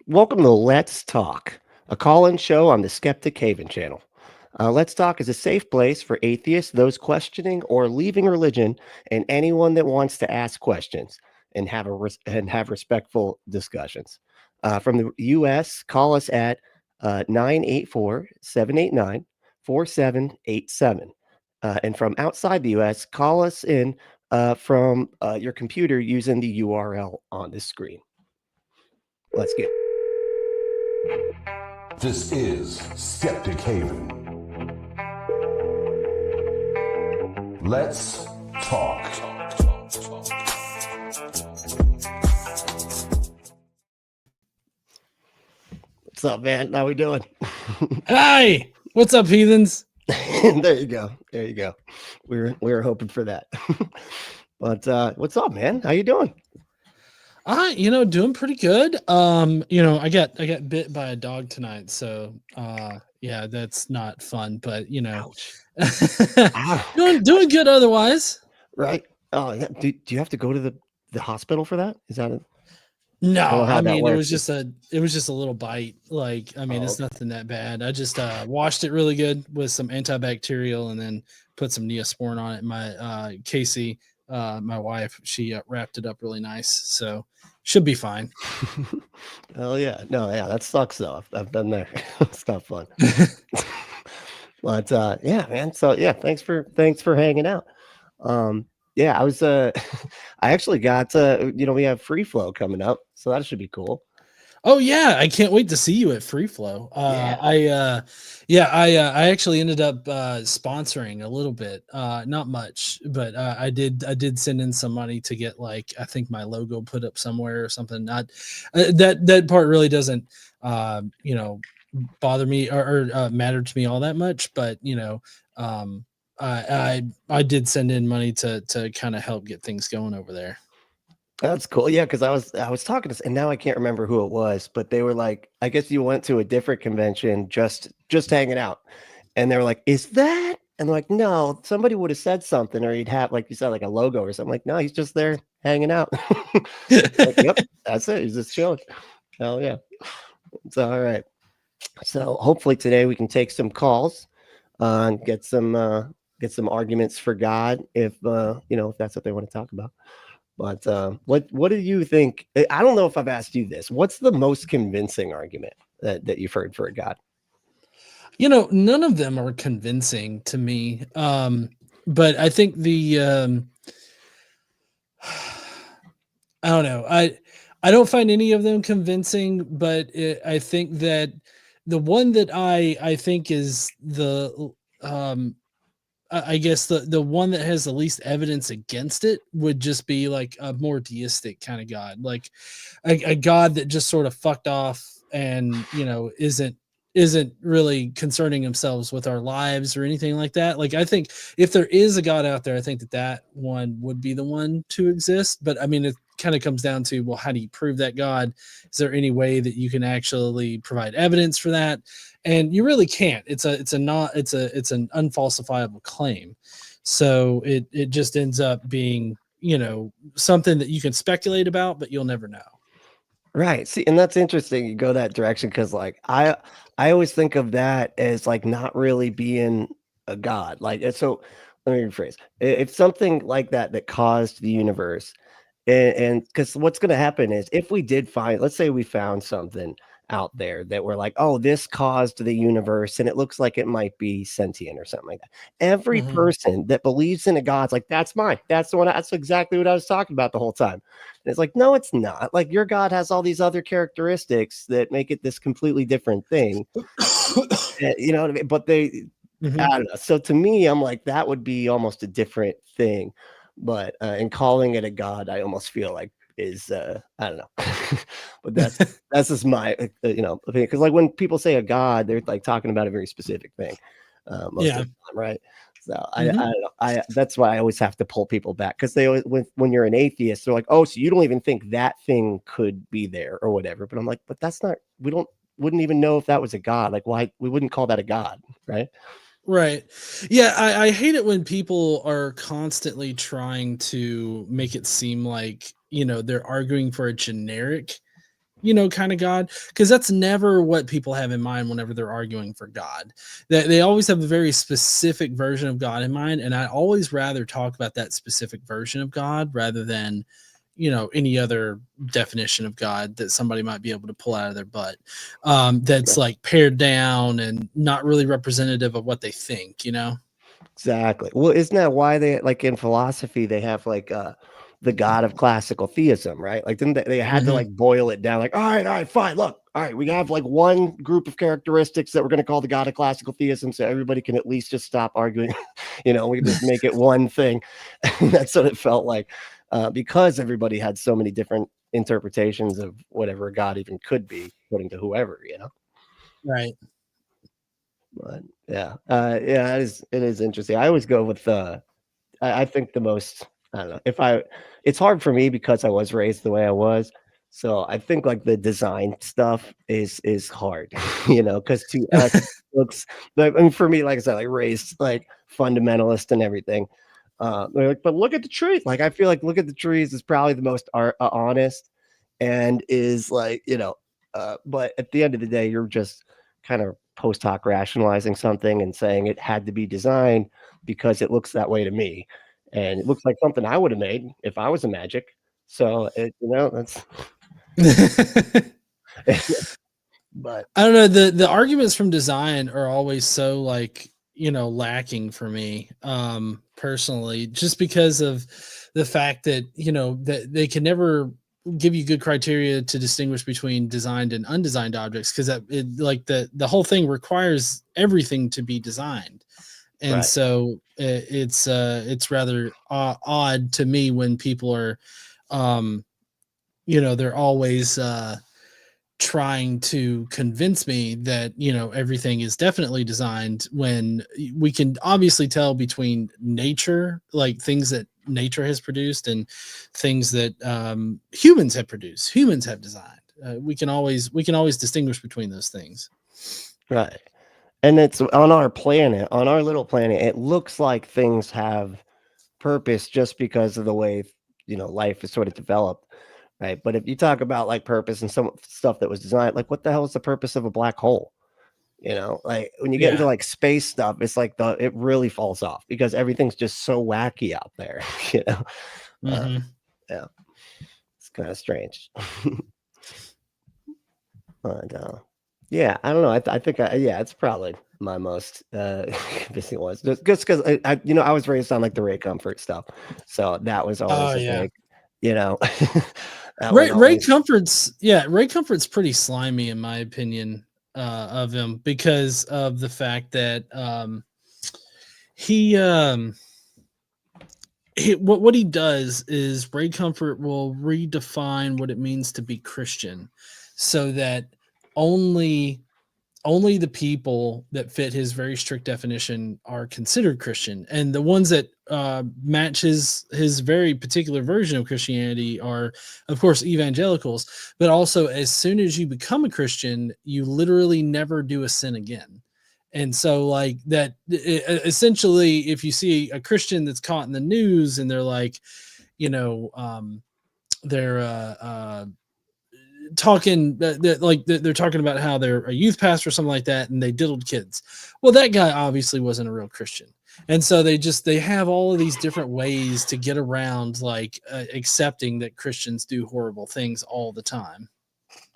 Welcome to Let's Talk, a call-in show on the Skeptic Haven channel. Let's Talk is a safe place for atheists, those questioning or leaving religion, and anyone that wants to ask questions and have respectful discussions. From the U.S., call us at 984-789-4787. And from outside the U.S., call us in from your computer using the URL on the screen. Let's get. This is Skeptic Haven. Let's talk. What's up, man? How we doing? Hi, what's up, heathens? There you go. There you go. We were hoping for that. But what's up, man? How you doing? Doing pretty good. I got bit by a dog tonight, so yeah, that's not fun, but doing good otherwise. Right. Oh, yeah. Do you have to go to the hospital for that? Is that it? No, I mean, it was just a little bite. It's nothing that bad. I just washed it really good with some antibacterial and then put some Neosporin on it. My Casey, my wife, she wrapped it up really nice, so should be fine. Oh yeah. No, yeah, that sucks though. I've been there. It's not fun. But yeah, man. So yeah, thanks for hanging out. Yeah, I was I actually got we have free flow coming up, so that should be cool. Oh yeah, I can't wait to see you at Free Flow. I actually ended up sponsoring a little bit, not much, but I did send in some money to get, like, I think my logo put up somewhere or something. Not that part really doesn't bother me or matter to me all that much, but I did send in money to kind of help get things going over there. That's cool. Yeah, because I was talking to, and now I can't remember who it was, but they were like, I guess you went to a different convention just hanging out, and they were like, "Is that?" And they're like, "No, somebody would have said something, or he'd have, like you said, like a logo or something." Like, no, he's just there hanging out. Like, yep, that's it. He's just chilling. Hell yeah, it's all right. So hopefully today we can take some calls, and get some arguments for God if if that's what they want to talk about. But what do you think? I don't know if I've asked you this. What's the most convincing argument that you've heard for a God? None of them are convincing to me. But I think I don't know. I don't find any of them convincing, but I think that the one that I think is I guess the one that has the least evidence against it would just be like a more deistic kind of God, like a God that just sort of fucked off and isn't really concerning themselves with our lives or anything like that. Like, I think if there is a God out there, I think that one would be the one to exist. But I mean, it kind of comes down to, well, how do you prove that God? Is there any way that you can actually provide evidence for that? And you really can't. It's an unfalsifiable claim. So it just ends up being, something that you can speculate about, but you'll never know. Right. See, and that's interesting. You go that direction because, like, I always think of that as like not really being a God. Like, so let me rephrase. If something like that caused the universe, and because what's going to happen is if we did find, let's say we found something out there that we're like, oh, this caused the universe, and it looks like it might be sentient or something like that. Every person that believes in a God's like, that's mine. That's the one. That's exactly what I was talking about the whole time. And it's like, no, it's not. Like, your God has all these other characteristics that make it this completely different thing. You know what I mean? But I don't know. So to me, I'm like, that would be almost a different thing. But in calling it a God, I almost feel like is I don't know. But that's just my opinion. Because like when people say a God, they're like talking about a very specific thing. Most of the time, right? So I don't know. That's why I always have to pull people back, because they always, when you're an atheist, they're like, oh, so you don't even think that thing could be there or whatever. But I'm like, but that's not, wouldn't even know if that was a God. Like, why we wouldn't call that a God, right? Right. Yeah, I hate it when people are constantly trying to make it seem like, they're arguing for a generic kind of God, because that's never what people have in mind whenever they're arguing for God. They always have a very specific version of God in mind, and I always rather talk about that specific version of God rather than any other definition of God that somebody might be able to pull out of their butt, that's like pared down and not really representative of what they think. Exactly. Well, isn't that why they like in philosophy they have like the god of classical theism, right? Like then they had to like boil it down, like, all right, fine. Look, all right, we have like one group of characteristics that we're going to call the god of classical theism, so everybody can at least just stop arguing. We can just make it one thing. That's what it felt like, because everybody had so many different interpretations of whatever God even could be, according to whoever. Right. But yeah, it is interesting. I always go with I think the most, I don't know, it's hard for me because I was raised the way I was. So I think like the design stuff is hard, because to us it looks like, I mean, for me, like I said, like raised like fundamentalist and everything. They're like, but look at the trees. Like I feel like look at the trees is probably the most honest and is like, but at the end of the day, you're just kind of post hoc rationalizing something and saying it had to be designed because it looks that way to me. And it looks like something I would have made if I was a magic. So, that's, but I don't know. The arguments from design are always so like, lacking for me, personally, just because of the fact that, that they can never give you good criteria to distinguish between designed and undesigned objects, because like the whole thing requires everything to be designed. And right. so it's rather odd to me when people are, they're always trying to convince me that everything is definitely designed, when we can obviously tell between nature, like things that nature has produced, and things that humans have produced, humans have designed. We can always distinguish between those things. Right. And it's on our planet, on our little planet, it looks like things have purpose just because of the way, life is sort of developed. Right. But if you talk about like purpose and some stuff that was designed, like what the hell is the purpose of a black hole? Like when you get into like space stuff, it's like it really falls off because everything's just so wacky out there. Yeah, it's kind of strange. But yeah, I don't know. I think it's probably my most convincing ones, just because I was raised on like the Ray Comfort stuff, so that was always a big, Ray Comfort's pretty slimy in my opinion, of him, because of the fact that what he does is Ray Comfort will redefine what it means to be Christian, so that only the people that fit his very strict definition are considered Christian, and the ones that match his very particular version of Christianity are, of course, evangelicals. But also, as soon as you become a Christian, you literally never do a sin again. And so, like that, essentially, if you see a Christian that's caught in the news and they're like, they're talking they're talking about how they're a youth pastor or something like that, and they diddled kids. Well, that guy obviously wasn't a real Christian. And so they have all of these different ways to get around like accepting that Christians do horrible things all the time.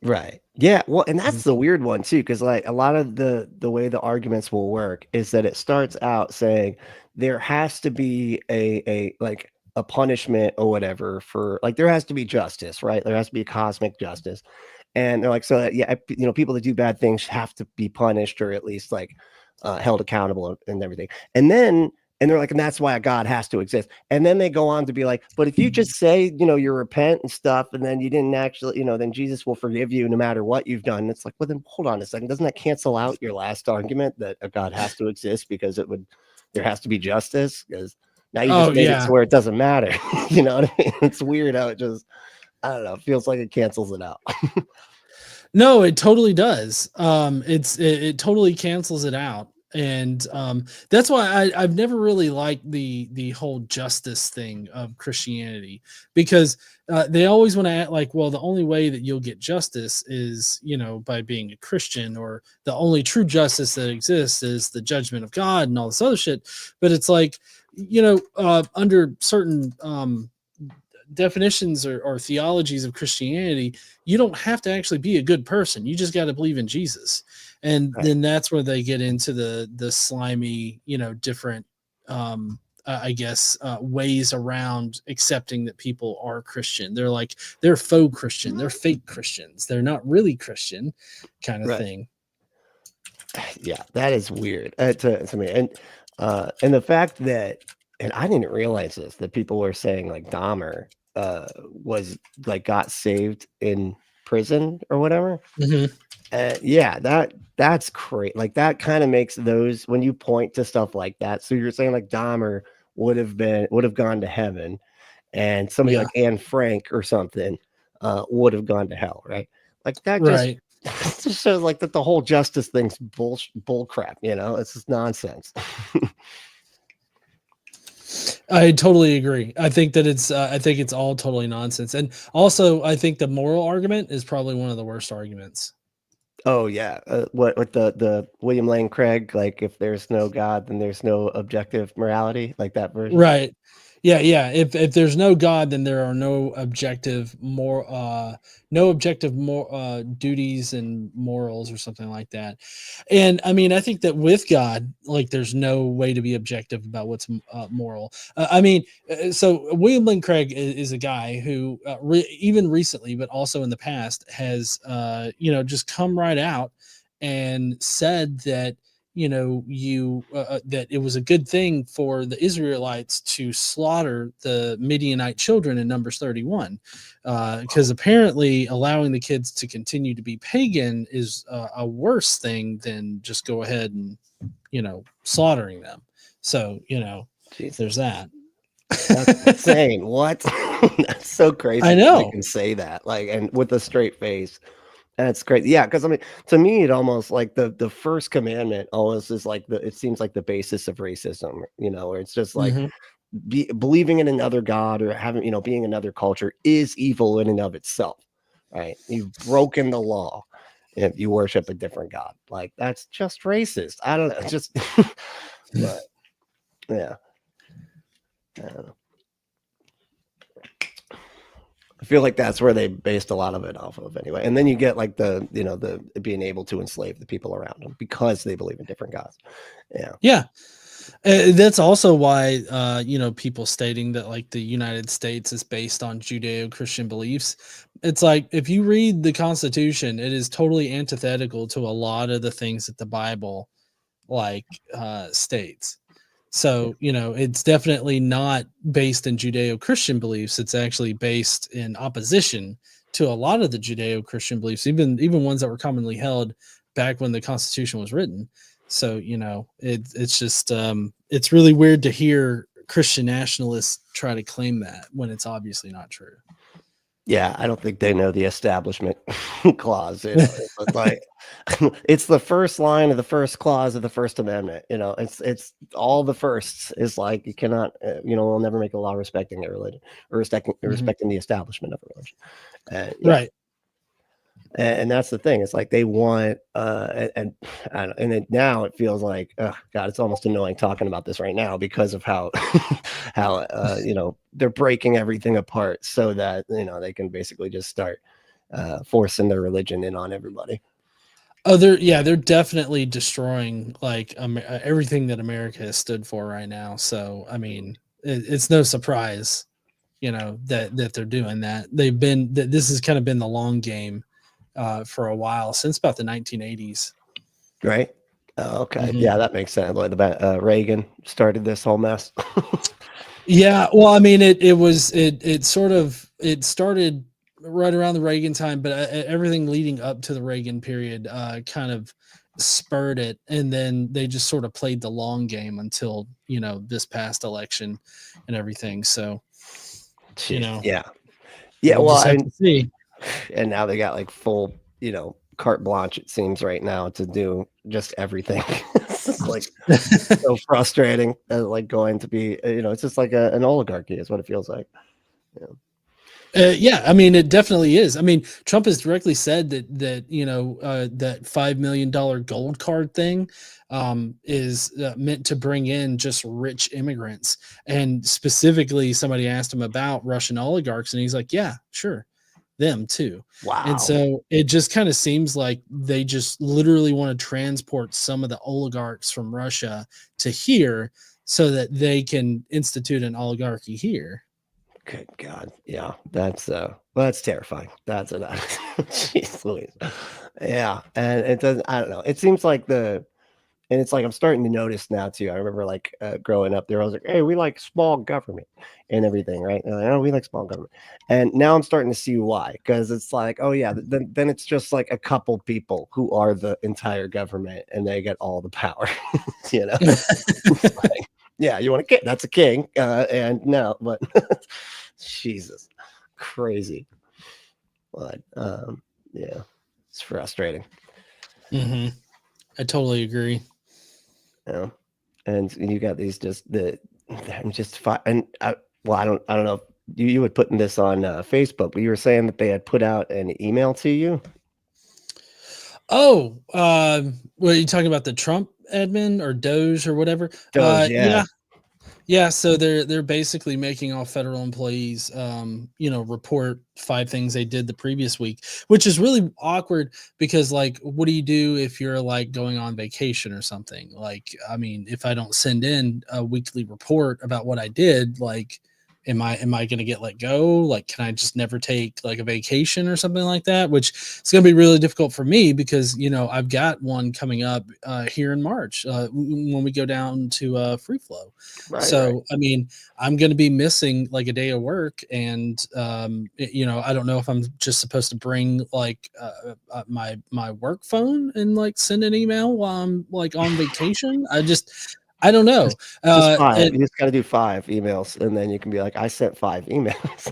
Right. Yeah. Well, and that's the weird one too, because like a lot of the way the arguments will work is that it starts out saying there has to be a like a punishment or whatever for like there has to be justice, right? There has to be cosmic justice. And they're like, so that, people that do bad things have to be punished or at least like held accountable and everything. And they're like, and that's why a God has to exist. And then they go on to be like, but if you just say, you repent and stuff, and then you didn't actually, then Jesus will forgive you no matter what you've done. And it's like, well, then hold on a second. Doesn't that cancel out your last argument that a God has to exist because there has to be justice? Because now you just made it to where it doesn't matter. You know what I mean? It's weird how it just, I don't know, it feels like it cancels it out. No, it totally does. It totally cancels it out. And that's why I've never really liked the whole justice thing of Christianity, because they always want to act like, well, the only way that you'll get justice is, by being a Christian, or the only true justice that exists is the judgment of God and all this other shit. But it's like, under certain definitions or theologies of Christianity, you don't have to actually be a good person. You just got to believe in Jesus. And then that's where they get into the slimy, different, I guess, ways around accepting that people are Christian. They're like, they're faux Christian, they're fake Christians, they're not really Christian, kind of thing. Yeah, that is weird to me. And the fact that, and I didn't realize this, that people were saying like Dahmer was like got saved in prison or whatever. Yeah, that's great. Like that kind of makes those, when you point to stuff like that. So you're saying like Dahmer would have gone to heaven, and somebody like Anne Frank or something would have gone to hell, right? Like that just shows like that the whole justice thing's bull crap. It's just nonsense. I totally agree. I think that it's all totally nonsense. And also I think the moral argument is probably one of the worst arguments. Oh yeah. What the William Lane Craig, like if there's no God, then there's no objective morality, like that version. Right. Yeah. If there's no God, then there are no objective duties and morals or something like that. And I mean, I think that with God, like there's no way to be objective about what's moral. So William Lane Craig is a guy who even recently, but also in the past, has just come right out and said that that it was a good thing for the Israelites to slaughter the Midianite children in Numbers 31, because apparently allowing the kids to continue to be pagan is a worse thing than just go ahead and slaughtering them. So there's that. That's insane. What? That's so crazy. I know. They can say that, like, and with a straight face. That's great. Yeah, because I mean, to me, it almost like the first commandment almost is like it seems like the basis of racism, where it's just like believing in another God or having, being another culture is evil in and of itself, right? You've broken the law if you worship a different God. Like that's just racist. I don't know. Just, but yeah. I don't know. I feel like that's where they based a lot of it off of anyway. And then you get like the being able to enslave the people around them because they believe in different gods. Yeah. Yeah. That's also why, people stating that like the United States is based on Judeo-Christian beliefs. It's like, if you read the Constitution, it is totally antithetical to a lot of the things that the Bible states. So, it's definitely not based in Judeo-Christian beliefs. It's actually based in opposition to a lot of the Judeo-Christian beliefs, even ones that were commonly held back when the Constitution was written. So, it's just, it's really weird to hear Christian nationalists try to claim that when it's obviously not true. Yeah, I don't think they know the establishment clause. It's like it's the first line of the first clause of the First Amendment. It's all the firsts is like you cannot, we'll never make a law respecting a religion or respecting the establishment of a religion. Right. And that's the thing. It's like they want, and then now it feels like, oh God, it's almost annoying talking about this right now because of how, they're breaking everything apart so that, they can basically just start forcing their religion in on everybody. Oh, they're definitely destroying like everything that America has stood for right now. So, I mean, it's no surprise, that they're doing that. This has kind of been the long game for a while, since about the 1980s. Right. Oh, okay. Yeah, that makes sense. Like Reagan started this whole mess. Yeah. Well, I mean, it started right around the Reagan time, but everything leading up to the Reagan period kind of spurred it. And then they just sort of played the long game until, this past election and everything. So, Yeah. We'll Well, just have to see. And now they got like full, carte blanche, it seems right now to do just everything. It's like so frustrating. Like going to be, it's just like an oligarchy is what it feels like. Yeah. Yeah, I mean, it definitely is. I mean, Trump has directly said that that $5 million gold card thing is meant to bring in just rich immigrants. And specifically, somebody asked him about Russian oligarchs, and he's like, "Yeah, sure, them too." And Wow. so it just kind of seems like they just literally want to transport some of the oligarchs from Russia to here so that they can institute an oligarchy here. Good God. Yeah. That's terrifying. That's enough. Jeez Louise. Yeah. And it doesn't, I don't know. It seems like and it's like I'm starting to notice now too. I remember like growing up there, I was like, "Hey, we like small government and everything, right?" And like, "Oh, we like small government," and now I'm starting to see why. Because it's like, oh yeah, then it's just like a couple people who are the entire government, and they get all the power. you know, It's like, yeah, you want a king? That's a king, and no, but Jesus, crazy. But yeah, it's frustrating. Hmm. I totally agree. Yeah. And you got these I'm just fine. And well, I don't know if you had putting this on Facebook, but you were saying that they had put out an email to you. Oh, what are you talking about? The Trump admin or Doge or whatever? Does yeah. Yeah. So they're basically making all federal employees, report 5 things they did the previous week, which is really awkward because, like, what do you do if you're like going on vacation or something? Like, I mean, if I don't send in a weekly report about what I did, like, am I going to get let go? Like, can I just never take like a vacation or something like that? Which is going to be really difficult for me because I've got one coming up here in March when we go down to Free Flow. Right. So, I mean, I'm going to be missing like a day of work, and I don't know if I'm just supposed to bring like my work phone and like send an email while I'm like on vacation. I don't know. Just five. It, You just got to do 5 emails, and then you can be like, I sent 5 emails.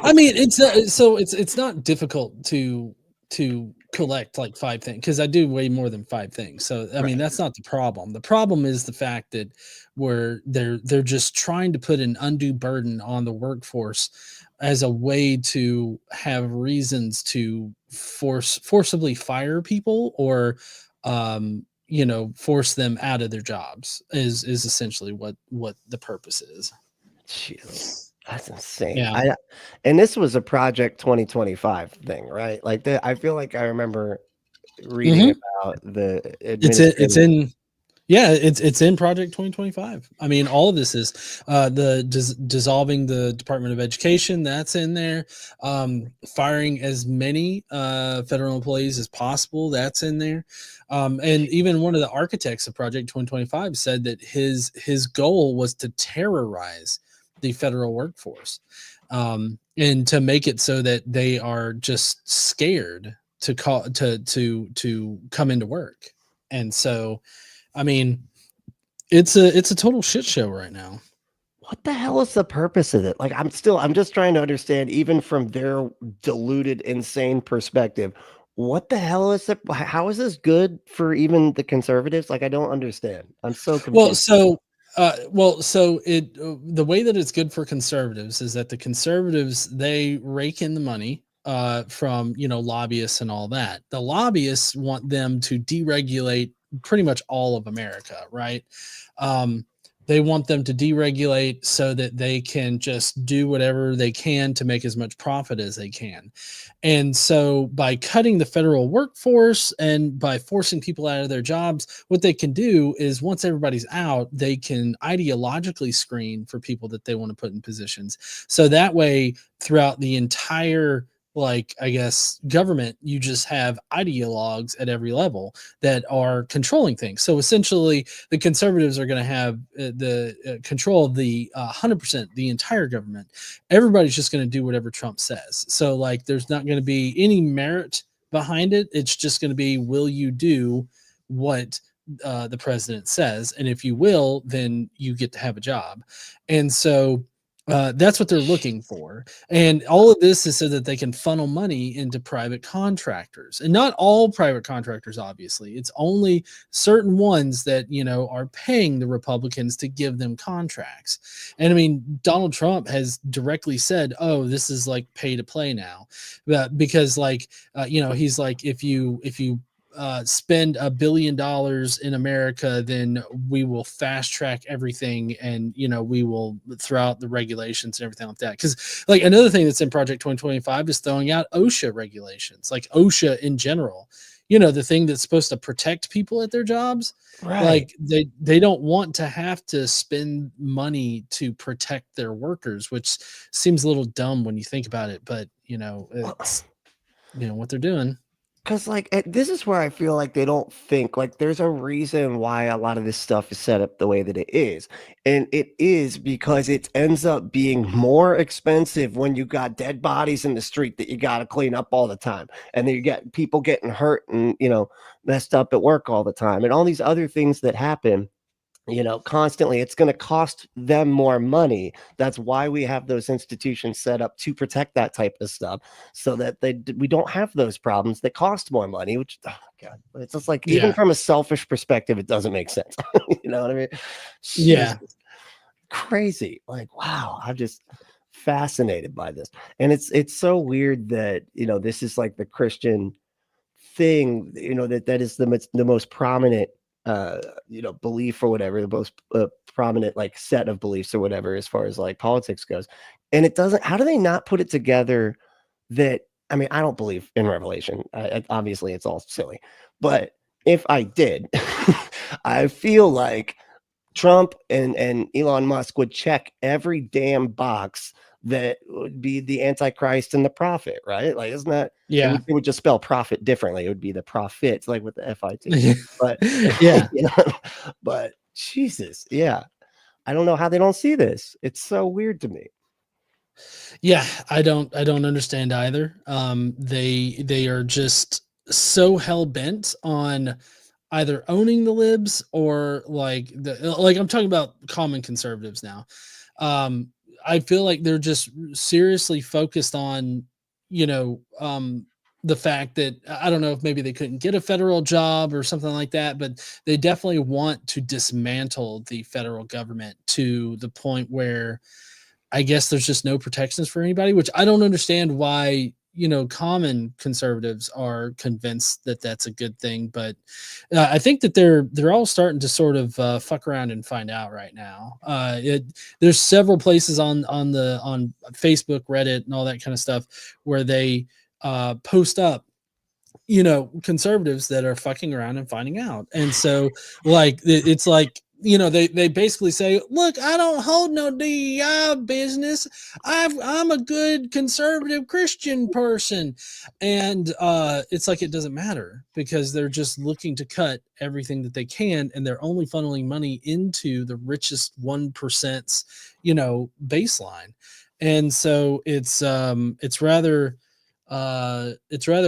I mean, it's not difficult to collect like 5 things because I do way more than 5 things. So I mean, Right. that's not the problem. The problem is the fact that they're just trying to put an undue burden on the workforce as a way to have reasons to forcibly fire people or force them out of their jobs is essentially what the purpose is. Jeez, that's insane. Yeah. And this was a Project 2025 thing, right? Like I feel like I remember reading Hmm. about the It's administrative. in Yeah, it's in Project 2025. I mean, all of this is the dissolving the Department of Education. That's in there. Firing as many federal employees as possible. That's in there. And even one of the architects of Project 2025 said that his goal was to terrorize the federal workforce, and to make it so that they are just scared to call to come into work. And so, I mean, it's a total shit show right now. What the hell is the purpose of it? Like, I'm just trying to understand, even from their deluded, insane perspective, what the hell is it? How is this good for even the conservatives? Like, I don't understand. I'm so Well, confused. so it the way that it's good for conservatives is that the conservatives they rake in the money from lobbyists and all that. The lobbyists want them to deregulate pretty much all of America, right? Um, they want them to deregulate so that they can just do whatever they can to make as much profit as they can. And so by cutting the federal workforce and by forcing people out of their jobs, what they can do is once everybody's out, they can ideologically screen for people that they want to put in positions. So that way, throughout the entire like I guess government, you just have ideologues at every level that are controlling things. So essentially, the conservatives are going to have the control of the 100% the entire government. Everybody's just going to do whatever Trump says. So like, there's not going to be any merit behind it. It's just going to be, will you do what the president says? And if you will, then you get to have a job. And so That's what they're looking for. And all of this is so that they can funnel money into private contractors, and not all private contractors, obviously. It's only certain ones that, are paying the Republicans to give them contracts. And I mean, Donald Trump has directly said, oh, this is like pay to play now. Because he's like, if you spend $1 billion in America, then we will fast track everything, and we will throw out the regulations and everything like that. Because like another thing that's in Project 2025 is throwing out OSHA regulations, like OSHA in general. The thing that's supposed to protect people at their jobs. Right. Like they don't want to have to spend money to protect their workers, which seems a little dumb when you think about it. But it's what they're doing. Because this is where I feel like they don't think, like, there's a reason why a lot of this stuff is set up the way that it is. And it is because it ends up being more expensive when you got dead bodies in the street that you got to clean up all the time. And then you get people getting hurt and, messed up at work all the time. And all these other things that happen, constantly. It's going to cost them more money. That's why we have those institutions set up to protect that type of stuff, so that we don't have those problems that cost more money, which, oh God, it's just like, even from a selfish perspective, it doesn't make sense. You know what I mean? Yeah. Jesus. Crazy. Like, wow, I'm just fascinated by this. And it's so weird that, this is like the Christian thing, that is the most prominent belief or whatever, the most prominent like set of beliefs or whatever, as far as like politics goes. And it doesn't, how do they not put it together that, I mean, I don't believe in Revelation. Obviously it's all silly, but if I did, I feel like Trump and Elon Musk would check every damn box that would be the Antichrist and the prophet, right? Like, isn't that? Yeah. It would just spell profit differently. It would be the prophets, like with the FIT. But yeah, but Jesus, yeah. I don't know how they don't see this. It's so weird to me. yeah. I don't understand either. They are just so hell bent on either owning the libs or like I'm talking about common conservatives now. I feel like they're just seriously focused on, the fact that I don't know if maybe they couldn't get a federal job or something like that, but they definitely want to dismantle the federal government to the point where I guess there's just no protections for anybody, which I don't understand why, common conservatives are convinced that that's a good thing. But I think that they're all starting to sort of fuck around and find out right now. There's several places on Facebook, Reddit, and all that kind of stuff where they post up conservatives that are fucking around and finding out. And so like it's like they basically say, look, I don't hold no DEI business. I'm a good conservative Christian person. And it's like, it doesn't matter, because they're just looking to cut everything that they can. And they're only funneling money into the richest 1%, baseline. And so it's rather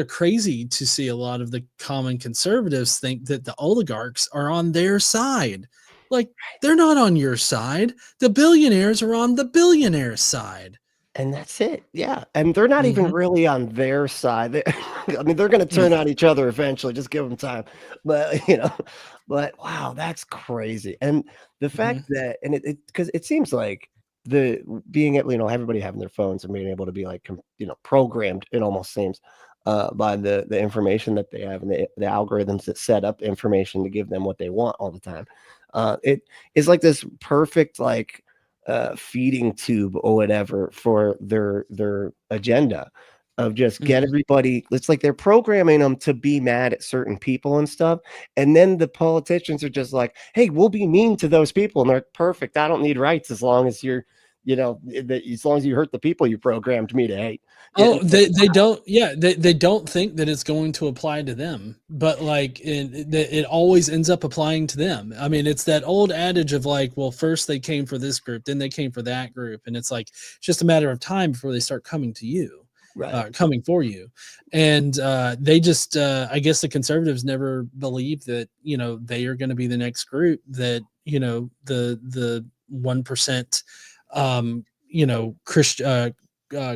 crazy to see a lot of the common conservatives think that the oligarchs are on their side. Like, they're not on your side. The billionaires are on the billionaires' side. And that's it. Yeah. And they're not even really on their side. I mean, they're going to turn on each other eventually. Just give them time. But, but wow, that's crazy. And the fact that, and because it seems like being able, everybody having their phones and being able to be like, programmed, it almost seems, by the information that they have and the algorithms that set up information to give them what they want all the time. It is like this perfect, like, feeding tube or whatever for their agenda of just get everybody. It's like they're programming them to be mad at certain people and stuff. And then the politicians are just like, hey, we'll be mean to those people. And they're perfect. I don't need rights as long as you're, as long as you hurt the people you programmed me to hate. Oh, they don't. Yeah. They don't think that it's going to apply to them, but like it always ends up applying to them. I mean, it's that old adage of like, well, first they came for this group, then they came for that group. And it's like, it's just a matter of time before they start coming to you. Right. Coming for you. And they just I guess the conservatives never believe that they are going to be the next group that the 1%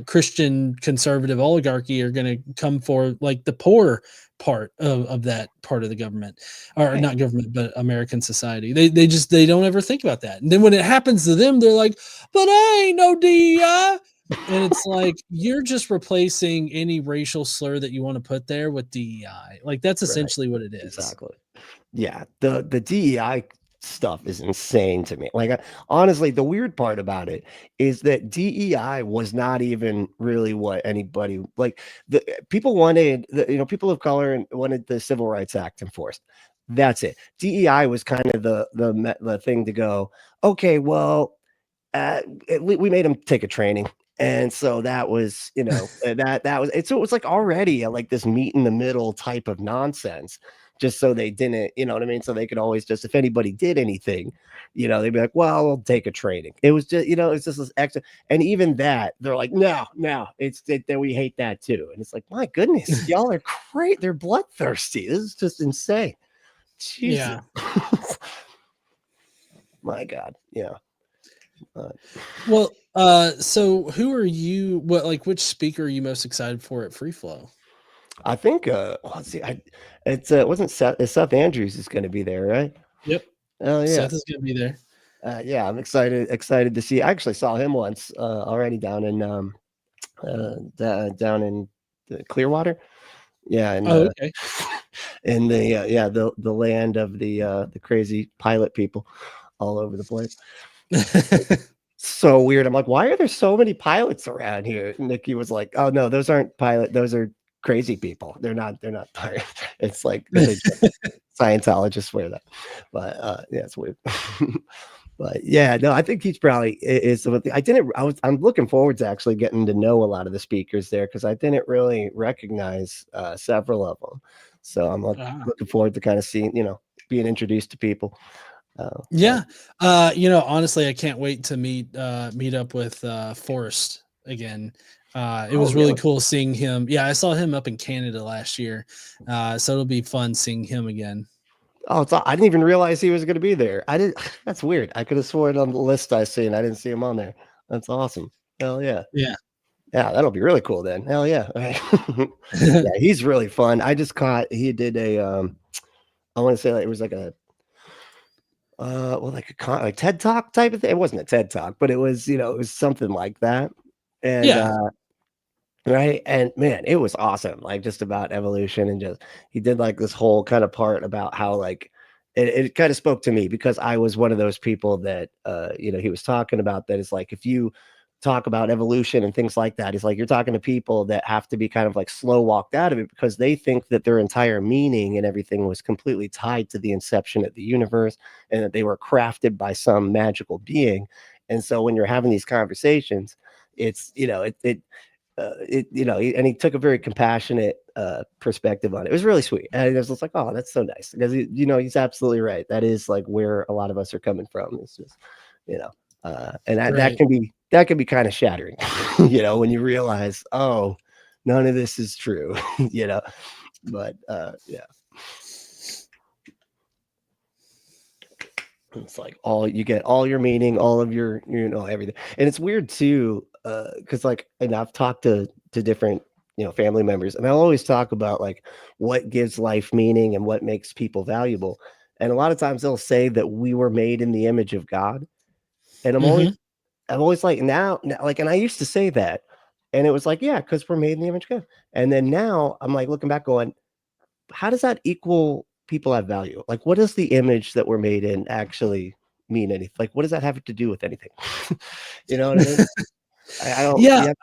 Christian conservative oligarchy are going to come for like the poor part of that part of the government, or Right. not government, but American society. They don't ever think about that. And then when it happens to them, they're like, but I ain't no DEI. And it's like, you're just replacing any racial slur that you want to put there with DEI. Like that's Right. essentially what it is. Exactly. Yeah. The DEI stuff is insane to me. Like, honestly, the weird part about it is that DEI was not even really what anybody like. The people wanted, people of color and wanted the Civil Rights Act enforced. That's it. DEI was kind of the thing to go. Okay, well, we made them take a training. And so that was, that was it. So it was like already like this meet in the middle type of nonsense, just so they didn't, you know what I mean? So they could always just, if anybody did anything, they'd be like, well, we'll take a training. It was just, it's just this extra. And even that, they're like, no, that we hate that too. And it's like, my goodness, y'all are great. They're bloodthirsty. This is just insane. Jesus. Yeah. My God. Yeah. Well, so who are you? Which speaker are you most excited for at Free Flow? I think, let's see, it wasn't Seth Andrews is going to be there, right? Yep. Oh yeah, Seth is going to be there. Yeah, I'm excited to see. I actually saw him once already down in the Clearwater. Yeah, and okay. in the land of the crazy pilot people all over the place. So weird. I'm like, why are there so many pilots around here? Nikki was like, oh no, those aren't pilot. Those are crazy people. They're not pilots. It's like Scientologists wear that. But yeah, it's weird. But yeah, no, I think he's probably is. I'm looking forward to actually getting to know a lot of the speakers there, because I didn't really recognize several of them. So I'm looking forward to kind of seeing, being introduced to people. Honestly, I can't wait to meet up with Forrest again. It was really cool seeing him. Yeah, I saw him up in Canada last year. So it'll be fun seeing him again. Oh, I didn't even realize he was going to be there. That's weird. I could have sworn on the list I seen, I didn't see him on there. That's awesome. Hell yeah. Yeah. Yeah, that'll be really cool then. Hell yeah. Yeah, he's really fun. I just he did a I want to say it was like a like TED Talk type of thing. It wasn't a TED Talk, but it was, it was something like that. And right. And man, it was awesome. Like just about evolution, and he did like this whole kind of part about how like it kind of spoke to me, because I was one of those people that he was talking about, that is like, if you talk about evolution and things like that, it's like you're talking to people that have to be kind of like slow walked out of it, because they think that their entire meaning and everything was completely tied to the inception of the universe, and that they were crafted by some magical being. And so when you're having these conversations, it's and he took a very compassionate perspective on it. It was really sweet, and I was just like, oh, that's so nice, because he's absolutely right. That is like where a lot of us are coming from. It's just and that can be kind of shattering, when you realize, oh, none of this is true, but yeah. It's like you get all your meaning, all of your, everything. And it's weird too, because and I've talked to different, family members, and I always talk about like what gives life meaning and what makes people valuable. And a lot of times they'll say that we were made in the image of God. And I'm always like, now, like, and I used to say that, and it was like, yeah, because we're made in the image of God. And then now I'm like looking back going, how does that equal people have value? Like, what does the image that we're made in actually mean anything? Like, what does that have to do with anything? You know what I mean? I don't. Yeah.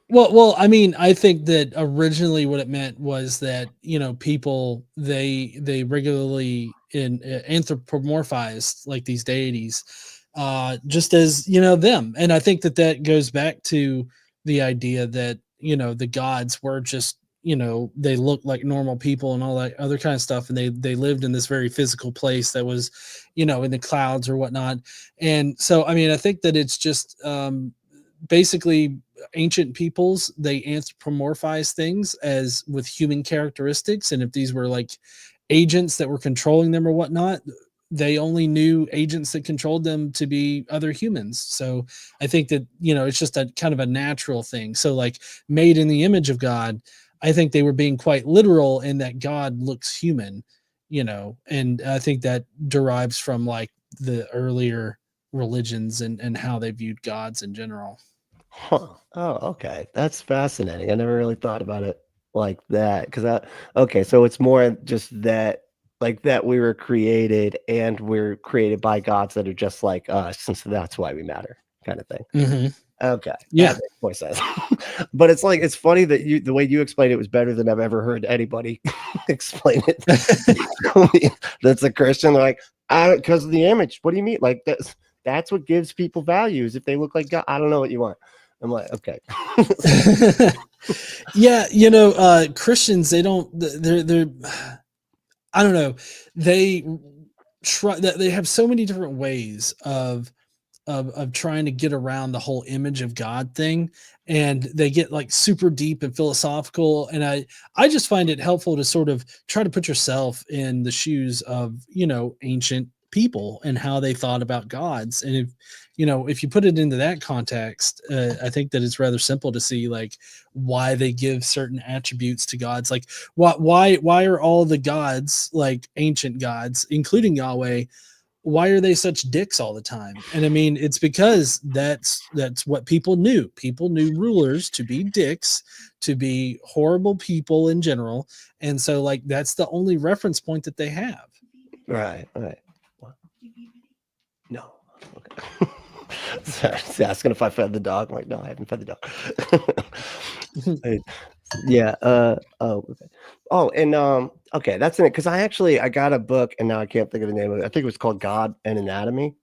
Well, I mean, I think that originally what it meant was that, people, they regularly anthropomorphized like these deities, just as, them. And I think that goes back to the idea that, the gods were just, they looked like normal people and all that other kind of stuff. And they lived in this very physical place that was, in the clouds or whatnot. And so, I mean, I think that it's just basically ancient peoples, they anthropomorphize things as with human characteristics. And if these were like agents that were controlling them or whatnot, they only knew agents that controlled them to be other humans. So I think that, it's just a kind of a natural thing. So like made in the image of God, I think they were being quite literal in that God looks human, and I think that derives from like the earlier religions and how they viewed gods in general. Huh. Oh, okay. That's fascinating. I never really thought about it like that. Okay, so it's more just that, like that we were created and we're created by gods that are just like us, and so that's why we matter, kind of thing. Mhm. Okay, Yeah. that makes more sense. But it's like, it's funny that the way you explained it was better than I've ever heard anybody explain it. That's a Christian. They're like, because of the image. What do you mean? Like that's what gives people values if they look like God. I don't know what you want. I'm like, okay. Yeah, Christians, they're I don't know. They they have so many different ways of trying to get around the whole image of God thing, and they get like super deep and philosophical, and I just find it helpful to sort of try to put yourself in the shoes of ancient people and how they thought about gods. And if you put it into that context, I think that it's rather simple to see like why they give certain attributes to gods. Like why are all the gods, like ancient gods including Yahweh, why are they such dicks all the time? And I mean, it's because that's what people knew. People knew rulers to be dicks, to be horrible people in general. And so like that's the only reference point that they have. Right. What? No. Okay. Sorry, he's asking if I fed the dog. I'm like, no, I haven't fed the dog. Yeah. Okay. Oh, and okay, that's in it, because I got a book and now I can't think of the name of it. I think it was called God and Anatomy.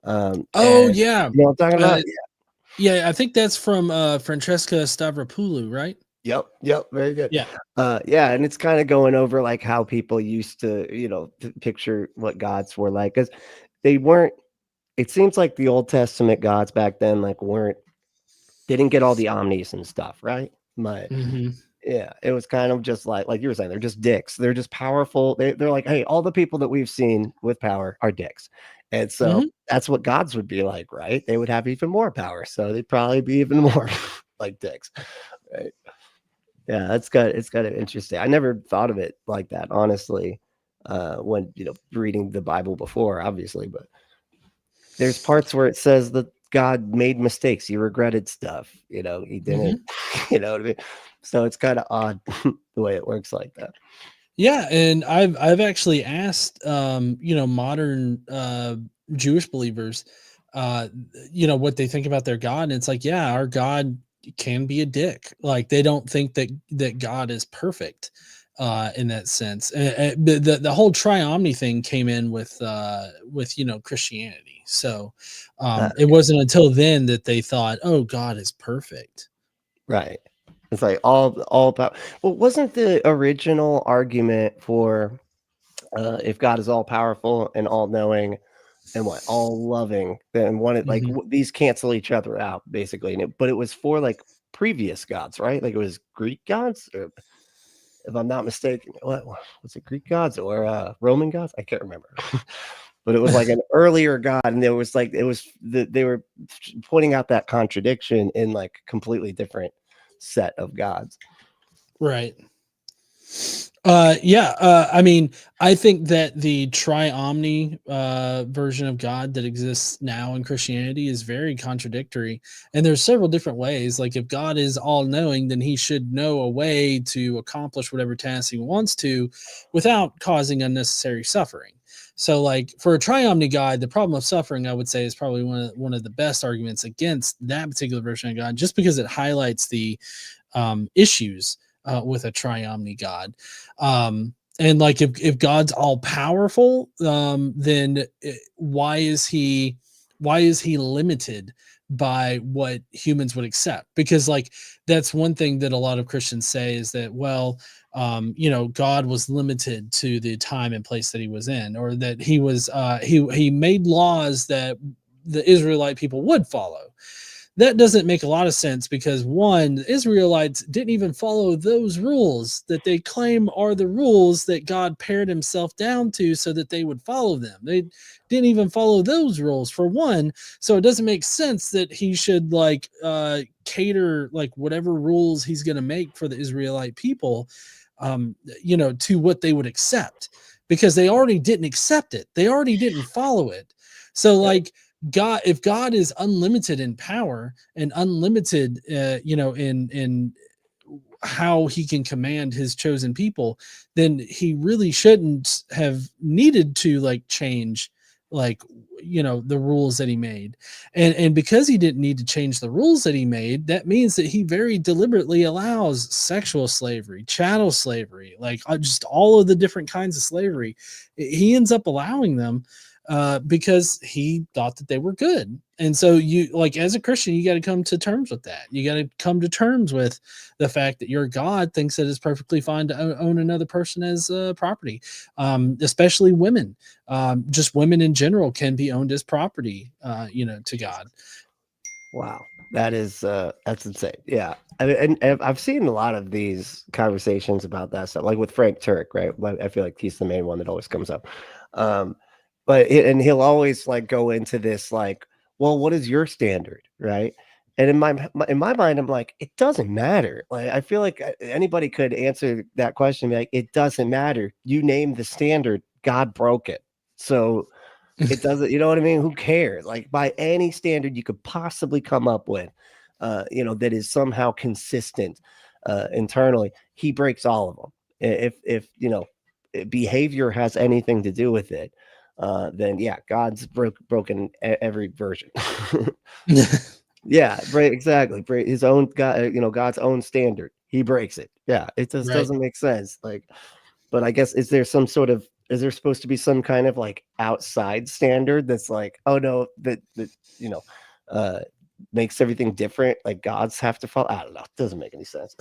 Oh And yeah. you know what I'm talking about? Yeah, I think that's from Francesca Stavropoulou, right? Yep, very good. Yeah. Yeah, and it's kind of going over like how people used to, picture what gods were like, because they weren't. It seems like the Old Testament gods back then like they didn't get all the omnis and stuff, right? But Mm-hmm. yeah, it was kind of just like you were saying, they're just dicks. They're just powerful. They're like, hey, all the people that we've seen with power are dicks. And so Mm-hmm. that's what gods would be like, right? They would have even more power. So they'd probably be even more like dicks. Right. Yeah, it's kind of interesting. I never thought of it like that, honestly, when reading the Bible before, obviously, but there's parts where it says that God made mistakes. He regretted stuff. He didn't, you know what I mean? So it's kind of odd the way it works like that. Yeah, and I've actually asked modern Jewish believers what they think about their God, and it's like, yeah, our God can be a dick. Like they don't think that God is perfect in that sense. And the whole triomni thing came in with Christianity. So it wasn't until then that they thought, oh, God is perfect. Right. It's like all about. Well, wasn't the original argument for if God is all powerful and all knowing and what all loving, then Mhm. these cancel each other out basically. But it was for like previous gods, right? Like it was Greek gods, or if I'm not mistaken, what was it, Greek gods or Roman gods? I can't remember. But it was like an earlier god, and there was like they were pointing out that contradiction in like completely different set of gods. Right. I mean, I think that the triomni version of God that exists now in Christianity is very contradictory, and there's several different ways. Like if God is all knowing, then he should know a way to accomplish whatever task he wants to without causing unnecessary suffering. So like for a triomni God, the problem of suffering, I would say, is probably one of the best arguments against that particular version of God, just because it highlights the issues with a triomni God. And like if God's all powerful, then why is he limited by what humans would accept? Because like that's one thing that a lot of Christians say is that, well, God was limited to the time and place that he was in, or that he made laws that the Israelite people would follow. that doesn't make a lot of sense because one, the Israelites didn't even follow those rules that they claim are the rules that God pared himself down to so that they would follow them. They didn't even follow those rules for one. So it doesn't make sense that he should like cater like whatever rules he's going to make for the Israelite people, you know, to what they would accept, because they already didn't accept it. They already didn't follow it. So like God, if God is unlimited in power and unlimited, you know, in how he can command his chosen people, then he really shouldn't have needed to like change, like, you know, the rules that he made. And because he didn't need to change the rules that he made, that means that he very deliberately allows sexual slavery, chattel slavery, like just all of the different kinds of slavery. He ends up allowing them because he thought that they were good. And so you, like, as a Christian, you got to come to terms with that. You got to come to terms with the fact that your God thinks that it's perfectly fine to own another person as property, especially women. Just women in general can be owned as property, you know, to God. Wow, that's insane. Yeah, I mean, and I've seen a lot of these conversations about that stuff, like with Frank Turk, right? Like, I feel like he's the main one that always comes up. And he'll always like go into this like, well, what is your standard, right? And in my mind, I'm like, it doesn't matter. Like, I feel like anybody could answer that question, be like, it doesn't matter. You name the standard, God broke it, so it doesn't. You know what I mean? Who cares? Like, by any standard you could possibly come up with, you know, that is somehow consistent internally, he breaks all of them. If you know, behavior has anything to do with it, then yeah, God's broken every version. Yeah, right, exactly. Break his own God, you know, God's own standard. He breaks it. Yeah, it just Right. doesn't make sense. Like, but I guess is there supposed to be some kind of like outside standard that's like, oh no, that you know, makes everything different? Like gods have to follow. I don't know. It doesn't make any sense.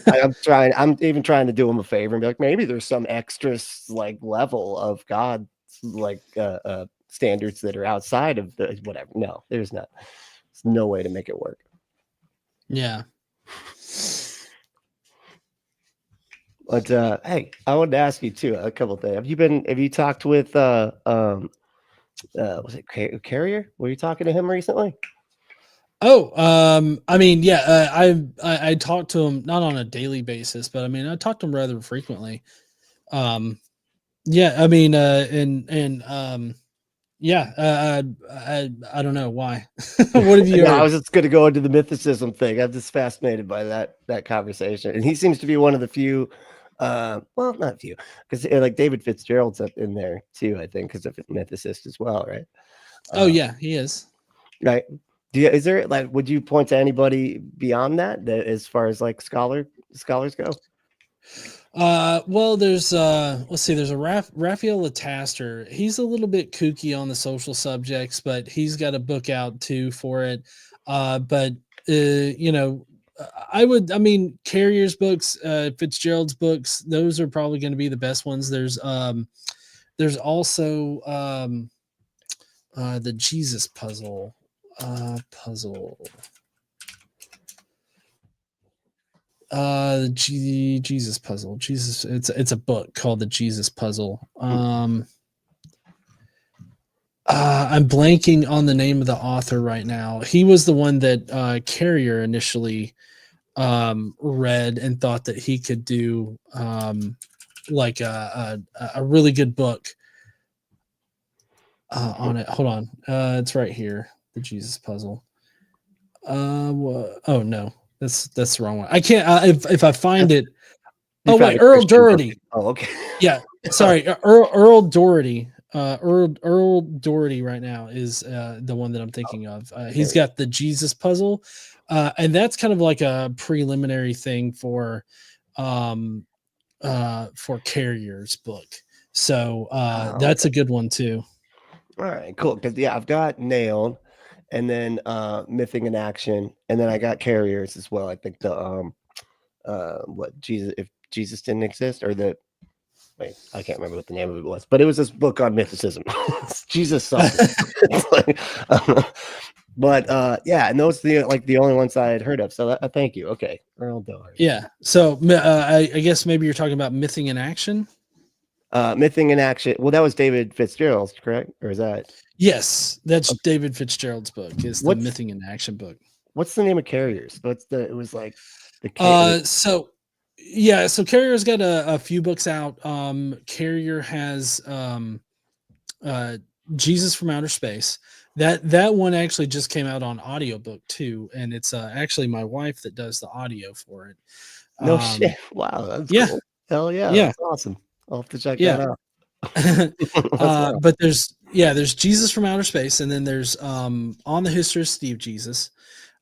I'm even trying to do him a favor and be like, maybe there's some extra like level of God like standards that are outside of the whatever. No, there's not. There's no way to make it work. Yeah. But hey, I wanted to ask you too a couple of things. Have you talked with was it Carrier? Were you talking to him recently? Oh, I mean, yeah, I talk to him not on a daily basis, but I mean, I talk to him rather frequently. Yeah, I mean, yeah, I don't know why. What have you No, I heard? was just going to go into the mythicism thing. I'm just fascinated by that conversation, and he seems to be one of the few. Well, not few, because like David Fitzgerald's up in there too. I think because of mythicist as well, right? Oh yeah, he is. Right. Is there like, would you point to anybody beyond that as far as like scholars go? Well, there's let's see, there's a Raphael Lataster. He's a little bit kooky on the social subjects, but he's got a book out too for it. But you know, I mean, Carrier's books, Fitzgerald's books, those are probably going to be the best ones. There's also the Jesus puzzle. Jesus puzzle. Jesus, it's a book called the Jesus puzzle. I'm blanking on the name of the author right now. He was the one that Carrier initially read and thought that he could do like a really good book on it. Hold on, it's right here. The Jesus puzzle. Oh no, that's the wrong one. I can't. If I find it. You Oh found wait, a Earl Christian book. Doherty. Oh, okay. Yeah, sorry, Earl Doherty. Earl Doherty right now is the one that I'm thinking of. He's got the Jesus puzzle, and that's kind of like a preliminary thing for Carrier's book. So that's a good one too. All right, cool. Because yeah, I've got Nailed, and then Mything in Action, and then I got Carriers as well. I think the what Jesus, if Jesus didn't exist, or the wait, I can't remember what the name of it was, but it was this book on mythicism. Jesus something. But yeah, and those are the only ones I had heard of. So thank you. Okay, Earl Doherty. Yeah. So I guess maybe you're talking about Mything in Action. Mything in Action. Well, that was David Fitzgerald's, correct? Or is that Yes, that's okay. David Fitzgerald's book. Is the What's Mything in Action book. what's the name of Carriers? It was like the So yeah, so Carrier's got a few books out. Carrier has uh Jesus from Outer Space. That one actually just came out on audiobook too, and it's actually my wife that does the audio for it. no shit. Wow, that's Yeah, cool. Hell yeah, yeah, that's awesome. I'll have to check yeah. that out. That's wild. But there's Jesus from Outer Space, and then there's On the Historicity of Jesus.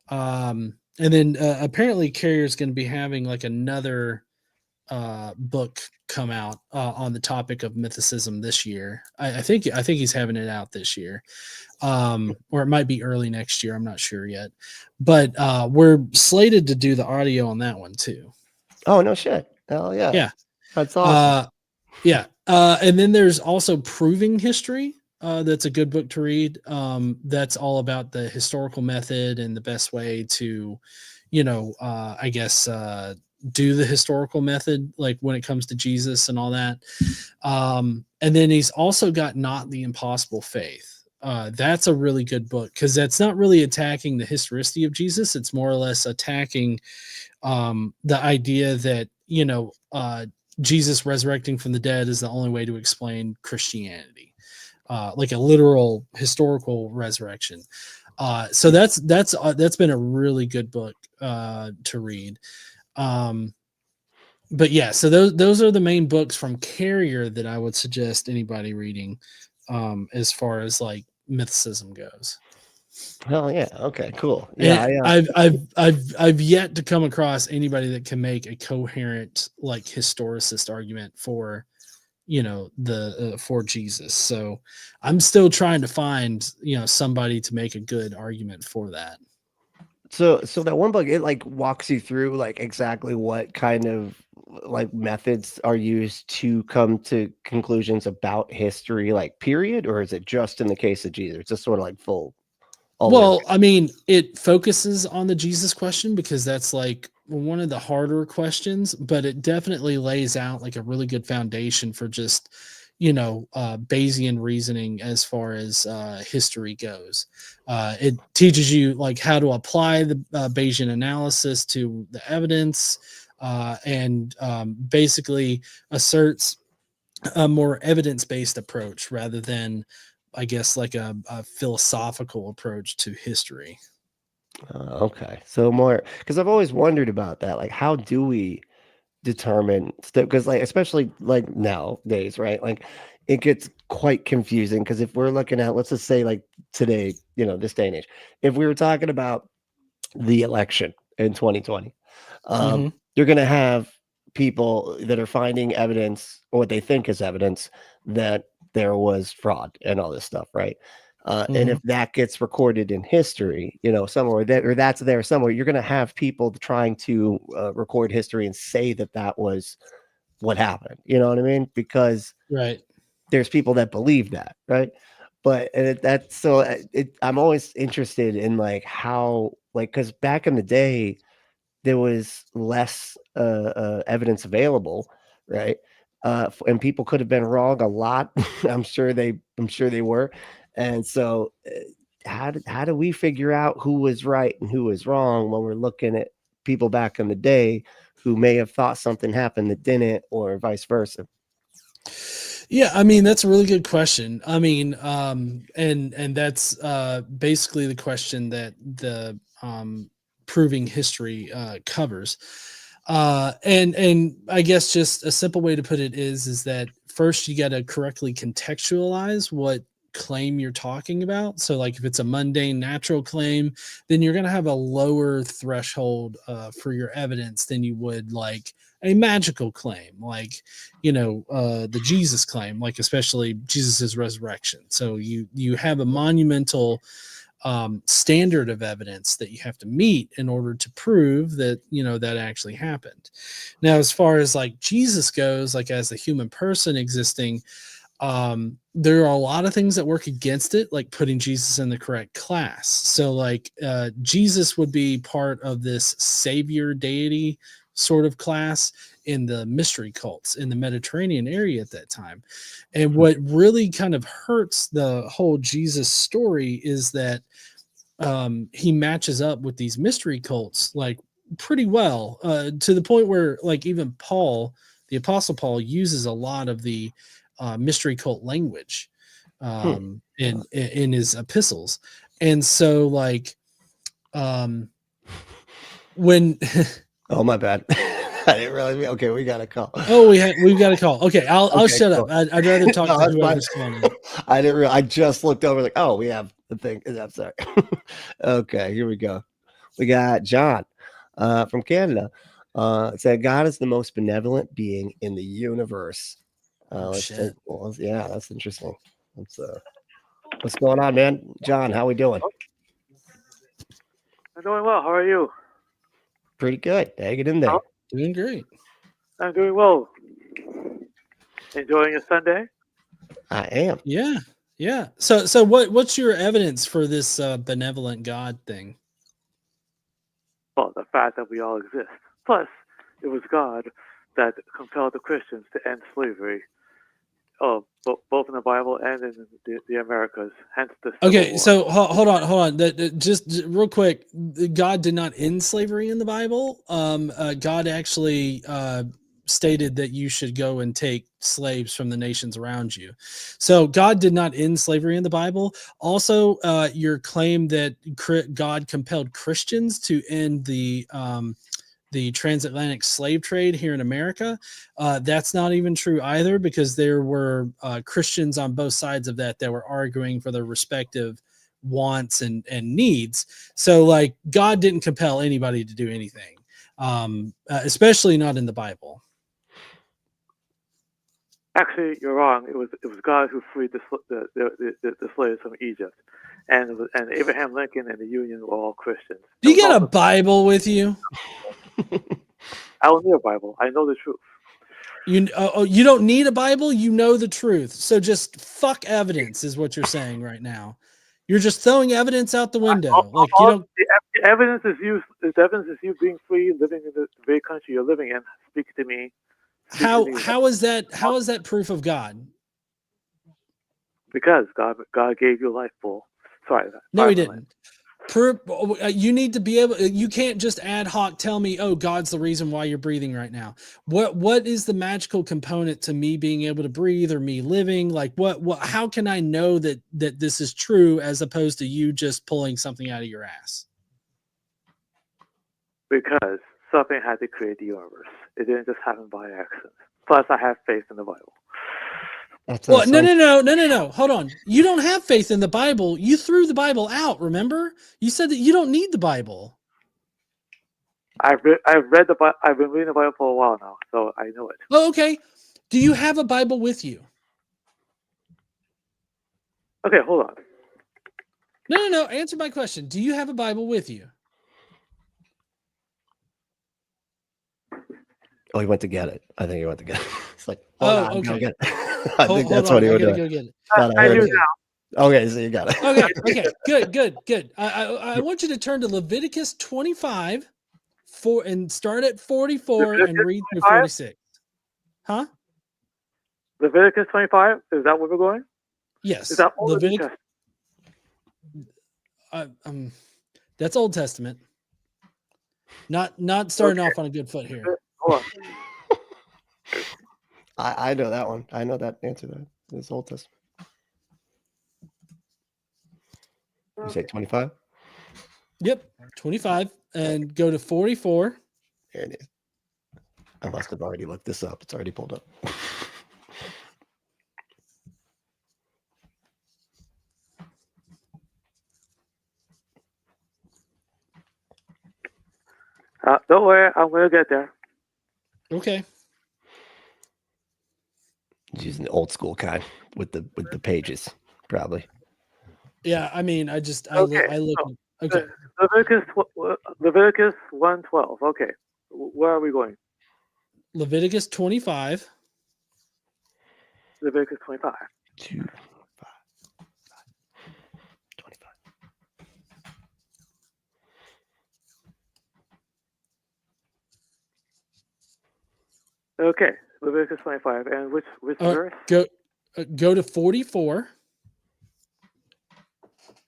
And then apparently Carrier's going to be having like another book come out on the topic of mythicism this year. I think he's having it out this year, or it might be early next year. I'm not sure yet, but we're slated to do the audio on that one too. Oh no shit. Hell yeah. Yeah, That's awesome. yeah. And then there's also Proving History. That's a good book to read. That's all about the historical method and the best way to, I guess, do the historical method, like when it comes to Jesus and all that. And then he's also got Not the Impossible Faith. That's a really good book because that's not really attacking the historicity of Jesus. It's more or less attacking the idea that, Jesus resurrecting from the dead is the only way to explain Christianity, like a literal historical resurrection. So that's been a really good book to read. But yeah, so those are the main books from Carrier that I would suggest anybody reading as far as like mythicism goes. Hell yeah. Okay, cool. Yeah, And I've yet to come across anybody that can make a coherent like historicist argument for for Jesus. So I'm still trying to find somebody to make a good argument for that. so that one book, it like walks you through like exactly what kind of like methods are used to come to conclusions about history, like period, or is it just in the case of Jesus? It's just sort of like full. Well, I mean, it focuses on the Jesus question because that's like one of the harder questions, but it definitely lays out like a really good foundation for just, Bayesian reasoning as far as history goes. It teaches you like how to apply the Bayesian analysis to the evidence and basically asserts a more evidence-based approach rather than I guess like a philosophical approach to history. Okay, so more because I've always wondered about that. Like, how do we determine stuff? Because, like, especially like nowadays, right? Like, it gets quite confusing. Because if we're looking at, let's just say, like today, this day and age, if we were talking about the election in 2020, Mm-hmm. you're going to have people that are finding evidence or what they think is evidence that there was fraud and all this stuff, right? And Mm-hmm. if that gets recorded in history, somewhere that's there somewhere, you're going to have people trying to record history and say that was what happened. You know what I mean? Because Right. there's people that believe that, right? But I'm always interested in like how, like, because back in the day there was less evidence available, right? And people could have been wrong a lot. I'm sure they were. And so, how do we figure out who was right and who was wrong when we're looking at people back in the day who may have thought something happened that didn't, or vice versa? Yeah, I mean that's a really good question. I mean, and that's basically the question that the Proving History covers. And I guess just a simple way to put it is that first you got to correctly contextualize what claim you're talking about. So like if it's a mundane natural claim, then you're going to have a lower threshold for your evidence than you would like a magical claim, like the Jesus claim, like especially Jesus's resurrection. So you have a monumental standard of evidence that you have to meet in order to prove that that actually happened. Now as far as like Jesus goes, like as a human person existing, there are a lot of things that work against it, like putting Jesus in the correct class. So like Jesus would be part of this savior deity sort of class in the mystery cults in the Mediterranean area at that time. And what really kind of hurts the whole Jesus story is that he matches up with these mystery cults like pretty well, to the point where like even Paul, the Apostle Paul, uses a lot of the mystery cult language in his epistles. And so like when Oh, my bad. I didn't realize. Okay, we got a call. oh we've got a call. Okay, I'll shut cool. up. I'd rather talk No, to that's whoever's fine. calling. I didn't realize. I just looked over like, oh, we have the thing. I'm sorry. Okay, here we go. We got John from Canada. It said God is the most benevolent being in the universe. Let's Shit. take, well, yeah, that's interesting. That's what's going on, man? John, how we doing? I'm doing well. How are you? Pretty good. Hang it in there. Doing great. I'm doing well. Enjoying your Sunday? I am. Yeah. So what's your evidence for this benevolent God thing? Well, the fact that we all exist. Plus, it was God that compelled the Christians to end slavery, both in the Bible and in the Americas. Hence the Civil Okay, War. so hold on. Just real quick, God did not end slavery in the Bible. God actually stated that you should go and take slaves from the nations around you. So God did not end slavery in the Bible. Also, your claim that God compelled Christians to end the transatlantic slave trade here in America, that's not even true either, because there were Christians on both sides of that were arguing for their respective wants and needs. So like God didn't compel anybody to do anything, especially not in the Bible. Actually, you're wrong. It was God who freed the slaves from Egypt, and Abraham Lincoln and the Union were all Christians. Do you got a Bible with you? I don't need a Bible. I know the truth. You don't need a Bible. You know the truth. So just fuck evidence is what you're saying right now. You're just throwing evidence out the window. Like you don't. The evidence is you. The evidence is you being free, living in the very country you're living in. Speak to me. How is that proof of God? Because God gave you life, full. Sorry. No, he didn't. You need to be able. You can't just ad hoc tell me, "Oh, God's the reason why you're breathing right now." What is the magical component to me being able to breathe or me living? Like what? How can I know that this is true as opposed to you just pulling something out of your ass? Because something had to create the universe. It didn't just happen by accident. Plus, I have faith in the Bible. Well, no. Hold on. You don't have faith in the Bible. You threw the Bible out, remember? You said that you don't need the Bible. I've read the Bible. I've been reading the Bible for a while now, so I know it. Oh, okay. Do you have a Bible with you? Okay, hold on. No. Answer my question. Do you have a Bible with you? Oh, he went to get it. I think he went to get it. It's like, okay. I think that's what he would do. Go get it. I do now. Okay, so you got it. Okay, good. I want you to turn to Leviticus 25 and start at 44 and read through 46. Huh? Leviticus 25? Is that where we're going? Yes. Is that Leviticus? That's Old Testament. Not starting off on a good foot here. Hold on. I know that one. I know that answer to that. It's Old Testament. You say 25? Yep, 25, and go to 44. There it is. I must have already looked this up. It's already pulled up. Don't worry, I'm gonna get there. Okay. He's using the old school kind with the pages, probably. Yeah, I mean, I look. Okay. Leviticus 1:12. Okay, where are we going? Leviticus 25. Leviticus 25. 2, 5, 25. Okay, Leviticus 25. And which verse? Go to 44.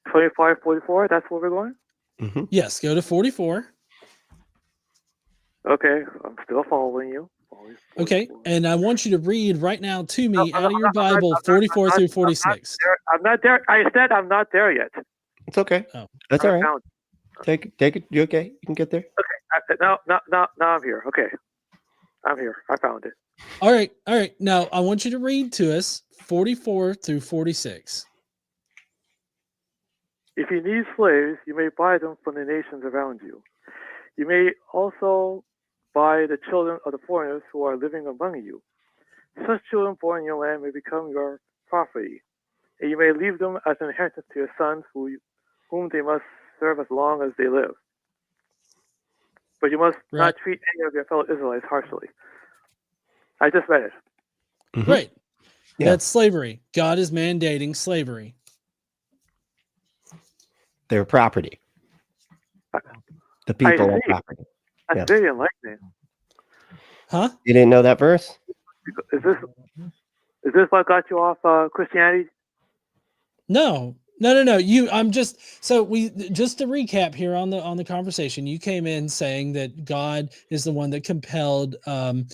25, 44. That's where we're going. Mm-hmm. Yes, go to 44. Okay, I'm still following you. Okay, and I want you to read right now to me No, out of your Bible 44 through 46. I'm not there. I said I'm not there yet. It's okay. Oh. That's I all right. found Take it. You okay? You can get there. Now I'm here. Okay, I'm here. I found it. All right. Now I want you to read to us 44 through 46. If you need slaves, you may buy them from the nations around you. You may also buy the children of the foreigners who are living among you. Such children born in your land may become your property, and you may leave them as an inheritance to your sons, whom they must serve as long as they live. But you must not treat any of your fellow Israelites harshly. I just read it. Mm-hmm. Right. Yeah. That's slavery. God is mandating slavery. Their property. The people I are see. property. That's Yeah. very enlightening. Huh? You didn't know that verse? Is this what got you off Christianity? No. I'm just to recap here on the conversation. You came in saying that God is the one that compelled the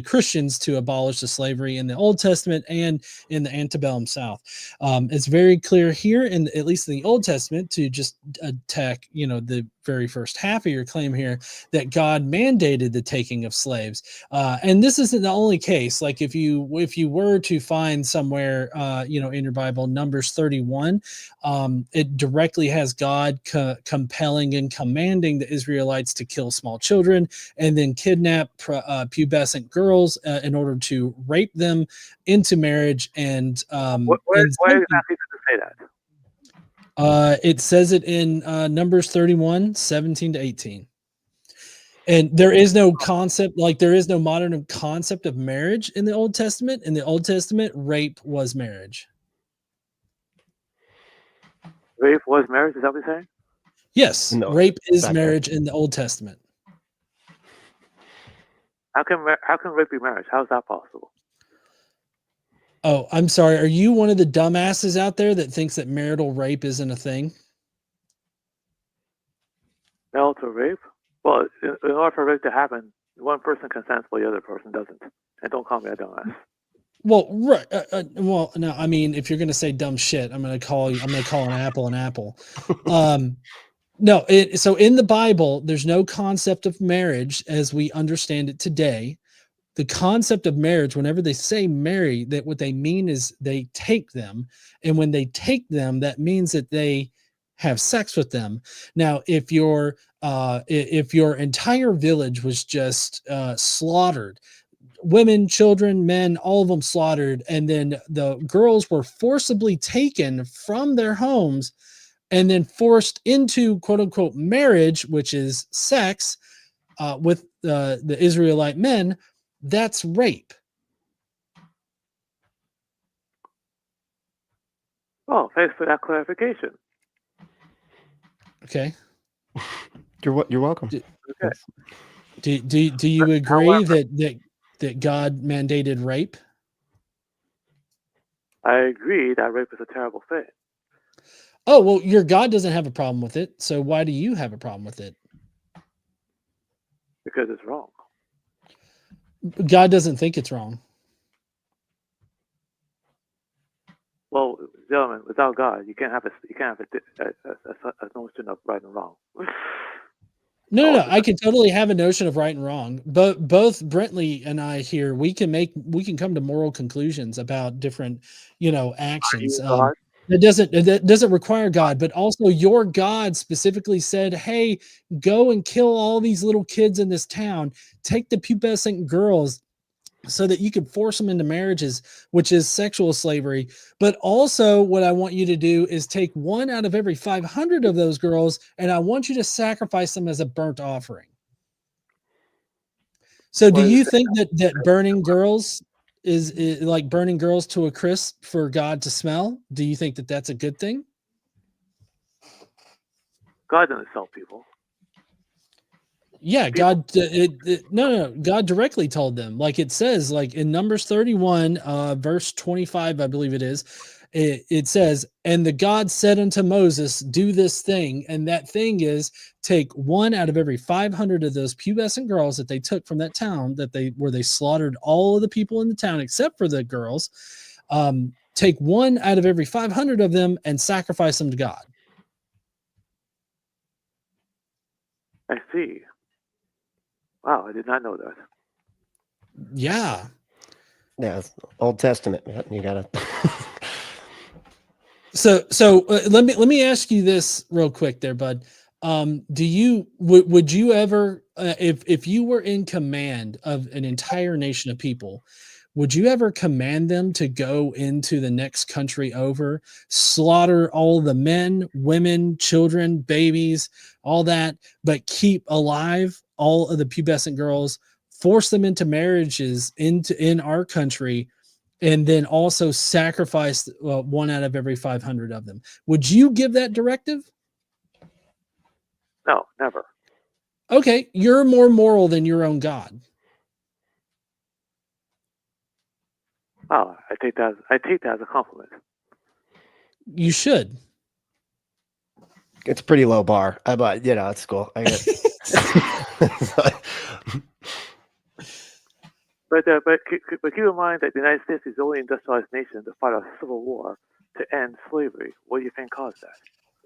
Christians to abolish the slavery in the Old Testament and in the antebellum South. It's very clear here, in at least in the Old Testament, to just attack the very first half of your claim here, that God mandated the taking of slaves. And this isn't the only case. Like if you were to find somewhere in your Bible Numbers 31, it directly has God compelling and commanding the Israelites to kill small children and then kidnap pubescent girls in order to rape them into marriage. And Why exactly did it say that? It says it in Numbers 31, 17 to 18. And there is no concept, there is no modern concept of marriage in the Old Testament. In the Old Testament, rape was marriage. Rape was marriage? Is that what you're saying? Yes, No, rape is not marriage in the Old Testament. How can rape be marriage? How is that possible? Oh, I'm sorry. Are you one of the dumbasses out there that thinks that marital rape isn't a thing? Marital rape? Well, in order for rape to happen, one person consents, but the other person doesn't. And don't call me a dumbass. Well, right. Well, no. I mean, if you're going to say dumb shit, I'm going to call an apple an apple. No. So in the Bible, there's no concept of marriage as we understand it today. The concept of marriage, whenever they say marry, that what they mean is they take them. And when they take them, that means that they have sex with them. Now, if your entire village was just slaughtered, women, children, men, all of them slaughtered, and then the girls were forcibly taken from their homes and then forced into quote unquote marriage, which is sex with the Israelite men, that's rape. Oh, thanks for that clarification. Okay. You're welcome. Okay. Do you agree that God mandated rape? I agree that rape is a terrible thing. Oh, well, your God doesn't have a problem with it. So why do you have a problem with it? Because it's wrong. God doesn't think it's wrong. Well, gentlemen, without God, you can't have a notion of right and wrong. No. I can totally have a notion of right and wrong, but both Brently and I here, we can come to moral conclusions about different, actions. That doesn't require God, but also your God specifically said, hey, go and kill all these little kids in this town, take the pubescent girls so that you can force them into marriages, which is sexual slavery. But also what I want you to do is take one out of every 500 of those girls, and I want you to sacrifice them as a burnt offering. So do you think that burning girls is like burning girls to a crisp for God to smell? Do you think that that's a good thing? God doesn't sell people. Yeah, People. God. No. God directly told them, like it says, like in Numbers 31, verse 25, I believe it is. It says, and the God said unto Moses, do this thing. And that thing is take one out of every 500 of those pubescent girls that they took from that town where they slaughtered all of the people in the town except for the girls. Take one out of every 500 of them and sacrifice them to God. I see. Wow, I did not know that. Yeah. Yeah, it's Old Testament, man. You gotta. So let me ask you this real quick, there, bud. Would you ever, if you were in command of an entire nation of people, would you ever command them to go into the next country over, slaughter all the men, women, children, babies, all that, but keep alive all of the pubescent girls, force them into marriages in our country, and then also sacrifice one out of every 500 of them? Would you give that directive? No, never. Okay, you're more moral than your own God. Wow, I take that as a compliment. You should. It's a pretty low bar, but it's cool. I guess. But keep in mind that the United States is the only industrialized nation to fight a civil war to end slavery. What do you think caused that?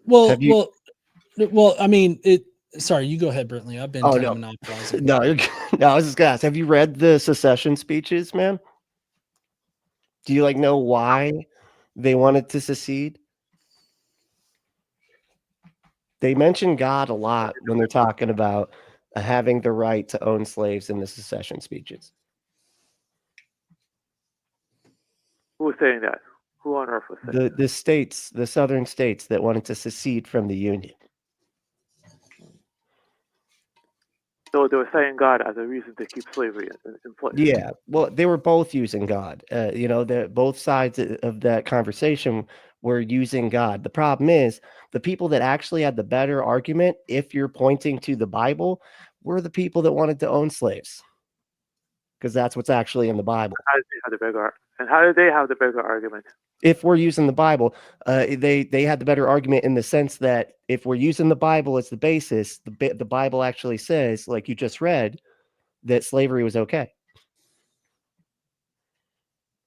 Well, I mean, sorry, you go ahead, Brently. I've been kind of monopolizing. No, I was just gonna ask, have you read the secession speeches, man? Do you know why they wanted to secede? They mention God a lot when they're talking about having the right to own slaves in the secession speeches. Who was saying that? Who on earth was saying the states, the southern states that wanted to secede from the Union? So they were saying God as a reason to keep slavery in place. Yeah, well, they were both using God. Both sides of that conversation were using God. The problem is the people that actually had the better argument, if you're pointing to the Bible, were the people that wanted to own slaves, because that's what's actually in the Bible. How did they have the bigger argument? If we're using the Bible, they had the better argument in the sense that if we're using the Bible as the basis, the Bible actually says, like you just read, that slavery was okay.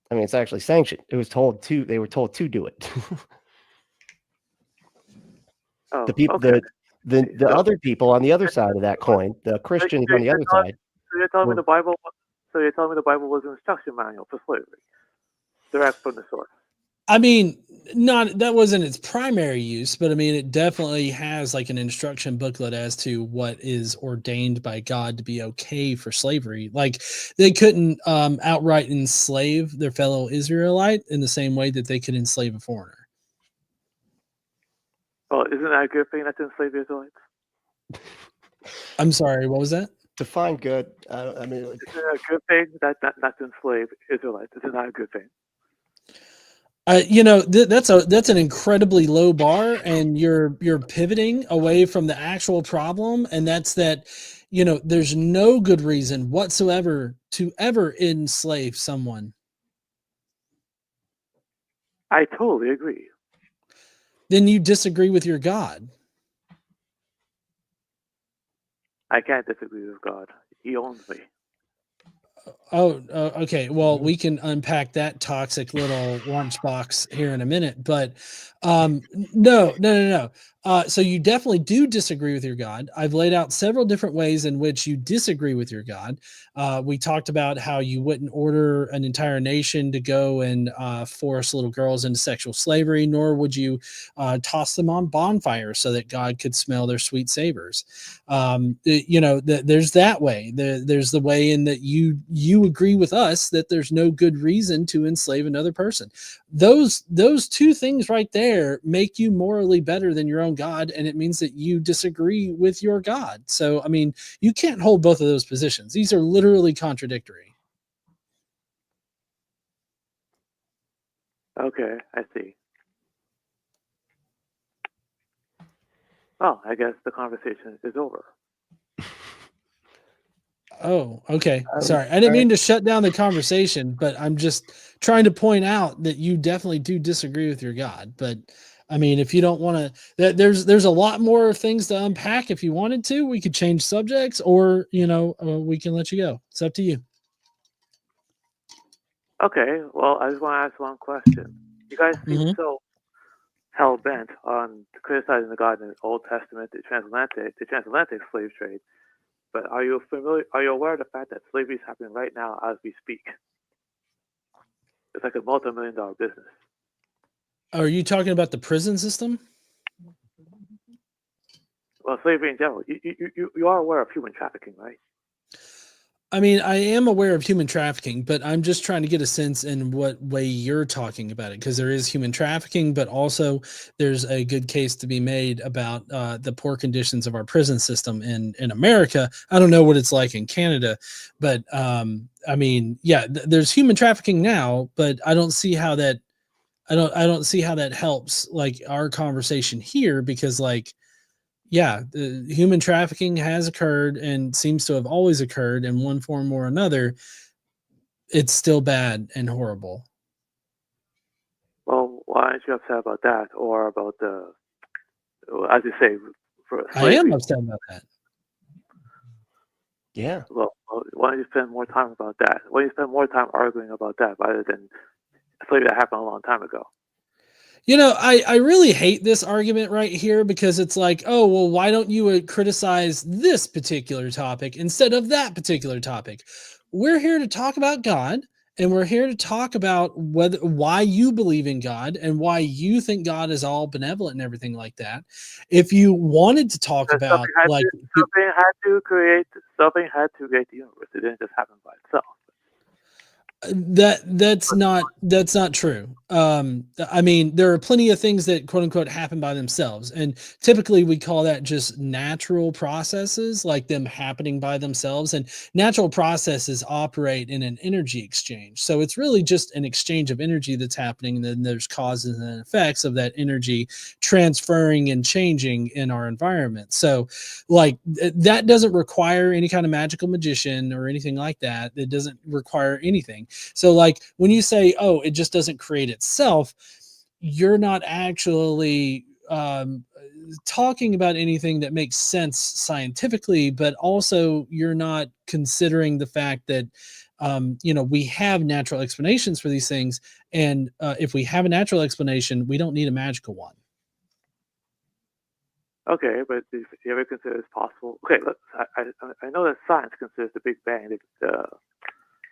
I mean, it's actually sanctioned. They were told to do it. The people, okay. the other people on the other side of that coin, the Christians on the other side. So you're telling me the Bible? So you're telling me the Bible was an instruction manual for slavery, direct from the source? I mean, that wasn't its primary use, but I mean, it definitely has like an instruction booklet as to what is ordained by God to be okay for slavery. Like they couldn't outright enslave their fellow Israelite in the same way that they could enslave a foreigner. Well, isn't that a good thing not to enslave Israelites? I'm sorry, what was that? Define good. I mean, isn't it a good thing not to enslave Israelites? Isn't that a good thing? That's an incredibly low bar, and you're pivoting away from the actual problem, and that's that, there's no good reason whatsoever to ever enslave someone. I totally agree. Then you disagree with your God. I can't disagree with God. He owns me. Okay. Well, we can unpack that toxic little lunchbox here in a minute, but no. So you definitely do disagree with your God. I've laid out several different ways in which you disagree with your God. We talked about how you wouldn't order an entire nation to go and force little girls into sexual slavery, nor would you toss them on bonfires so that God could smell their sweet savors. There's that way. There's the way in that you agree with us that there's no good reason to enslave another person. Those two things right there make you morally better than your own God, and it means that you disagree with your God. So, I mean, you can't hold both of those positions. These are literally contradictory. Okay, I see. Well, I guess the conversation is over. Oh, okay. Sorry. I didn't mean to shut down the conversation, but I'm just trying to point out that you definitely do disagree with your God. But I mean, if you don't want to, there's a lot more things to unpack. If you wanted to, we could change subjects, or we can let you go. It's up to you. Okay, well, I just want to ask one question. You guys seem so hell bent on criticizing the God in the Old Testament, the transatlantic slave trade. But are you aware of the fact that slavery is happening right now as we speak? It's like a multi-million-dollar business. Are you talking about the prison system? Well, slavery in general. You are aware of human trafficking, right? I mean, I am aware of human trafficking, but I'm just trying to get a sense in what way you're talking about it, because there is human trafficking, but also there's a good case to be made about the poor conditions of our prison system in America. I don't know what it's like in Canada, but I mean, yeah, there's human trafficking now, but I don't see how that I don't see how that helps like our conversation here, because like, yeah, human trafficking has occurred and seems to have always occurred in one form or another. It's still bad and horrible. Well, why aren't you upset about that, or about the, as you say, for slavery? I am upset about that. Yeah. Well, why don't you spend more time about that? Why don't you spend more time arguing about that rather than slavery that happened a long time ago? I really hate this argument right here, because it's like, oh, well, why don't you criticize this particular topic instead of that particular topic? We're here to talk about God, and we're here to talk about why you believe in God and why you think God is all benevolent and everything like that. If you wanted to talk about like something had to create the universe. It didn't just happen by itself. that's not true. I mean, there are plenty of things that quote unquote happen by themselves, and typically we call that just natural processes, like them happening by themselves. And natural processes operate in an energy exchange, so it's really just an exchange of energy that's happening, and then there's causes and effects of that energy transferring and changing in our environment. So like that doesn't require any kind of magical magician or anything like that. It doesn't require anything. So like when you say, oh, it just doesn't create itself, you're not actually talking about anything that makes sense scientifically, but also you're not considering the fact that we have natural explanations for these things. And if we have a natural explanation, we don't need a magical one. Okay, but do you ever consider it's possible? Okay, look, I know that science considers the Big Bang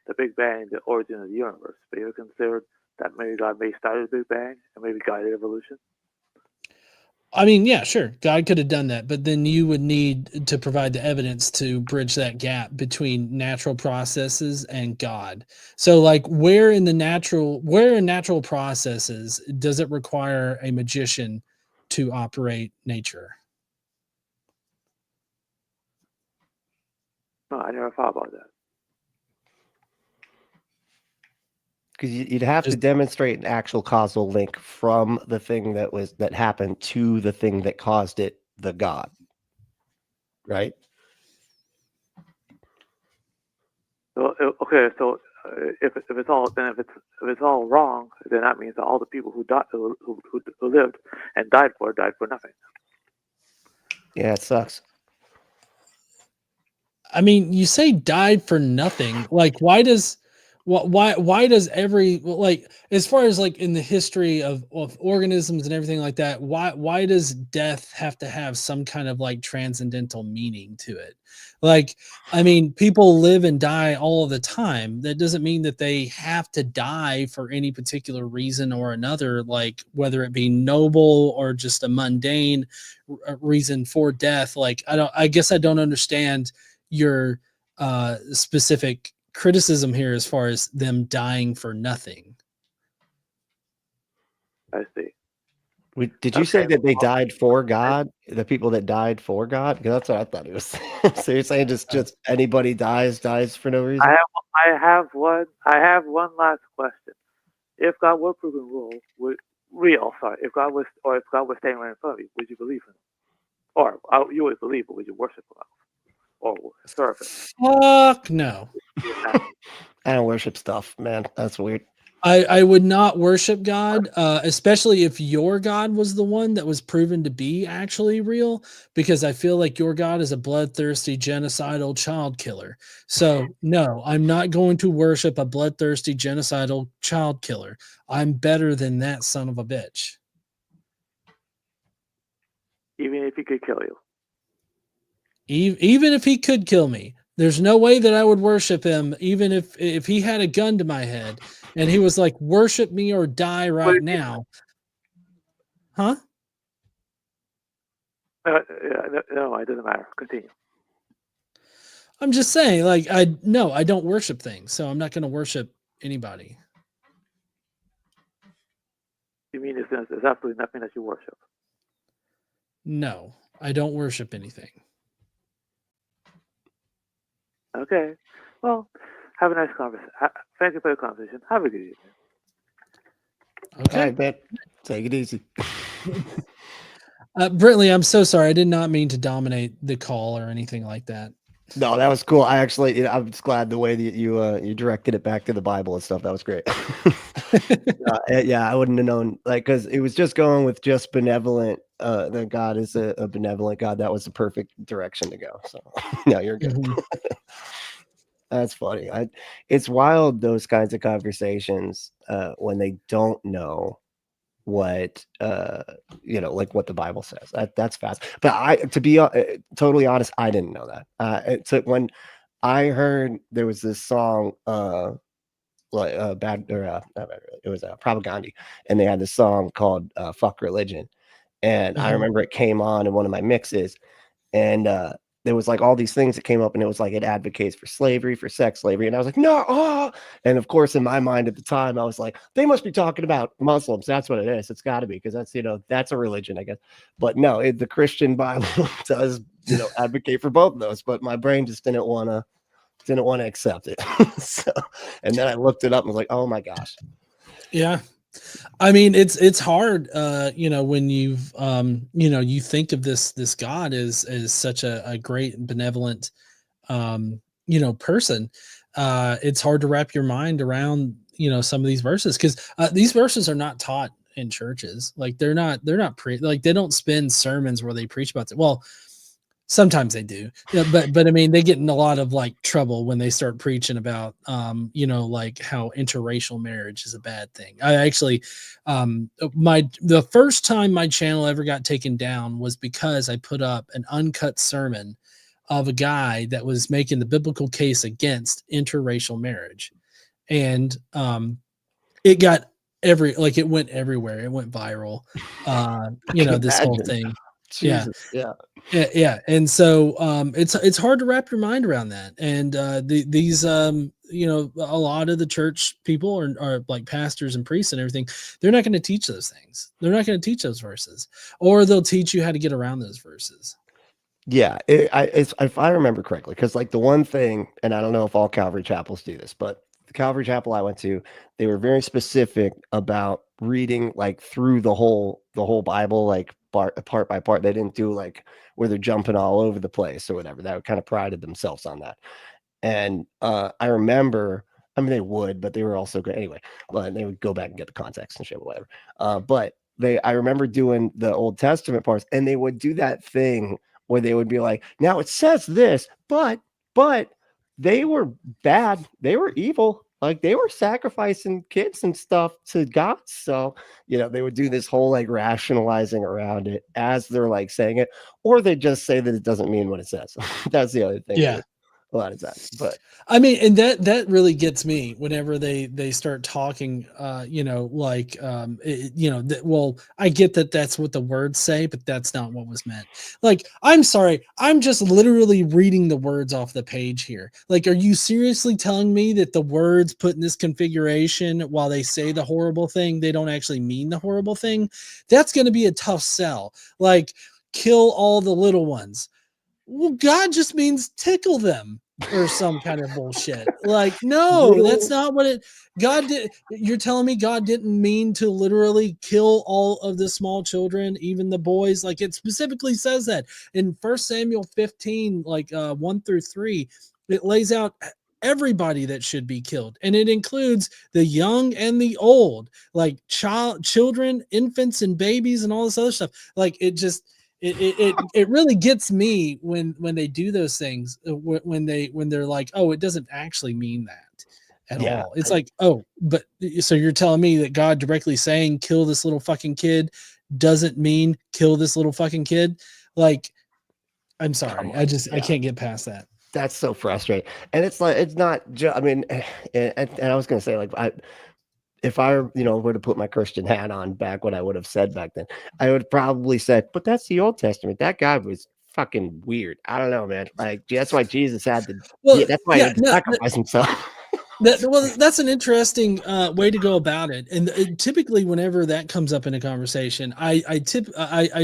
the Big Bang the origin of the universe, but you ever considered that maybe God may start the Big Bang and maybe guided evolution? I mean, yeah, sure. God could have done that, but then you would need to provide the evidence to bridge that gap between natural processes and God. So like where in natural processes does it require a magician to operate nature? No, I never thought about that. Because you'd have to demonstrate an actual causal link from the thing that happened to the thing that caused it, the God, right? So okay, so if it's all wrong, then that means that all the people who lived and died for nothing. Yeah, it sucks. I mean, you say died for nothing. Like, why does every, like, as far as like in the history of organisms and everything like that, why does death have to have some kind of like transcendental meaning to it? Like, I mean, people live and die all of the time. That doesn't mean that they have to die for any particular reason or another, like whether it be noble or just a mundane reason for death. Like, I guess I don't understand your specific criticism here as far as them dying for nothing. I see. Did you say that they died for God? The people that died for God? Because that's what I thought it was. So you're saying just anybody dies for no reason? I have one last question. if God were proven real, if God was standing right in front of you, would you believe him? Or you would believe, but would you worship him or serve him? Fuck no. I don't worship stuff, man. That's weird. I would not worship God, especially if your God was the one that was proven to be actually real, because I feel like your God is a bloodthirsty, genocidal child killer. So, no, I'm not going to worship a bloodthirsty, genocidal child killer. I'm better than that son of a bitch. Even if he could kill you. Even if he could kill me, there's no way that I would worship him, even if he had a gun to my head and he was like, worship me or die right now. Huh? No, it doesn't matter. Continue. I'm just saying, like, I don't worship things, so I'm not going to worship anybody. You mean there's absolutely nothing that you worship? No, I don't worship anything. Okay. Well, have a nice conversation. Thank you for the conversation. Have a good evening. Okay. All right, man. Take it easy. Brently, I'm so sorry. I did not mean to dominate the call or anything like that. No, that was cool. I actually, I'm just glad the way that you directed it back to the Bible and stuff. That was great. Yeah, I wouldn't have known, like, because it was just going with just benevolent. That God is a benevolent God. That was the perfect direction to go. So, no, you're good. Mhm. That's funny. It's wild, those kinds of conversations when they don't know what like what the Bible says. That's fast. But to be totally honest, I didn't know that. It took when I heard there was this song it was Propaganda, and they had this song called Fuck Religion, and I remember it came on in one of my mixes, and there was like all these things that came up, and it was like it advocates for slavery, for sex slavery, and I was like, no, and of course in my mind at the time I was like, they must be talking about Muslims. That's what it is. It's got to be, because that's that's a religion, I guess. But no, the Christian Bible does advocate for both of those, but my brain just didn't want to accept it. So, and then I looked it up and was like, oh my gosh. Yeah. I mean, it's hard, when you've, you think of this God as such a great and benevolent, person. It's hard to wrap your mind around, some of these verses, because these verses are not taught in churches. Like they're not like they don't spend sermons where they preach about it. Well, sometimes they do, but I mean, they get in a lot of like trouble when they start preaching about, like how interracial marriage is a bad thing. I actually, the first time my channel ever got taken down was because I put up an uncut sermon of a guy that was making the biblical case against interracial marriage, and it got it went everywhere. It went viral. This whole thing. Jesus, yeah. Yeah. And so it's hard to wrap your mind around that. And these a lot of the church people are like pastors and priests and everything. They're not going to teach those things. They're not going to teach those verses, or they'll teach you how to get around those verses. Yeah, if I remember correctly, because like the one thing, and I don't know if all Calvary chapels do this, but the Calvary chapel I went to, they were very specific about reading like through the whole Bible, like part by part. They didn't do like where they're jumping all over the place or whatever. That kind of prided themselves on that. And I remember, I mean, they would, but they were also great anyway. But they would go back and get the context and shit, or whatever. But I remember doing the Old Testament parts, and they would do that thing where they would be like, now it says this, but they were bad. They were evil. Like they were sacrificing kids and stuff to God. So, they would do this whole like rationalizing around it as they're like saying it, or they just say that it doesn't mean what it says. That's the other thing. Yeah. A lot of times, but I mean, and that really gets me whenever they start talking, well, I get that that's what the words say, but that's not what was meant. Like, I'm sorry, I'm just literally reading the words off the page here. Like, are you seriously telling me that the words put in this configuration while they say the horrible thing, they don't actually mean the horrible thing? That's going to be a tough sell. Like, kill all the little ones. Well, God just means tickle them. or some kind of bullshit. Like, no, Literal- that's not what it. God did. You're telling me God didn't mean to literally kill all of the small children, even the boys. Like, it specifically says that in 1 Samuel 15, like 1-3. It lays out everybody that should be killed, and it includes the young and the old, like children, infants, and babies, and all this other stuff. Like, it really gets me when they do those things, when they're like, oh, it doesn't actually mean that at Yeah. all. It's like, oh, but so you're telling me that God directly saying kill this little fucking kid doesn't mean kill this little fucking kid? Like, I'm sorry, I can't get past that. That's so frustrating. And it's like, it's not just, I mean, and I was going to say, like, if I, were to put my Christian hat on back, what I would have said back then, I would probably said, but that's the Old Testament. That guy was fucking weird. I don't know, man. Like, that's why Jesus had to, that's why he had to sacrifice himself. That's an interesting way to go about it. And typically, whenever that comes up in a conversation, I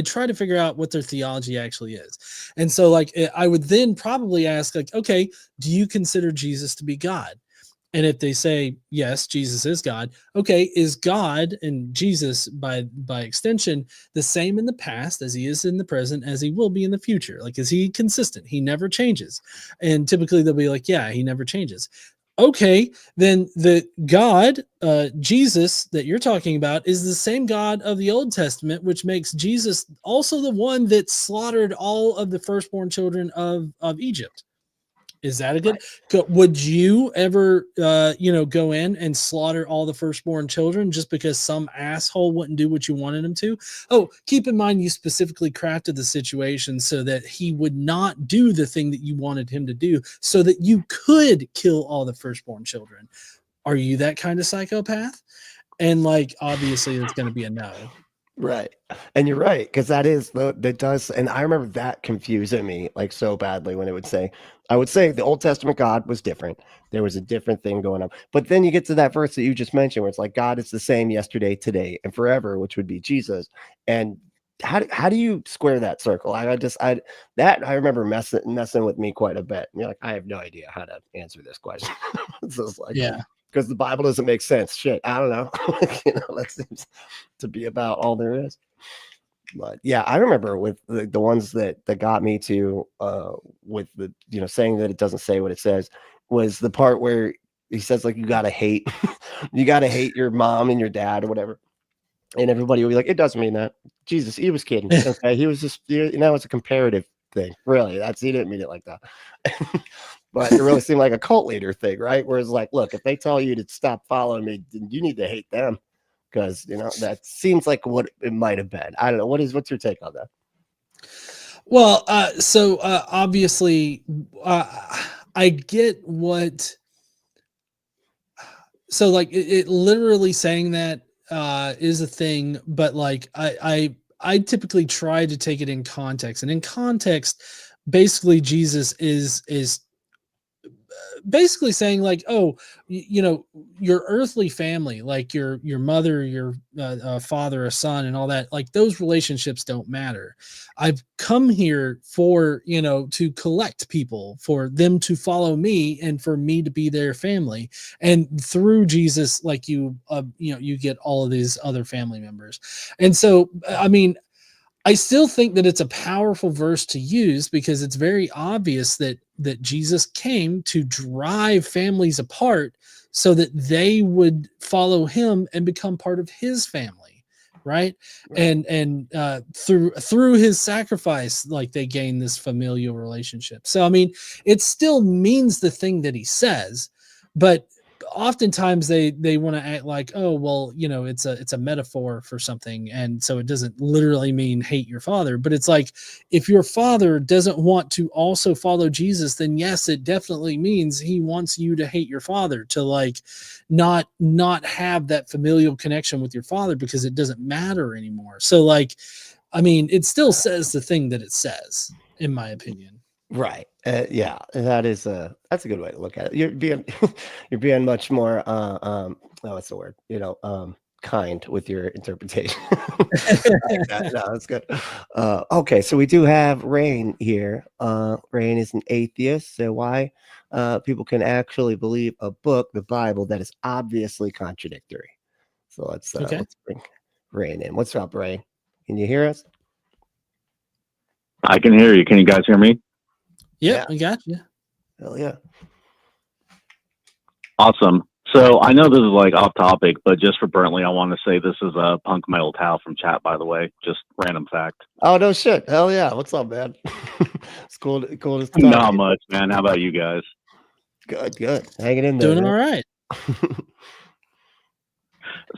try to figure out what their theology actually is. And so, like, I would then probably ask, like, okay, do you consider Jesus to be God? And if they say yes, Jesus is God, okay, is God and Jesus by extension the same in the past as he is in the present as he will be in the future? Like, is he consistent? He never changes. And typically they'll be like, yeah, he never changes. Okay, then the God, Jesus, that you're talking about is the same God of the Old Testament, which makes Jesus also the one that slaughtered all of the firstborn children of Egypt. Is that a good? Would you ever, go in and slaughter all the firstborn children just because some asshole wouldn't do what you wanted him to? Oh, keep in mind, you specifically crafted the situation so that he would not do the thing that you wanted him to do, so that you could kill all the firstborn children. Are you that kind of psychopath? And, like, obviously, it's going to be a no. Right. And you're right, because that does, and I remember that confusing me like so badly when I would say the Old Testament God was different. There was a different thing going on. But then you get to that verse that you just mentioned where it's like God is the same yesterday, today, and forever, which would be Jesus. And how do you square that circle? I remember messing with me quite a bit. And you're like, I have no idea how to answer this question. It's just like, Yeah. Because the Bible doesn't make sense. Shit, I don't know. That seems to be about all there is. But yeah, I remember with the ones that got me to with the saying that it doesn't say what it says was the part where he says, like, you gotta hate your mom and your dad or whatever, and everybody will be like, it doesn't mean that. Jesus, he was kidding. Okay, he was just it's a comparative thing. Really, he didn't mean it like that. But it really seemed like a cult leader thing, right? Whereas, like, look, if they tell you to stop following me, then you need to hate them, because that seems like what it might have been. I don't know. What's your take on that? Well, obviously, I get what. So, like, it literally saying that is a thing, but, like, I typically try to take it in context, and in context, basically, Jesus is basically saying, like, oh, your earthly family, like your mother, your father, a son, and all that, like, those relationships don't matter. I've come here for to collect people, for them to follow me, and for me to be their family. And through Jesus, like, you get all of these other family members. And so, I mean, I still think that it's a powerful verse to use, because it's very obvious that Jesus came to drive families apart so that they would follow him and become part of his family, right? And through his sacrifice, like, they gain this familial relationship. So, I mean, it still means the thing that he says, but oftentimes they want to act like, oh, well, it's a metaphor for something, and so it doesn't literally mean hate your father. But it's like, if your father doesn't want to also follow Jesus, then yes, it definitely means he wants you to hate your father, to, like, not have that familial connection with your father, because it doesn't matter anymore. So, like, I mean, it still says the thing that it says, in my opinion. Right. Yeah, that's a good way to look at it. You're being much more what's the word? kind with your interpretation. No, that's good. Okay, so we do have Rain here. Rain is an atheist, so why people can actually believe a book, the Bible, that is obviously contradictory. So let's bring Rain in. What's up, Rain? Can you hear us? I can hear you. Can you guys hear me? Yep, I got you. Hell yeah. Awesome. So I know this is like off topic, but just for Brently, I want to say this is a Punk Metal Towel from chat, by the way. Just random fact. Oh, no shit. Hell yeah. What's up, man? It's cool to talk Not to you. much, man. How about you guys? Good. Hanging in there. Doing all right.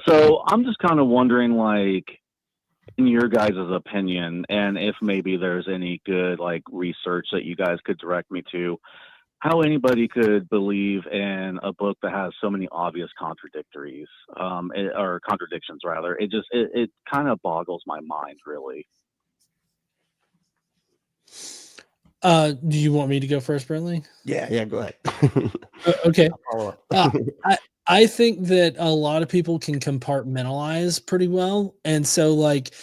So I'm just kind of wondering, like, in your guys' opinion, and if maybe there's any good like research that you guys could direct me to, how anybody could believe in a book that has so many obvious contradictories, or contradictions rather. It kind of boggles my mind, really. Do you want me to go first, Brently? Yeah, go ahead. Okay. I'll follow up. I think that a lot of people can compartmentalize pretty well. And so like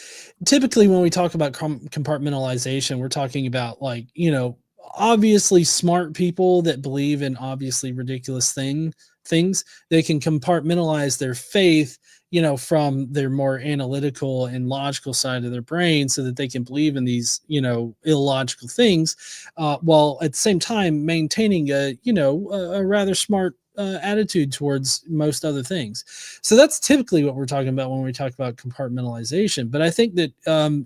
typically when we talk about compartmentalization, we're talking about like, you know, obviously smart people that believe in obviously ridiculous things. They can compartmentalize their faith, you know, from their more analytical and logical side of their brain so that they can believe in these, you know, illogical things, while at the same time maintaining a, you know, a rather smart attitude towards most other things. So that's typically what we're talking about when we talk about compartmentalization. But I think that,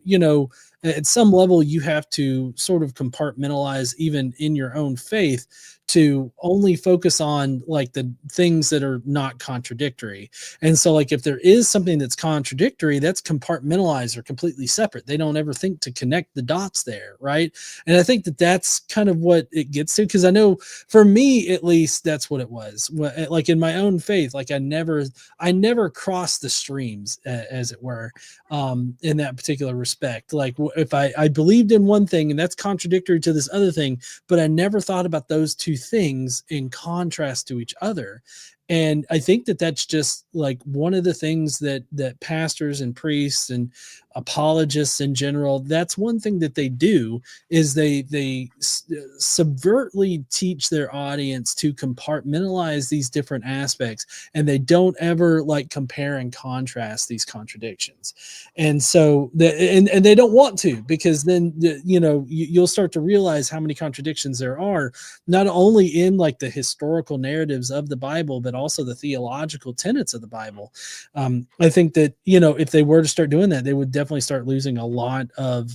you know, at some level you have to sort of compartmentalize even in your own faith to only focus on like the things that are not contradictory. And so like if there is something that's contradictory, that's compartmentalized or completely separate. They don't ever think to connect the dots there, right? And I think that that's kind of what it gets to, because I know for me at least that's what it was. Like in my own faith, like I never crossed the streams, as it were, in that particular respect. Like if I believed in one thing and that's contradictory to this other thing, but I never thought about those two things in contrast to each other. And I think that that's just like one of the things that pastors and priests and apologists in general, that's one thing that they do is they subvertly teach their audience to compartmentalize these different aspects, and they don't ever like compare and contrast these contradictions. And so and they don't want to, because then you know you'll start to realize how many contradictions there are, not only in like the historical narratives of the Bible, but also the theological tenets of the Bible. I think that, you know, if they were to start doing that, they would definitely start losing a lot of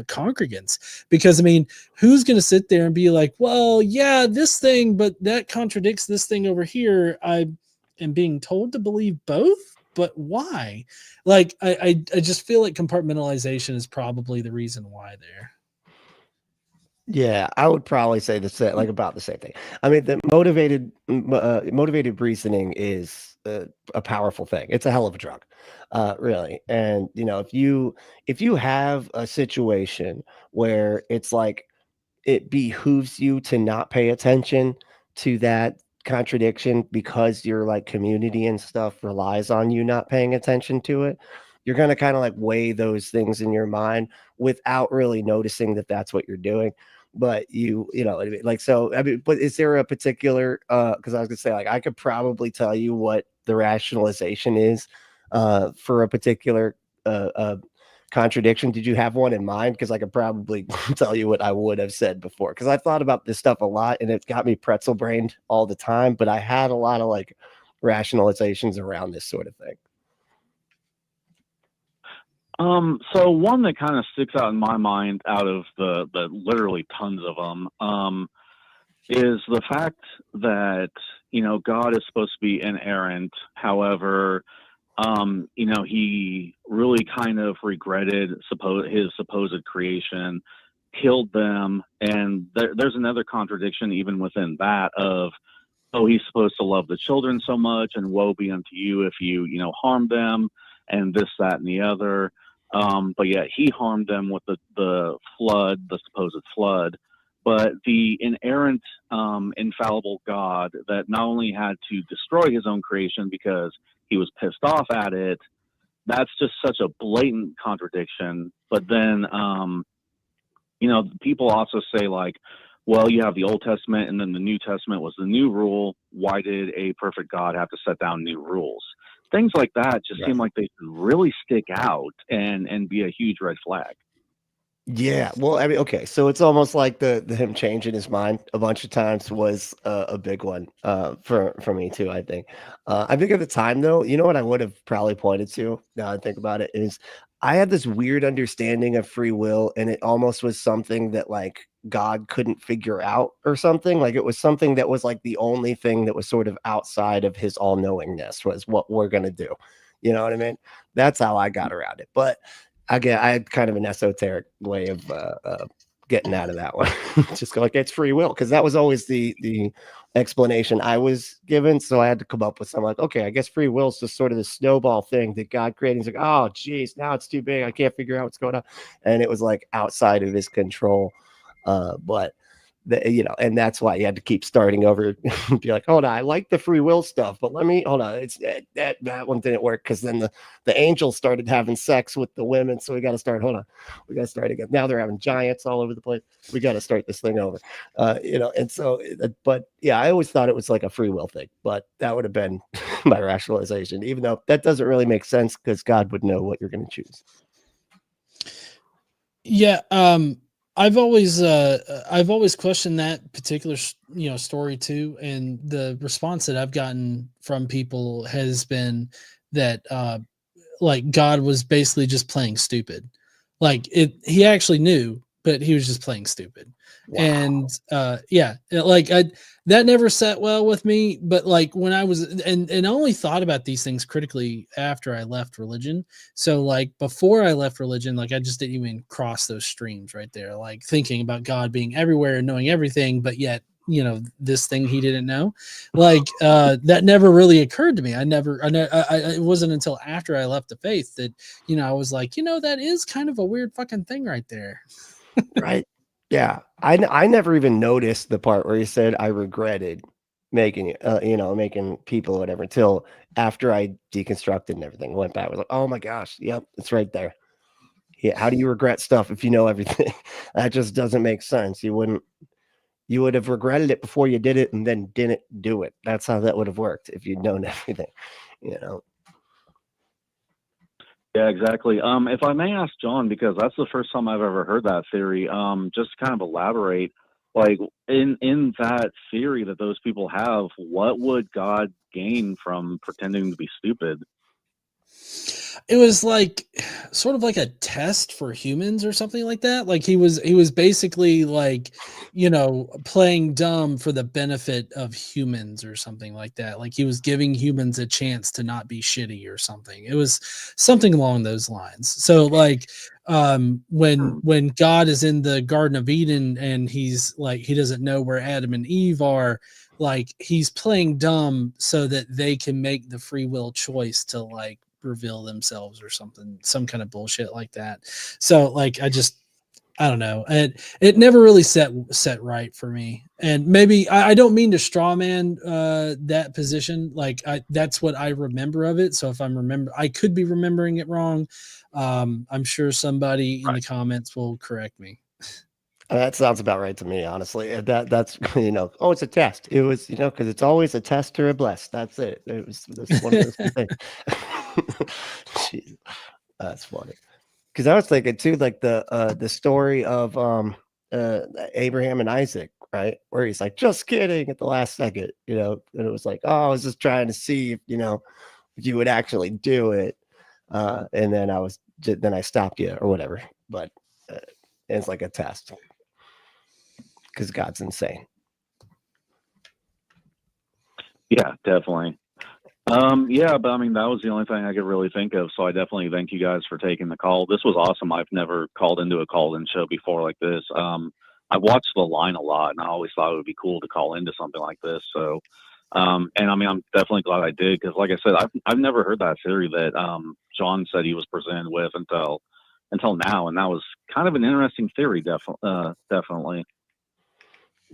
congregants, because I mean, who's going to sit there and be like, well, yeah, this thing, but that contradicts this thing over here. I am being told to believe both, but why? Like, I just feel like compartmentalization is probably the reason why there. Yeah, I would probably say the same, like about the same thing. I mean, the motivated reasoning is a powerful thing. It's a hell of a drug, really. And you know, if you have a situation where it's like it behooves you to not pay attention to that contradiction because your like community and stuff relies on you not paying attention to it, you're going to kind of like weigh those things in your mind without really noticing that that's what you're doing. But you know what I mean? Like, so I mean, but is there a particular because I was gonna say, like, I could probably tell you what the rationalization is for a particular contradiction. Did you have one in mind? Because I could probably tell you what I would have said before, because I thought about this stuff a lot and it's got me pretzel brained all the time, but I had a lot of like rationalizations around this sort of thing. So one that kind of sticks out in my mind out of the literally tons of them, is the fact that, you know, God is supposed to be inerrant. However, you know, he really kind of regretted his supposed creation, killed them. And there's another contradiction even within that of, oh, he's supposed to love the children so much, and woe be unto you if you know, harm them, and this, that, and the other. But yet he harmed them with the flood, the supposed flood. but the inerrant, infallible God that not only had to destroy his own creation because he was pissed off at it, that's just such a blatant contradiction. But then, people also say, like, well, you have the Old Testament and then the New Testament was the new rule. Why did a perfect God have to set down new rules? Things like that just seem like they could really stick out and be a huge red flag. Yeah, well, I mean, okay, so it's almost like the him changing his mind a bunch of times was a big one for me too. I think at the time though, you know what I would have probably pointed to now I think about it is I had this weird understanding of free will, and it almost was something that like God couldn't figure out or something. Like it was something that was like the only thing that was sort of outside of his all knowingness was what we're gonna do. You know what I mean? That's how I got around it, but. Again, I had kind of an esoteric way of getting out of that one. Just go like it's free will, because that was always the explanation I was given. So I had to come up with something like, okay, I guess free will is just sort of the snowball thing that God created. He's like, oh, geez, now it's too big. I can't figure out what's going on, and it was like outside of his control. But and that's why you had to keep starting over and be like, hold on, I like the free will stuff, but let me hold on. It's that one didn't work because then the angels started having sex with the women. So we got to start. Hold on, we got to start again. Now they're having giants all over the place. We got to start this thing over. And so, but yeah, I always thought it was like a free will thing, but that would have been my rationalization, even though that doesn't really make sense because God would know what you're going to choose. Yeah. I've always questioned that particular, story too. And the response that I've gotten from people has been that, like God was basically just playing stupid. Like he actually knew, but he was just playing stupid. Wow. And, that never sat well with me, but like when I was, and I only thought about these things critically after I left religion. So like before I left religion, like I just didn't even cross those streams right there, like thinking about God being everywhere and knowing everything, but yet, this thing he didn't know, like that never really occurred to me. It wasn't until after I left the faith that, I was like, that is kind of a weird fucking thing right there. Right. Yeah, I never even noticed the part where he said I regretted making it, making people or whatever until after I deconstructed and everything. Went back, I was like, oh my gosh, yep, it's right there. Yeah, how do you regret stuff if you know everything? That just doesn't make sense. You would have regretted it before you did it and then didn't do it. That's how that would have worked if you'd known everything. Yeah, exactly. If I may ask John, because that's the first time I've ever heard that theory, just to kind of elaborate, like in that theory that those people have, what would God gain from pretending to be stupid? It was like sort of like a test for humans or something like that. Like he was basically like, playing dumb for the benefit of humans or something like that. Like he was giving humans a chance to not be shitty or something. It was something along those lines. So like when God is in the Garden of Eden and he's like, he doesn't know where Adam and Eve are, like he's playing dumb so that they can make the free will choice to like reveal themselves or something, some kind of bullshit like that. So like I don't know, it never really set right for me. And maybe I don't mean to straw man that position, like that's what I remember of it. So if I could be remembering it wrong. I'm sure somebody in the comments will correct me. That sounds about right to me, honestly. That's oh, it's a test. It was, because it's always a test or a bless. That's it. It was this one of those two things. Jeez, that's funny. Because I was thinking too, like the story of Abraham and Isaac, right? Where he's like, just kidding at the last second, and it was like, oh, I was just trying to see if if you would actually do it. And then I stopped you or whatever. But it's like a test. Because God's insane. Yeah, definitely. Yeah, but I mean, that was the only thing I could really think of. So I definitely thank you guys for taking the call. This was awesome. I've never called into a call-in show before like this. I watched The Line a lot, and I always thought it would be cool to call into something like this. So, and I mean, I'm definitely glad I did because, like I said, I've never heard that theory that John said he was presented with until now, and that was kind of an interesting theory, definitely.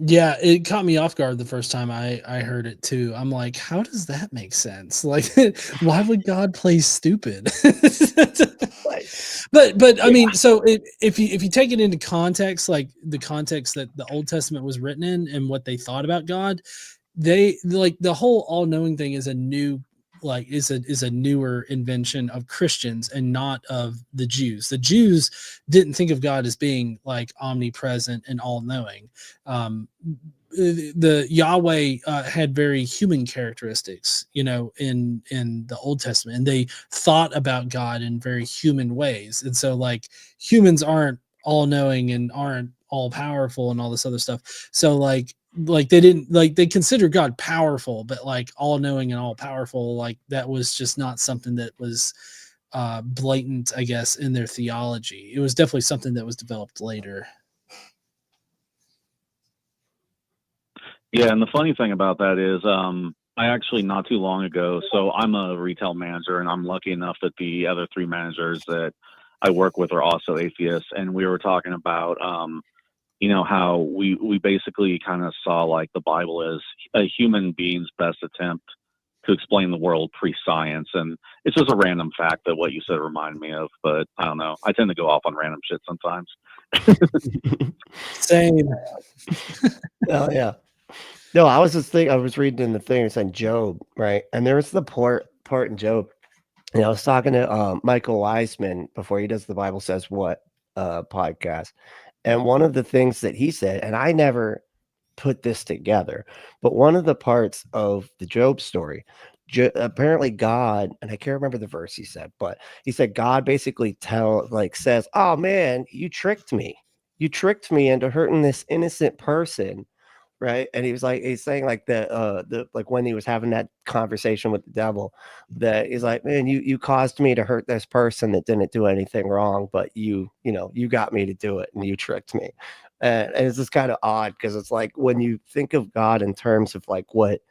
Yeah, it caught me off guard the first time I heard it too. I'm like, how does that make sense? Like, why would God play stupid? Like, But I yeah. mean, so if you take it into context, like the context that the Old Testament was written in and what they thought about God, they like the whole all knowing thing is a new like is a newer invention of Christians and not of the Jews. The Jews didn't think of God as being like omnipresent and all knowing. The Yahweh had very human characteristics, you know, in the Old Testament, and they thought about God in very human ways. And so, like, humans aren't all knowing and aren't all powerful and all this other stuff. So, like they didn't like they consider God powerful, but like all knowing and all powerful, like that was just not something that was blatant, I guess, in their theology. It was definitely something that was developed later. Yeah, and the funny thing about that is, I actually not too long ago. So I'm a retail manager, and I'm lucky enough that the other three managers that I work with are also atheists, and we were talking about, how we basically kind of saw like the Bible as a human being's best attempt to explain the world pre-science, and it's just a random fact that what you said reminded me of. But I don't know. I tend to go off on random shit sometimes. Same. Oh yeah. No, I was just thinking. I was reading in the thing. It said Job, right? And there was the part in Job. And I was talking to Michael Wiseman before he does the Bible Says What podcast, and one of the things that he said, and I never put this together, but one of the parts of the Job story, apparently God, and I can't remember the verse he said, but he said God basically says, "Oh man, you tricked me. You tricked me into hurting this innocent person." Right. And he's saying like the like when he was having that conversation with the devil, that he's like, man, you caused me to hurt this person that didn't do anything wrong, but you got me to do it and you tricked me. And it's just kind of odd because it's like when you think of God in terms of like what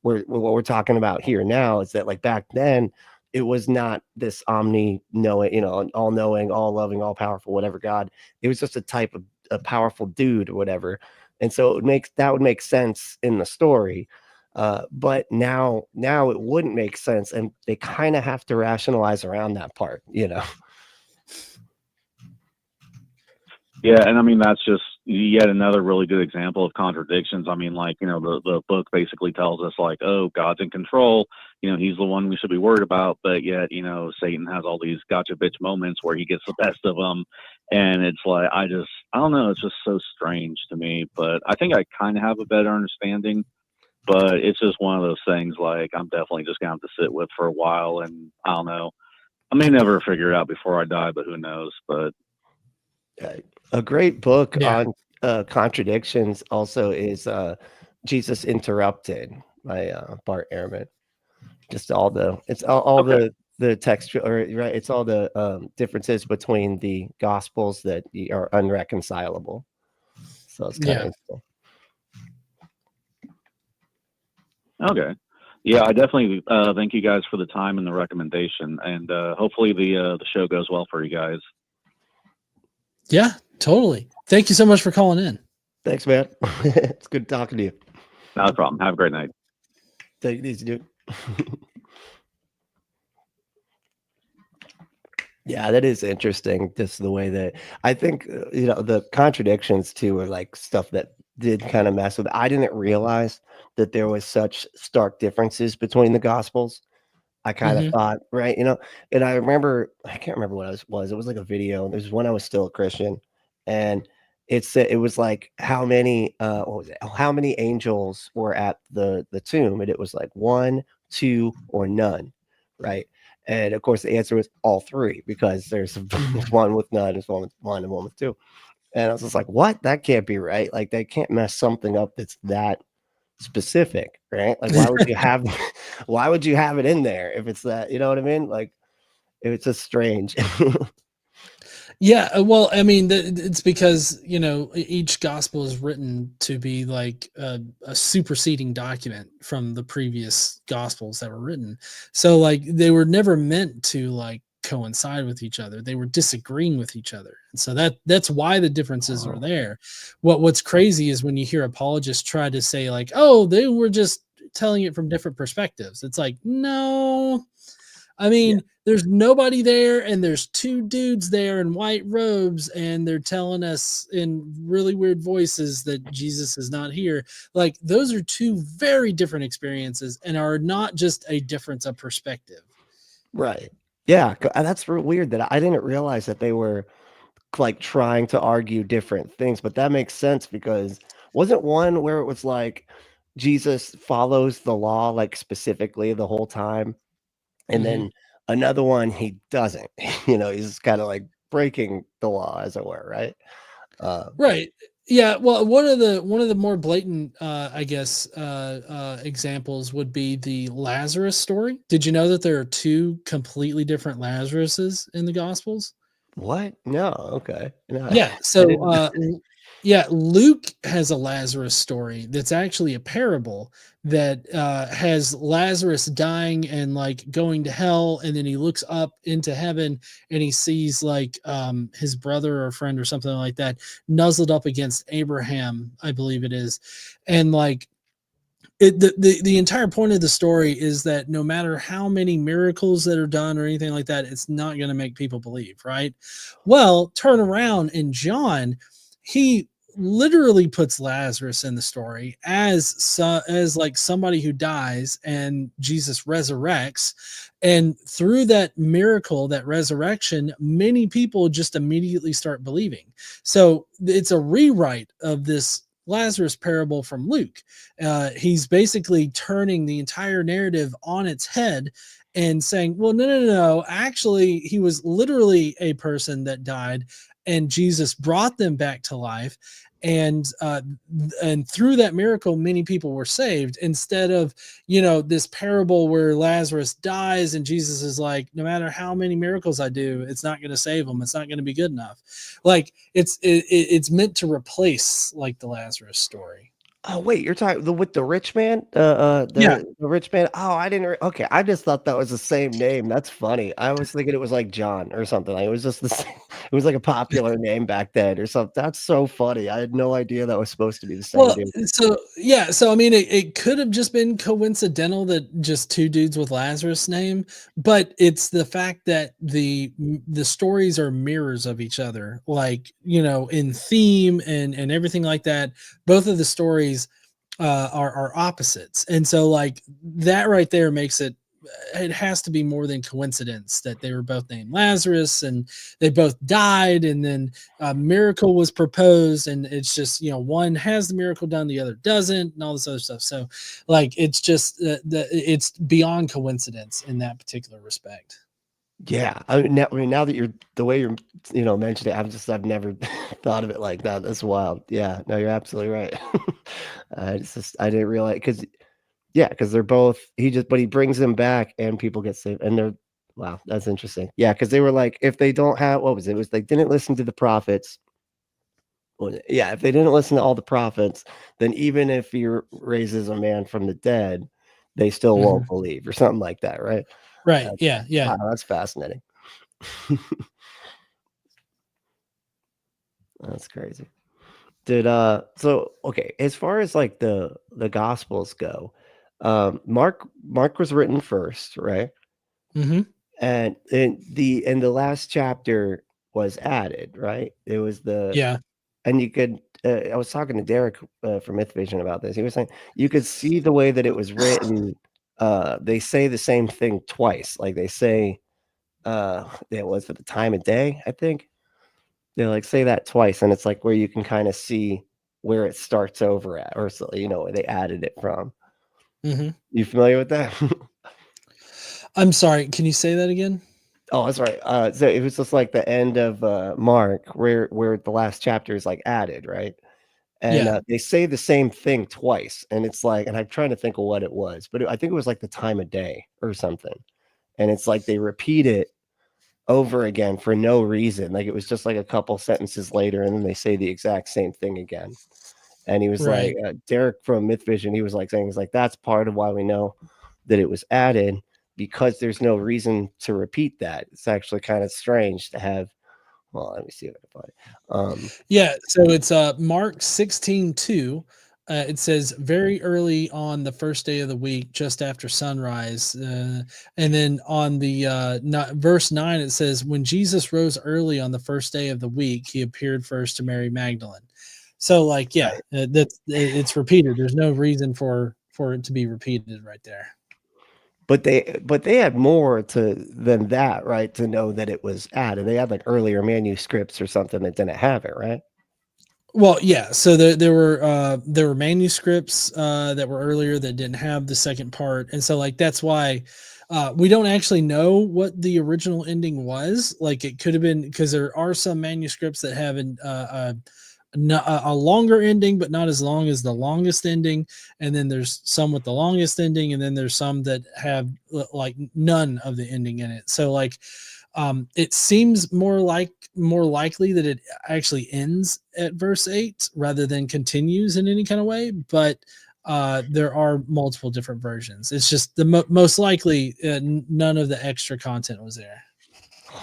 we're talking about here now, is that like back then it was not this omni knowing, all knowing, all loving, all powerful, whatever God. It was just a type of a powerful dude or whatever. And so that would make sense in the story. But now it wouldn't make sense. And they kind of have to rationalize around that part, Yeah, and I mean that's just yet another really good example of contradictions. I mean, like, the book basically tells us like, oh, God's in control, he's the one we should be worried about, but yet, Satan has all these gotcha bitch moments where he gets the best of them, and it's like I don't know, it's just so strange to me. But I think I kind of have a better understanding, but it's just one of those things like I'm definitely just gonna have to sit with for a while, and I don't know, I may never figure it out before I die, but who knows. But a great book Yeah. on contradictions also is Jesus Interrupted by Bart Ehrman. Just all the Okay. the textual, or right, it's all the differences between the gospels that are unreconcilable. So it's kind of Yeah. interesting. Okay. Yeah, I definitely thank you guys for the time and the recommendation, and hopefully the show goes well for you guys. Yeah, totally. Thank you so much for calling in. Thanks, man. It's good talking to you. Not a problem. Have a great night. Take it easy, dude. Yeah, that is interesting. Just the way that I think, the contradictions too are like stuff that did kind of mess with. I didn't realize that there was such stark differences between the gospels. I kind of Mm-hmm. thought, right, and I remember, I can't remember what it was. It was like a video. It was when I was still a Christian, and it was like how many, what was it? How many angels were at the tomb, and it was like one, two, or none, right? And of course, the answer was all three because there's one with none, there's one with one, and one with two. And I was just like, what? That can't be right. Like they can't mess something up that's that specific, right? Like why would you have why would you have it in there if it's that, you know what I mean? Like if it's just strange. Yeah, well, I mean, it's because each gospel is written to be like a superseding document from the previous gospels that were written. So, like, they were never meant to like coincide with each other. They were disagreeing with each other. And so that's why the differences are there. What's crazy is when you hear apologists try to say like, oh, they were just telling it from different perspectives. It's like, no, I mean, there's nobody there, and there's two dudes there in white robes, and they're telling us in really weird voices that Jesus is not here. Like, those are two very different experiences and are not just a difference of perspective. Right. Yeah. That's real weird that I didn't realize that they were like trying to argue different things, but that makes sense because wasn't one where it was like Jesus follows the law like specifically the whole time, and then another one he doesn't. He's kind of like breaking the law, as it were, right? Right. Yeah. Well, one of the more blatant, I guess, examples would be the Lazarus story. Did you know that there are two completely different Lazaruses in the Gospels? What? No. Okay. No, Yeah. I So, didn't. Luke has a Lazarus story that's actually a parable that has Lazarus dying and like going to hell, and then he looks up into heaven and he sees like his brother or friend or something like that nuzzled up against Abraham, I believe it is, and like the entire point of the story is that no matter how many miracles that are done or anything like that, it's not going to make people believe, right? Well, turn around in John, he literally puts Lazarus in the story as like somebody who dies, and Jesus resurrects, and through that miracle, that resurrection, many people just immediately start believing. So it's a rewrite of this Lazarus parable from Luke. He's basically turning the entire narrative on its head and saying, well, no. Actually, he was literally a person that died, and Jesus brought them back to life. And through that miracle, many people were saved, instead of, this parable where Lazarus dies and Jesus is like, no matter how many miracles I do, it's not going to save him. It's not going to be good enough. Like it's meant to replace like the Lazarus story. Oh wait, you're talking with the rich man, Yeah. the rich man. Oh, I didn't. Okay, I just thought that was the same name. That's funny. I was thinking it was like John or something. Like it was just the same. It was like a popular name back then or something. That's so funny. I had no idea that was supposed to be the same Well, dude. so I mean, it could have just been coincidental that just two dudes with Lazarus name, but it's the fact that the stories are mirrors of each other, like, in theme and everything like that. Both of the stories are opposites, and so like that right there makes it has to be more than coincidence that they were both named Lazarus and they both died, and then a miracle was proposed, and it's just, one has the miracle done, the other doesn't, and all this other stuff. So like it's just it's beyond coincidence in that particular respect. Yeah, I mean, now that you're the way you're, mentioning it, I've never thought of it like that. That's wild. Yeah, no, you're absolutely right. I didn't realize because they're both. But he brings them back, and people get saved, and they're wow, that's interesting. Yeah, because they were like, if they don't have what was it? It was they didn't listen to the prophets. Well, yeah, if they didn't listen to all the prophets, then even if he raises a man from the dead, they still won't believe, or something like that, right? Right. Yeah. Wow, that's fascinating. That's crazy. So okay, as far as like the gospels go, Mark was written first, right? And the last chapter was added, right? It was and you could I was talking to Derek from Myth Vision about this. He was saying you could see the way that it was written. They say the same thing twice. Like they say it was for the time of day, I think. They like say that twice, and it's like where you can kind of see where it starts over at, or so, where they added it from. You familiar with that? I'm sorry, can you say that again? Oh, that's right. So it was just like the end of Mark, where the last chapter is like added, right? And they say the same thing twice, and it's like, and I'm trying to think of what it was, but I think it was like the time of day or something. And it's like they repeat it over again for no reason. Like it was just like a couple sentences later, and then they say the exact same thing again. And he was Right. like, Derek from Myth Vision, he was like saying, he's like, that's part of why we know that it was added, because there's no reason to repeat that. It's actually kind of strange to have. Well, let me see if I can find it. Yeah, so it's Mark 16:2. It says very early on the first day of the week, just after sunrise. And then on the verse 9, it says, when Jesus rose early on the first day of the week, he appeared first to Mary Magdalene. So, like, yeah, it's repeated. There's no reason for it to be repeated right there. But they had more than that, right? To know that it was added. They had like earlier manuscripts or something that didn't have it, right? Well, yeah. So there were manuscripts that were earlier that didn't have the second part, and so like that's why we don't actually know what the original ending was. Like it could have been, because there are some manuscripts that have a longer ending, but not as long as the longest ending. And then there's some with the longest ending, and then there's some that have like none of the ending in it. So like it seems more likely that it actually ends at verse 8 rather than continues in any kind of way. But there are multiple different versions. It's just the most likely none of the extra content was there.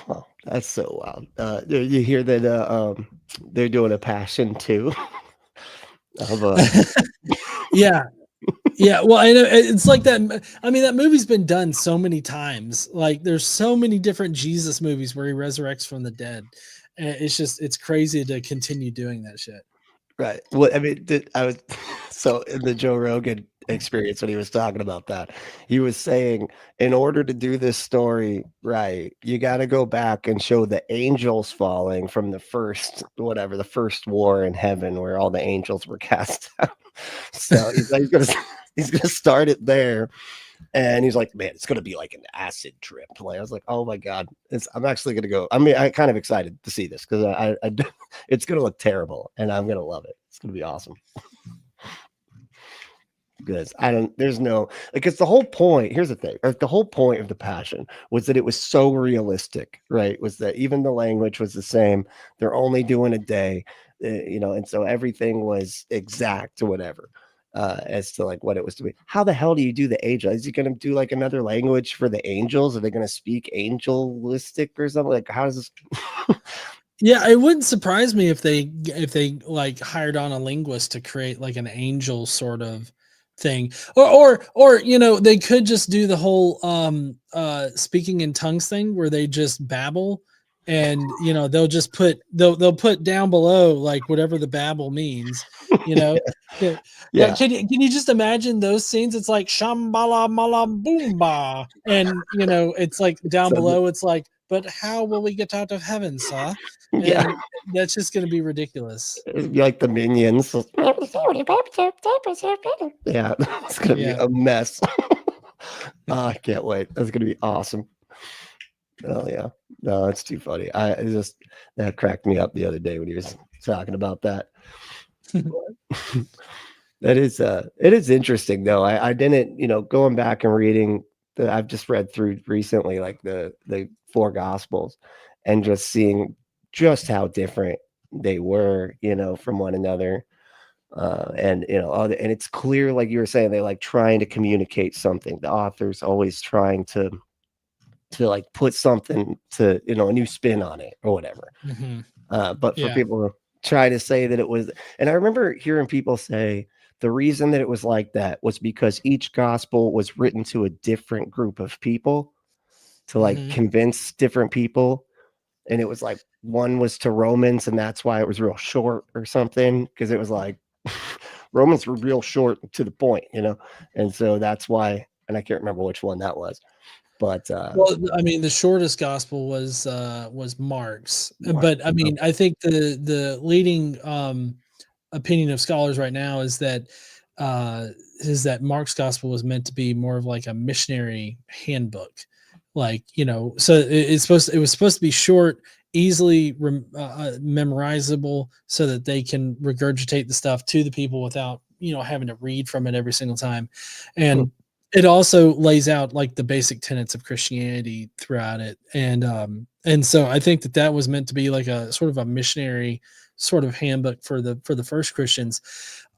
Oh, that's so wild. You hear that they're doing a Passion too? Yeah. Yeah, well, I know it's like that. I mean, that movie's been done so many times. Like, there's so many different Jesus movies where he resurrects from the dead. And it's crazy to continue doing that shit. Right. Well, I mean, I was so in the Joe Rogan experience when he was talking about that, he was saying, in order to do this story right, you got to go back and show the angels falling from the first war in heaven where all the angels were cast out. So he's gonna start it there, and he's like, man, it's gonna be like an acid trip. Like I was like, oh my god, I'm actually gonna go. I mean, I'm kind of excited to see this because it's gonna look terrible, and I'm gonna love it. It's gonna be awesome. Because there's no, like, it's the whole point. Here's the thing, like, the whole point of the Passion was that it was so realistic, right? Was that even the language was the same. They're only doing a day, and so everything was exact or whatever, as to like what it was to be. How the hell do you do the angel? Is he going to do like another language for the angels? Are they going to speak angelistic or something? Like, how does this? Yeah, it wouldn't surprise me if they like hired on a linguist to create like an angel sort of thing, or they could just do the whole speaking in tongues thing where they just babble, and they'll just they'll put down below like whatever the babble means. Yeah. Can you just imagine those scenes? It's like shambhala mala boomba, and it's like down below it's like, but how will we get out of heaven, sir? Yeah, and that's just going to be ridiculous. it'd be like the Minions. Yeah, it's gonna be a mess. I can't wait. That's gonna be awesome. Oh yeah, no, it's too funny. That cracked me up the other day when he was talking about that. It is interesting though. I didn't, going back and reading I've just read through recently, like the 4 Gospels, and just seeing just how different they were, from one another. And it's clear, like you were saying, they like trying to communicate something. The author's always trying to like put something to, a new spin on it or whatever. Mm-hmm. But for people to try to say that it was, and I remember hearing people say the reason that it was like that was because each gospel was written to a different group of people to like convince different people. And it was like one was to Romans, and that's why it was real short or something, because it was like Romans were real short to the point, and so that's why. And I can't remember which one that was, but well, I mean, the shortest gospel was Mark's, but I mean, I think the leading opinion of scholars right now is that Mark's gospel was meant to be more of like a missionary handbook. Like, so it was supposed to be short, easily memorizable, so that they can regurgitate the stuff to the people without, having to read from it every single time. And it also lays out like the basic tenets of Christianity throughout it. And so I think that was meant to be like a sort of a missionary sort of handbook for the first Christians.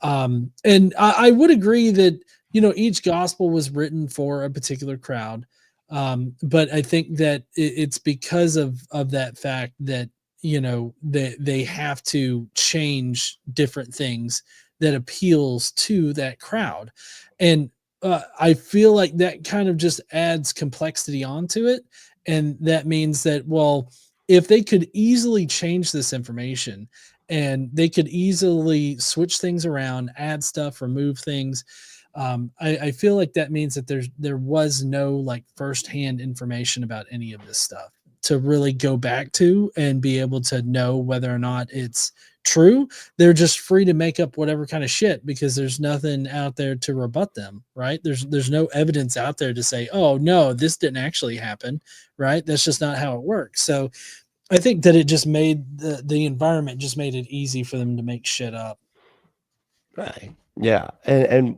And I would agree that, each gospel was written for a particular crowd. But I think that it's because of that fact that, you know, they have to change different things that appeals to that crowd. And I feel like that kind of just adds complexity onto it. And that means that, well, if they could easily change this information and they could easily switch things around, add stuff, remove things, I feel like that means that there was no like firsthand information about any of this stuff to really go back to and be able to know whether or not it's true. They're just free to make up whatever kind of shit because there's nothing out there to rebut them, right? There's no evidence out there to say, oh no, this didn't actually happen, right? That's just not how it works. So I think that it just made the environment just made it easy for them to make shit up. Right. Yeah. And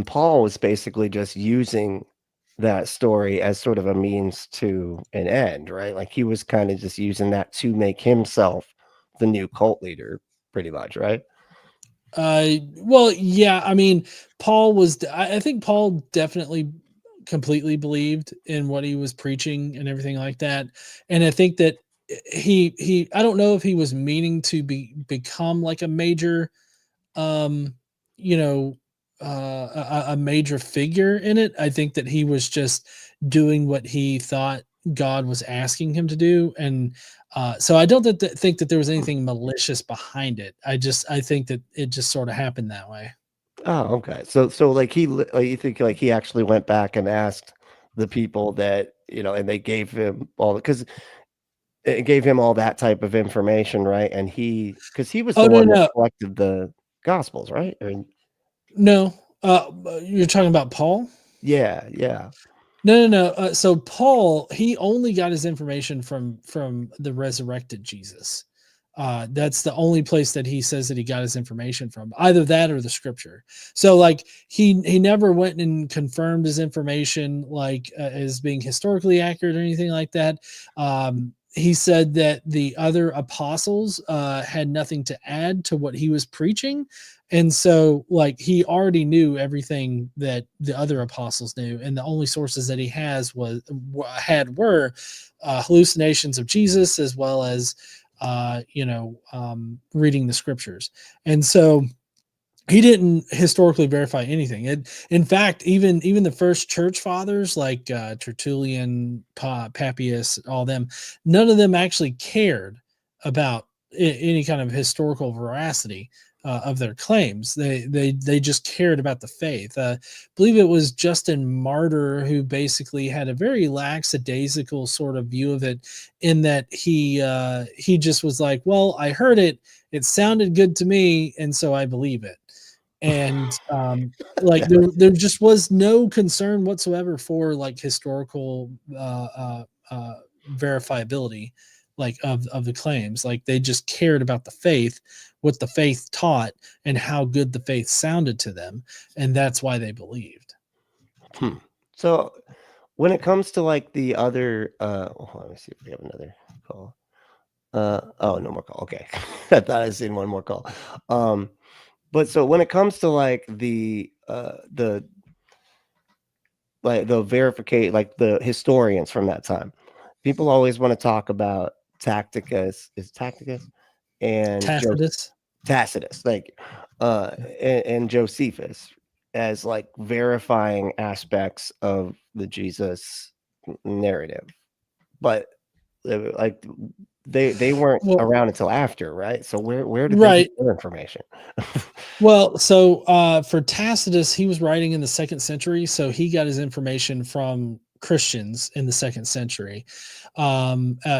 Paul was basically just using that story as sort of a means to an end, right? Like he was kind of just using that to make himself the new cult leader, pretty much, right? Well, yeah, I mean, I think Paul definitely completely believed in what he was preaching and everything like that. And I think that I don't know if he was meaning to become like a major, you know, a major figure in it. I think that he was just doing what he thought God was asking him to do. And so I don't think that there was anything malicious behind it. I think that it just sort of happened that way. Oh, okay. So like you think like he actually went back and asked the people that, you know, and they gave him because it gave him all that type of information, right? And because he was Oh the no, one that no, collected the gospels, right? no. You're talking about Paul? Yeah, yeah. No. So Paul, he only got his information from the resurrected Jesus. That's the only place that he says that he got his information from, either that or the scripture. So like he never went and confirmed his information like as being historically accurate or anything like that. He said that the other apostles had nothing to add to what he was preaching. And so like he already knew everything that the other apostles knew. And the only sources that he were hallucinations of Jesus, as well as, reading the scriptures. And so he didn't historically verify anything. In fact, even the first church fathers like Tertullian, Papias, all them, none of them actually cared about any kind of historical veracity of their claims. They just cared about the faith. I believe it was Justin Martyr who basically had a very lackadaisical sort of view of it, in that he just was like, well, I heard it, it sounded good to me, and so I believe it. And like there just was no concern whatsoever for like historical verifiability, like of the claims. Like they just cared about the faith, what the faith taught, and how good the faith sounded to them, and that's why they believed. So when it comes to like the other let me see if we have another call. Oh, no more call. Okay. I thought I seen one more call. But so when it comes to like the verificate, like the historians from that time, people always want to talk about Tacitus and Tacitus, like and Josephus as like verifying aspects of the Jesus narrative, but like they weren't around until after, right? So where did they get their information? Well, so for Tacitus, he was writing in the 2nd century, so he got his information from Christians in the 2nd century.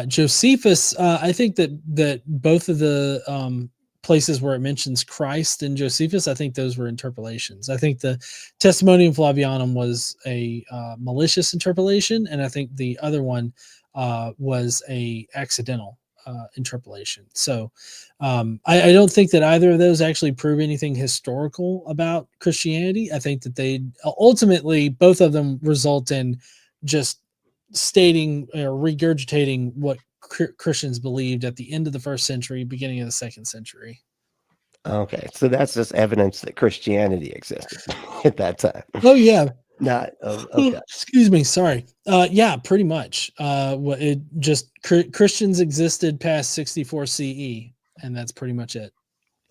Josephus, I think that both of the places where it mentions Christ and Josephus, I think those were interpolations. I think the Testimonium Flavianum was a malicious interpolation, and I think the other one was a accidental interpolation. So I don't think that either of those actually prove anything historical about Christianity. I think that they ultimately, both of them result in just stating or regurgitating what Christians believed at the end of the 1st century, beginning of the 2nd century. Okay, so that's just evidence that Christianity existed at that time. Oh yeah. Not okay. Excuse me. Sorry. Yeah, pretty much. What it just Christians existed past 64 CE, and that's pretty much it.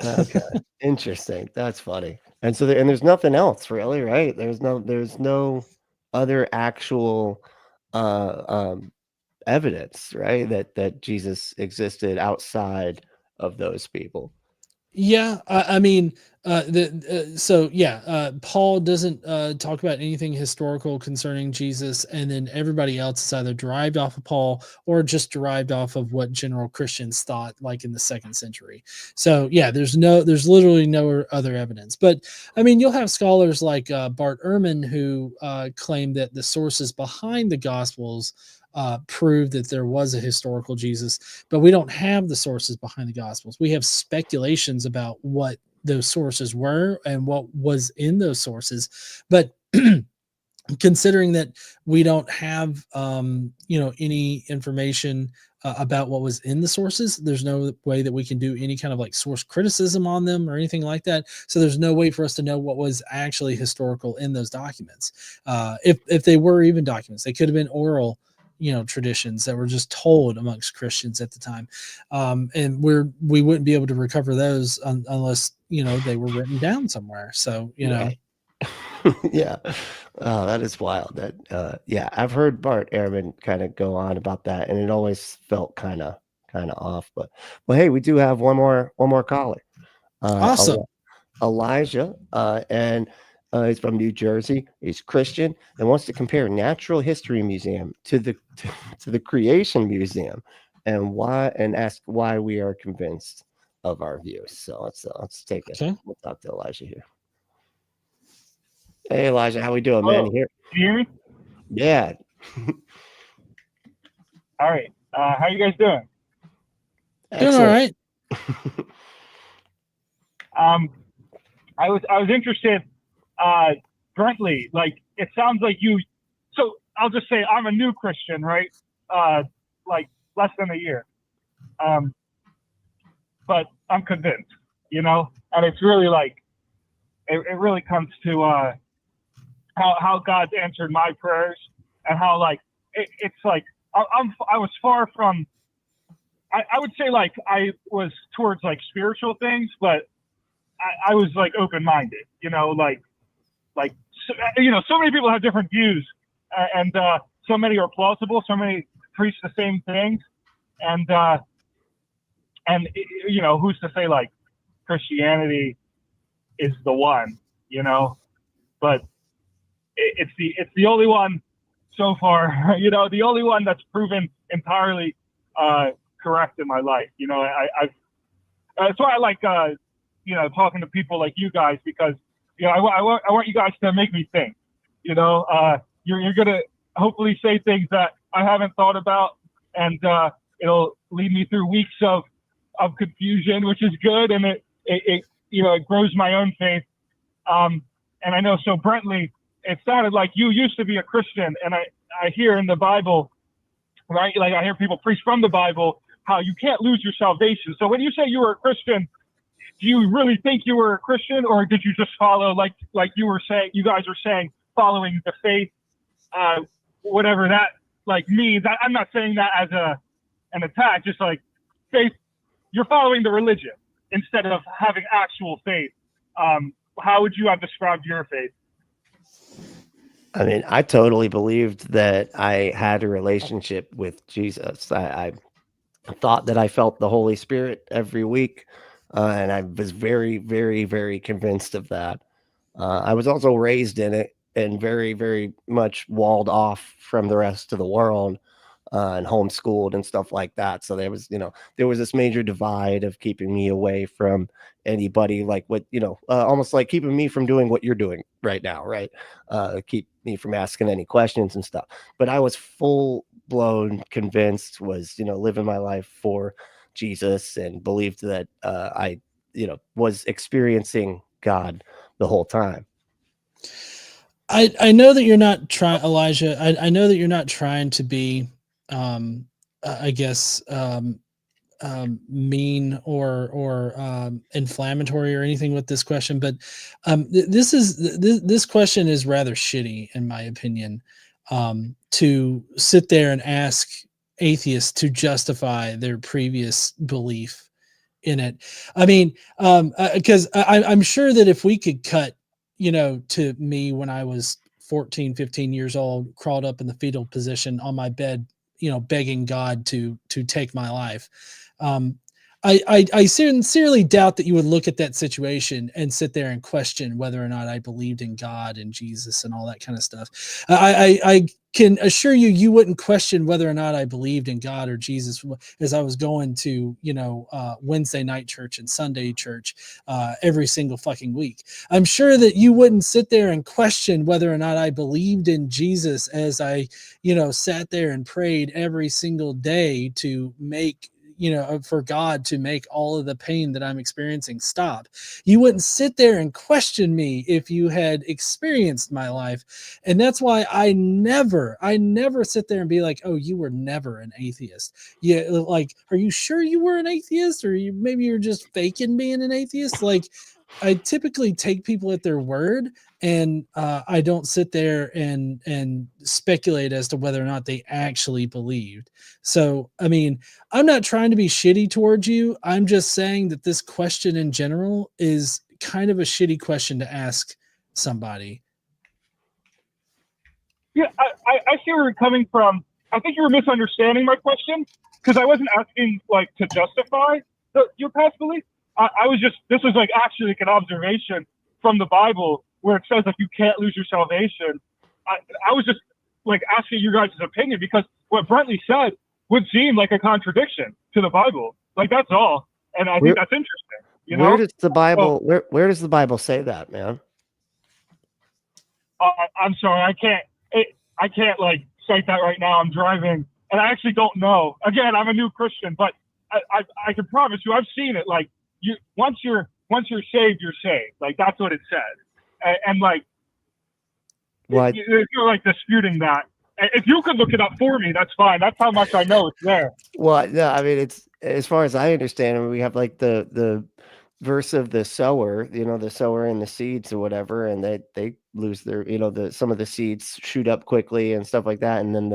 Okay. Interesting. That's funny. And so and there's nothing else really, right? There's no other actual evidence, right? That Jesus existed outside of those people. Yeah, I mean, Paul doesn't talk about anything historical concerning Jesus, and then everybody else is either derived off of Paul or just derived off of what general Christians thought, like in the 2nd century. So yeah, there's literally no other evidence. But I mean, you'll have scholars like Bart Ehrman who claim that the sources behind the Gospels prove that there was a historical Jesus, but we don't have the sources behind the Gospels. We have speculations about what those sources were and what was in those sources. But considering that we don't have, any information about what was in the sources, there's no way that we can do any kind of like source criticism on them or anything like that. So there's no way for us to know what was actually historical in those documents. If they were even documents, they could have been oral traditions that were just told amongst Christians at the time. And we wouldn't be able to recover those unless, they were written down somewhere. So, Right. Yeah. Oh, that is wild. That yeah, I've heard Bart Ehrman kind of go on about that, and it always felt kind of off. But well, hey, we do have one more caller. awesome. Elijah, and he's from New Jersey. He's Christian and wants to compare Natural History Museum to the Creation Museum, and ask why we are convinced of our views. So let's take it. Okay. We'll talk to Elijah here. Hey Elijah, how we doing, man? Here, Can you hear me? yeah. All right. How you guys doing? Doing all right. I was interested, Brently, like it sounds like you. So I'll just say I'm a new Christian, right? Like less than a year, but I'm convinced, and it's really like it really comes to how God's answered my prayers, and how like it's like I was far from. I would say like I was towards like spiritual things, but I was like open-minded, so many people have different views, and so many are plausible. So many preach the same things, and who's to say like Christianity is the one, but it's the only one so far, the only one that's proven entirely correct in my life. I've that's why I like talking to people like you guys, because I want you guys to make me think. You're gonna hopefully say things that I haven't thought about, and it'll lead me through weeks of confusion, which is good, and it grows my own faith. And I know, so Brently, it sounded like you used to be a Christian, and I hear in the Bible, right? Like I hear people preach from the Bible how you can't lose your salvation. So when you say you were a Christian, do you really think you were a Christian, or did you just follow like you were saying, you guys are saying, following the faith, whatever that like means? I'm not saying that as an attack, just like faith. You're following the religion instead of having actual faith. How would you have described your faith? I mean, I totally believed that I had a relationship with Jesus. I thought that I felt the Holy Spirit every week, and I was very, very, very convinced of that. I was also raised in it and very, very much walled off from the rest of the world, and homeschooled and stuff like that. So there was this major divide of keeping me away from anybody, like what, almost like keeping me from doing what you're doing right now, right? Keep me from asking any questions and stuff. But I was full blown convinced, was, living my life for Jesus, and believed that I, was experiencing God the whole time. I know that you're not trying, Elijah. I know that you're not trying to be, I guess, mean or inflammatory or anything with this question, but this question is rather shitty in my opinion. To sit there and ask atheists to justify their previous belief in it. I mean, because I'm sure that if we could cut, to me when I was 14, 15 years old, crawled up in the fetal position on my bed, begging God to take my life. I sincerely doubt that you would look at that situation and sit there and question whether or not I believed in God and Jesus and all that kind of stuff. I can assure you, you wouldn't question whether or not I believed in God or Jesus as I was going to, Wednesday night church and Sunday church every single fucking week. I'm sure that you wouldn't sit there and question whether or not I believed in Jesus as I, sat there and prayed every single day to make, for God to make all of the pain that I'm experiencing stop. You wouldn't sit there and question me if you had experienced my life. And that's why I never sit there and be like, oh, you were never an atheist. Yeah. Like, are you sure you were an atheist? Or maybe you're just faking being an atheist? Like, I typically take people at their word, and I don't sit there and speculate as to whether or not they actually believed. So, I mean, I'm not trying to be shitty towards you. I'm just saying that this question in general is kind of a shitty question to ask somebody. Yeah, I see where you're coming from. I think you were misunderstanding my question because I wasn't asking to justify your past belief. I was just, this was actually an observation from the Bible where it says you can't lose your salvation. I was just asking you guys' opinion because what Brently said would seem like a contradiction to the Bible. That's all. And I think that's interesting. Where does the Bible, where does the Bible say that, man? I'm sorry. I can't cite that right now. I'm driving and I actually don't know. Again, I'm a new Christian, but I can promise you, I've seen it. Once you're saved, you're saved. That's what it said. And you're disputing that. If you could look it up for me, that's fine. That's how much I know it's there. Well, no, I mean, it's, as far as I understand, we have the verse of the sower, the sower and the seeds or whatever, and they lose their, some of the seeds shoot up quickly and stuff like that, and then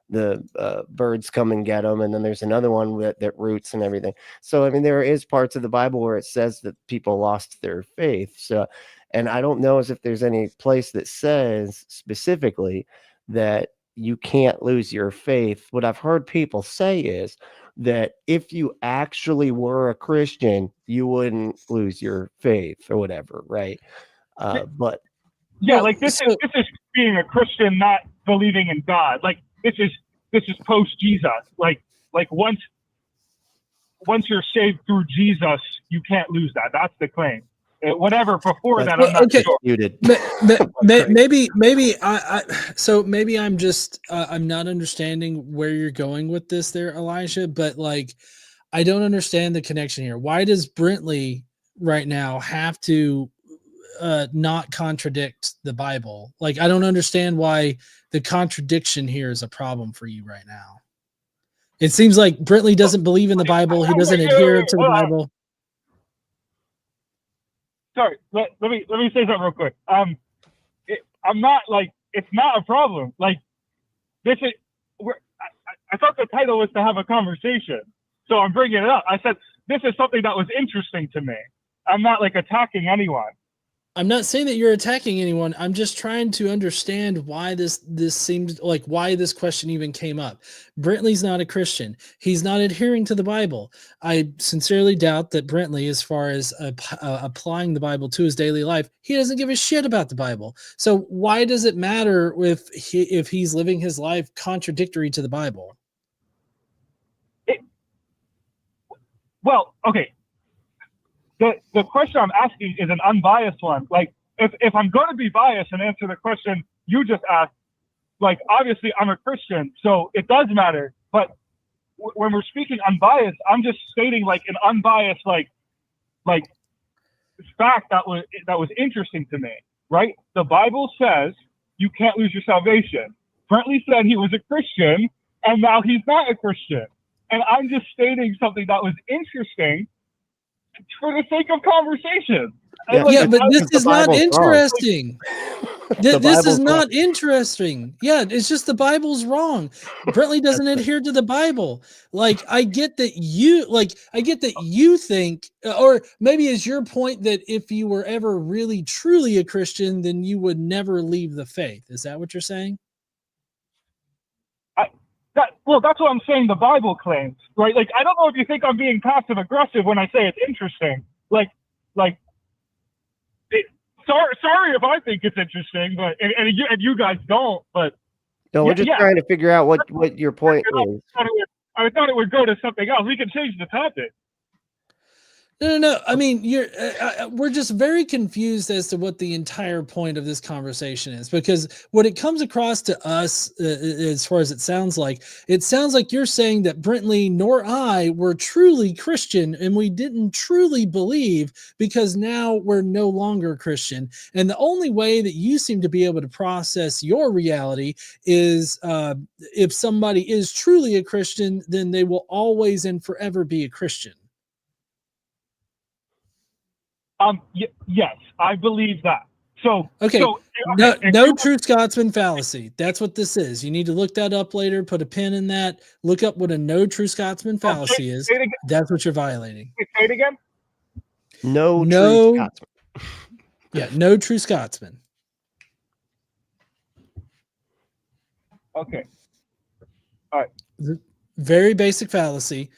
the birds come and get them, and then there's another one that roots and everything. So I mean, there is parts of the Bible where it says that people lost their faith. So, and I don't know as if there's any place that says specifically that you can't lose your faith. What I've heard people say is that if you actually were a Christian, you wouldn't lose your faith or whatever, right? But yeah, this is being a Christian, not believing in God. This is post Jesus. Once you're saved through Jesus, you can't lose that. That's the claim. Whatever before that, I'm not sure. Maybe I'm just I'm not understanding where you're going with this there, Elijah. But I don't understand the connection here. Why does Brently right now have to not contradict the Bible? I don't understand why the contradiction here is a problem for you right now. It seems like Brently doesn't believe in the Bible. He doesn't adhere to the Bible. Sorry, let me say something real quick. I'm not it's not a problem. This is I thought the title was to have a conversation, so I'm bringing it up. I said this is something that was interesting to me. I'm not attacking anyone. I'm not saying that you're attacking anyone. I'm just trying to understand why this seems why this question even came up. Brently's not a Christian. He's not adhering to the Bible. I sincerely doubt that Brently, as far as applying the Bible to his daily life, he doesn't give a shit about the Bible. So why does it matter if he's living his life contradictory to the Bible? Well, okay. The question I'm asking is an unbiased one. If I'm going to be biased and answer the question you just asked, obviously I'm a Christian, so it does matter. But when we're speaking unbiased, I'm just stating an unbiased fact that was interesting to me, right? The Bible says you can't lose your salvation. Brently said he was a Christian, and now he's not a Christian. and I'm just stating something that was interesting for the sake of conversation. Yeah, Yeah, but because this the is not Bible's wrong. interesting. The This is Bible's not interesting. Yeah, it's just the Bible's wrong. Brently doesn't adhere to the Bible. Like, I get that you think, or maybe is your point that if you were ever really truly a Christian, then you would never leave the faith. Is that what you're saying? That's what I'm saying. The Bible claims, right? Like, I don't know if you think I'm being passive aggressive when I say it's interesting. Sorry if I think it's interesting, but and you guys don't. But No, we're just trying to figure out what your point is. I thought it would go to something else. We can change the topic. No. I mean, we're just very confused as to what the entire point of this conversation is, because what it comes across to us, as far as it sounds like you're saying that Brently nor I were truly Christian, and we didn't truly believe because now we're no longer Christian. And the only way that you seem to be able to process your reality is if somebody is truly a Christian, then they will always and forever be a Christian. Yes, I believe that. So no true Scotsman fallacy. That's what this is. You need to look that up later. Put a pin in that. Look up what a no true Scotsman fallacy is. That's what you're violating. Say it again. No true Scotsman. Yeah, no true Scotsman. Okay. All right. Very basic fallacy.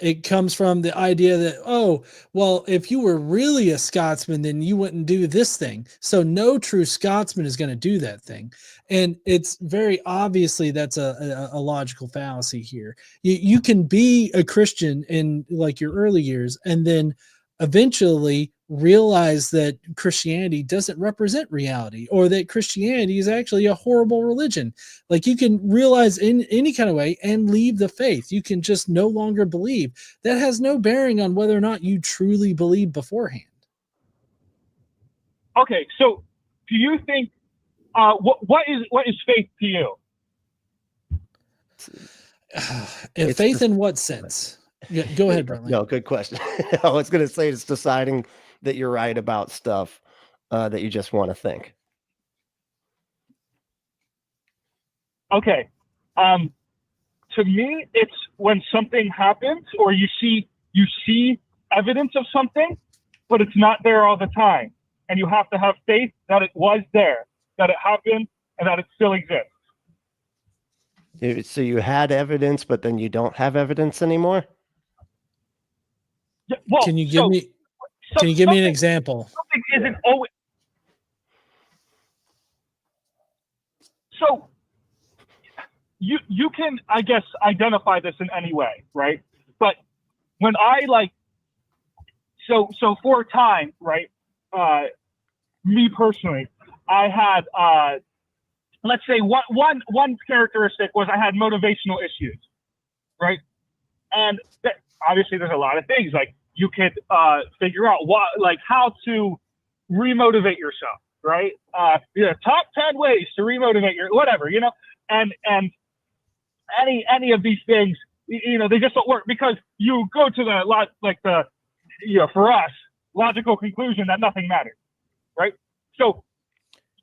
It comes from the idea that, oh, well, if you were really a Scotsman, then you wouldn't do this thing. So no true Scotsman is going to do that thing. And it's very obviously that's a logical fallacy here. You can be a Christian in like your early years and then eventually realize that Christianity doesn't represent reality, or that Christianity is actually a horrible religion. Like, you can realize in any kind of way and leave the faith. You can just no longer believe. That has no bearing on whether or not you truly believe beforehand. Okay, so do you think what is faith to you? Faith in what sense? Yeah, go ahead, Brently. No, good question. I was going to say it's deciding that you're right about stuff that you just want to think. Okay. To me, it's when something happens or you see evidence of something, but it's not there all the time. And you have to have faith that it was there, that it happened, and that it still exists. So you had evidence, but then you don't have evidence anymore? Yeah, well, can you give me an example? Something isn't always. So you can, I guess, identify this in any way, right? But when I so for a time, right? Me personally, I had let's say one characteristic was I had motivational issues, right? And obviously there's a lot of things like you could figure out how to remotivate yourself, right? Top 10 ways to remotivate whatever, and any of these things, they just don't work because you go to for us, logical conclusion that nothing matters, right? So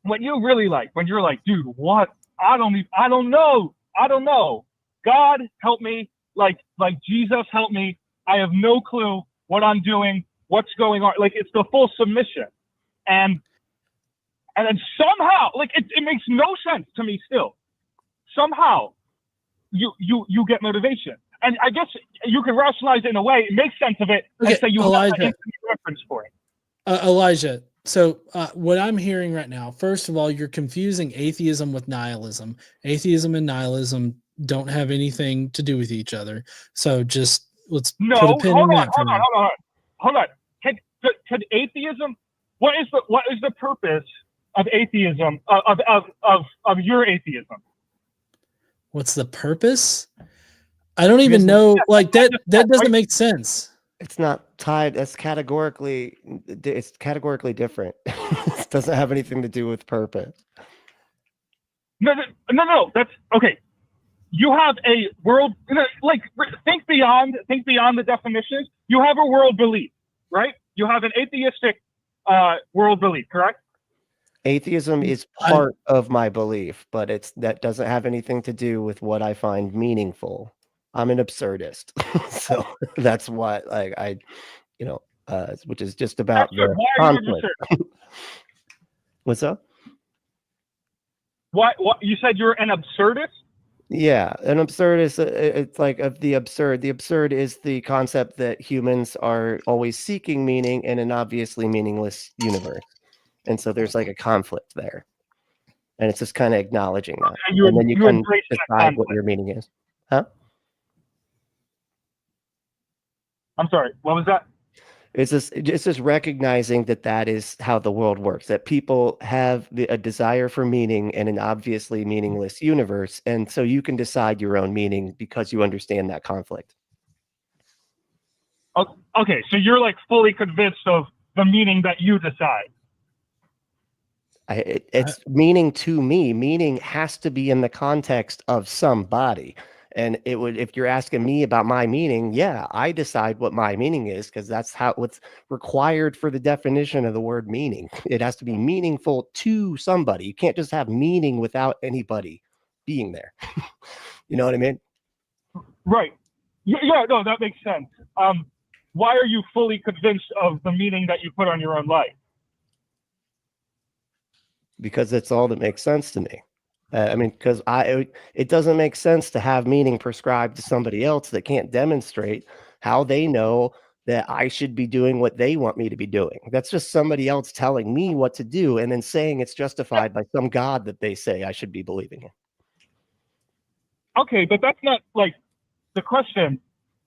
when you're like, dude, what? I don't know. God help me. Like Jesus help me. I have no clue what I'm doing, what's going on. Like, it's the full submission. And then somehow, it makes no sense to me still. Somehow you get motivation. And I guess you can rationalize it in a way, make sense of it, and say you have an infinite reference for it. Elijah, so what I'm hearing right now, first of all, you're confusing atheism with nihilism. Atheism and nihilism don't have anything to do with each other. So just let's put a pin in that. Hold on. Can atheism? What is the purpose of atheism? Of your atheism? What's the purpose? I don't even know. Like that doesn't make sense. It's not tied. It's categorically different. It doesn't have anything to do with purpose. No. That's okay. you have a world, like, think beyond the definition. You have a world belief, right? You have an atheistic world belief, correct? Atheism is part of my belief, but that doesn't have anything to do with what I find meaningful. I'm an absurdist, so that's what which is just about Absurd. the Why are you conflict. absurd? What's up? What you said you're an absurdist? Yeah, an absurdist. It's like of the absurd. The absurd is the concept that humans are always seeking meaning in an obviously meaningless universe. And so there's like a conflict there. And it's just kind of acknowledging that. And then you can decide what your meaning is. Huh? I'm sorry, what was that? It's just recognizing that is how the world works, that people have a desire for meaning in an obviously meaningless universe. And so you can decide your own meaning because you understand that conflict. Okay, so you're like fully convinced of the meaning that you decide. It's meaning to me. Meaning has to be in the context of somebody. And if you're asking me about my meaning, yeah, I decide what my meaning is because that's what's required for the definition of the word meaning. It has to be meaningful to somebody. You can't just have meaning without anybody being there. You know what I mean? Right. Yeah, no, that makes sense. Why are you fully convinced of the meaning that you put on your own life? Because that's all that makes sense to me. Because it doesn't make sense to have meaning prescribed to somebody else that can't demonstrate how they know that I should be doing what they want me to be doing. That's just somebody else telling me what to do and then saying it's justified by some God that they say I should be believing in. Okay, but that's not like the question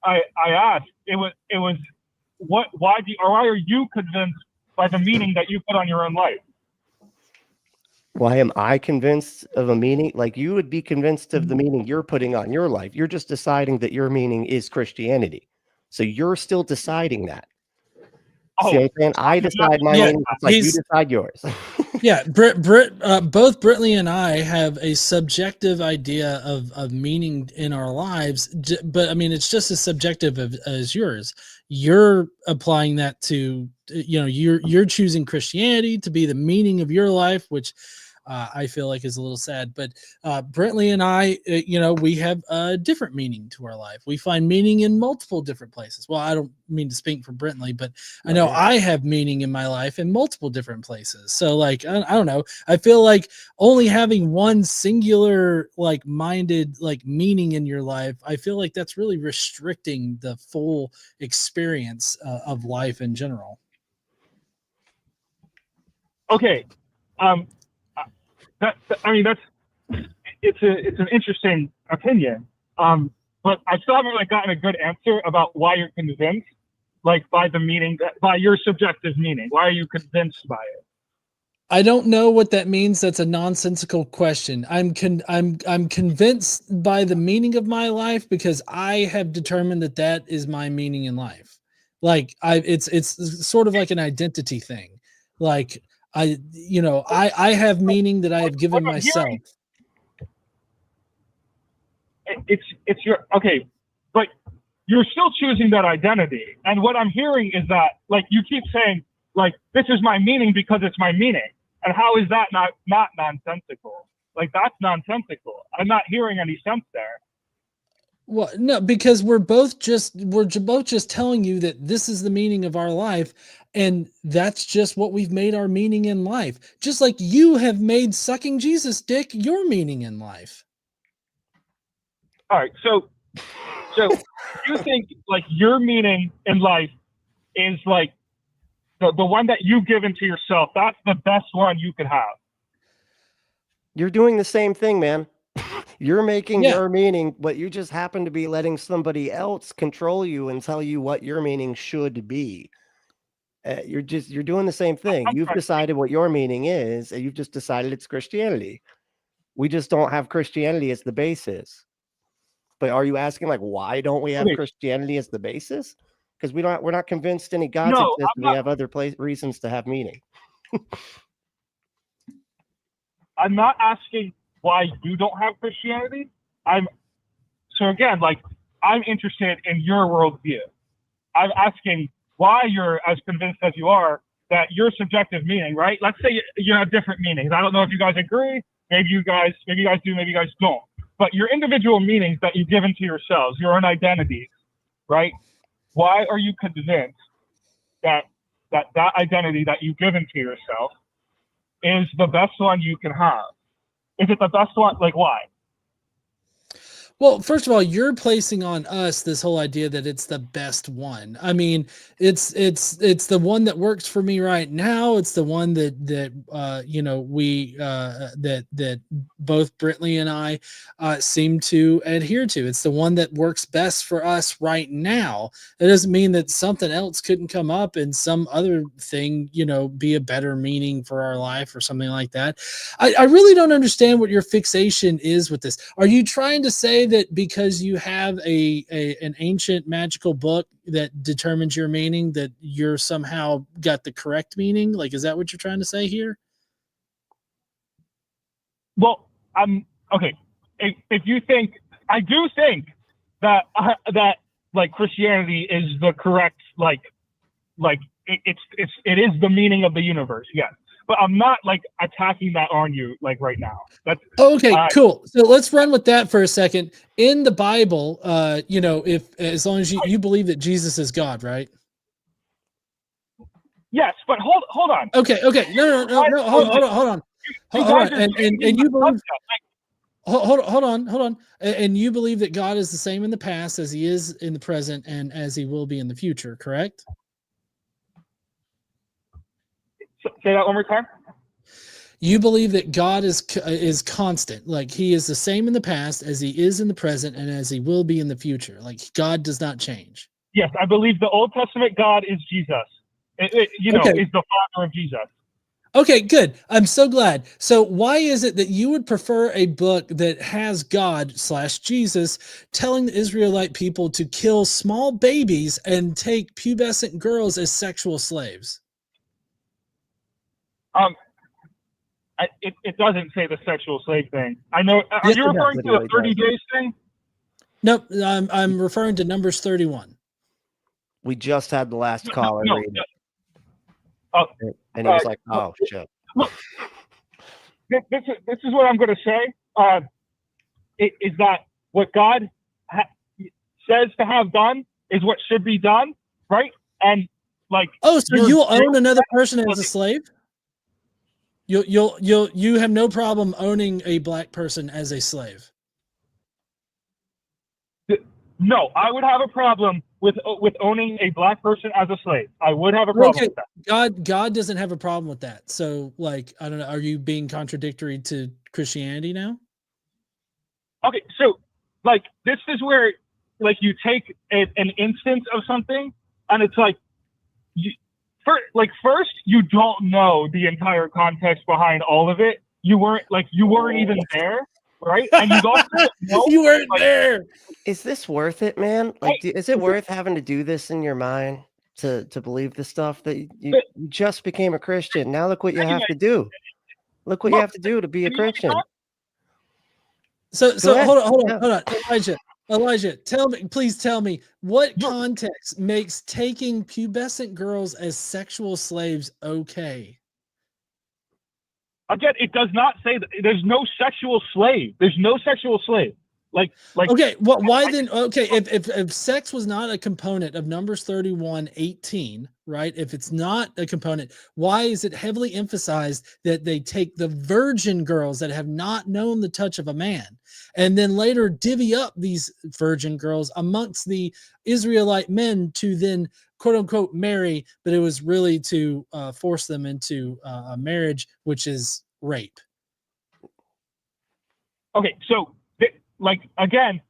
I asked. It was why are you convinced by the meaning that you put on your own life? Why am I convinced of a meaning? Like you would be convinced of the meaning you're putting on your life. You're just deciding that your meaning is Christianity. So you're still deciding that. See what I'm saying? I decide my meaning, just like you decide yours. Yeah, both Brently and I have a subjective idea of meaning in our lives, but I mean, it's just as subjective as yours. You're applying that to, you're choosing Christianity to be the meaning of your life, which I feel like is a little sad. But Brently and I, we have a different meaning to our life. We find meaning in multiple different places. Well, I don't mean to speak for Brently, but I know I have meaning in my life in multiple different places. So like, I don't know. I feel like only having one singular minded meaning in your life, I feel like that's really restricting the full experience of life in general. Okay. It's an interesting opinion. But I still haven't gotten a good answer about why you're convinced, by the meaning, by your subjective meaning. Why are you convinced by it? I don't know what that means. That's a nonsensical question. I'm convinced by the meaning of my life because I have determined that is my meaning in life. It's sort of like an identity thing. I have meaning that I have given myself. It's your okay, but you're still choosing that identity. And what I'm hearing is that you keep saying this is my meaning because it's my meaning. And how is that not nonsensical? That's nonsensical. I'm not hearing any sense there. Well, no, because we're both just telling you that this is the meaning of our life, and that's just what we've made our meaning in life. Just like you have made sucking Jesus' dick your meaning in life. All right, so you think your meaning in life is the one that you've given to yourself? That's the best one you could have. You're doing the same thing, man. You're making your meaning, but you just happen to be letting somebody else control you and tell you what your meaning should be. You're doing the same thing. You've decided what your meaning is, and you've just decided it's Christianity. We just don't have Christianity as the basis. But are you asking why don't we have Christianity as the basis? Because we're not convinced any gods exist. We have other reasons to have meaning. I'm not asking why you don't have Christianity. I'm So again, like, I'm interested in your worldview. I'm asking why you're as convinced as you are that your subjective meaning, right? Let's say you have different meanings. I don't know if you guys agree. Maybe you guys do, maybe you guys don't. But your individual meanings that you've given to yourselves, your own identities, right? Why are you convinced that identity that you've given to yourself is the best one you can have? Is it the best one? Like, why? Well, first of all, you're placing on us this whole idea that it's the best one. I mean, it's the one that works for me right now. It's the one that both Brently and I seem to adhere to. It's the one that works best for us right now. It doesn't mean that something else couldn't come up and some other thing, be a better meaning for our life or something like that. I really don't understand what your fixation is with this. Are you trying to say that because you have an ancient magical book that determines your meaning that you're somehow got the correct meaning? Like, is that what you're trying to say here? Well, okay. If you think, I do think that like Christianity is the correct, it is the meaning of the universe. Yes. But I'm not like attacking that on you like right now. That's okay, cool. So let's run with that for a second. In the Bible, if as long as you believe that Jesus is God, right? Yes, but hold on. Okay. No. Hold on. And you believe hold on. And you believe that God is the same in the past as he is in the present and as he will be in the future, correct? Say that one more time. You believe that God is constant, like he is the same in the past as he is in the present and as he will be in the future. Like God does not change. Yes, I believe the Old Testament God is Jesus. Is the Father of Jesus. Okay, good. I'm so glad. So why is it that you would prefer a book that has God/Jesus telling the Israelite people to kill small babies and take pubescent girls as sexual slaves? It doesn't say the sexual slave thing. I know. Are you referring to the 30 days thing? Nope. I'm referring to Numbers 31. We just had the last caller read it. And he was like, "Oh shit." This is what I'm going to say. Is that what God says to have done is what should be done, right? And like, so you'll own another person as a slave? You have no problem owning a black person as a slave? No, I would have a problem with owning a black person as a slave. I would have a problem with that. God doesn't have a problem with that. So, like, I don't know. Are you being contradictory to Christianity now? Okay, so like this is where like you take an instance of something, and it's like first you don't know the entire context behind all of it. You weren't even there. Right, and you also you weren't there. Is this worth it, man? Like, is it worth having to do this in your mind to believe the stuff that you just became a Christian? Now look what you have to do. Look what you have to do to be a Christian. So hold on, Elijah, please tell me what context makes taking pubescent girls as sexual slaves okay? Again, it does not say that there's no sexual slave. There's no sexual slave. Like okay, well, why then? Okay, if sex was not a component of Numbers 31:18, right? If it's not a component, why is it heavily emphasized that they take the virgin girls that have not known the touch of a man, and then later divvy up these virgin girls amongst the Israelite men to then quote unquote marry, but it was really to force them into a marriage, which is rape. Okay, so like again,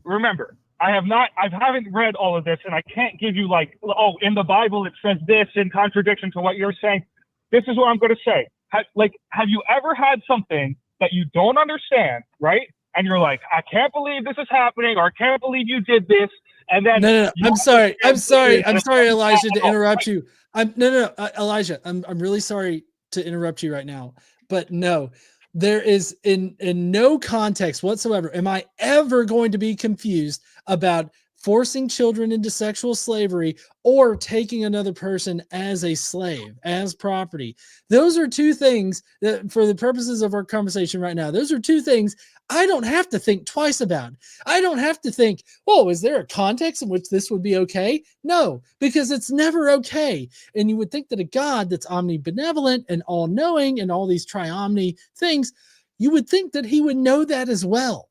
remember, I haven't read all of this, and I can't give you like, oh, in the Bible it says this in contradiction to what you're saying. This is what I'm going to say. Have you ever had something that you don't understand, right? And you're like, I can't believe this is happening, or I can't believe you did this. And then no. I'm sorry, Elijah, to interrupt you. Elijah, I'm really sorry to interrupt you right now, but no, There is in no context whatsoever am I ever going to be confused about forcing children into sexual slavery or taking another person as a slave, as property. Those are two things that, for the purposes of our conversation right now, those are two things I don't have to think twice about. I don't have to think, oh, is there a context in which this would be okay? No, because it's never okay. And you would think that a God that's omnibenevolent and all-knowing and all these triomni things, you would think that he would know that as well.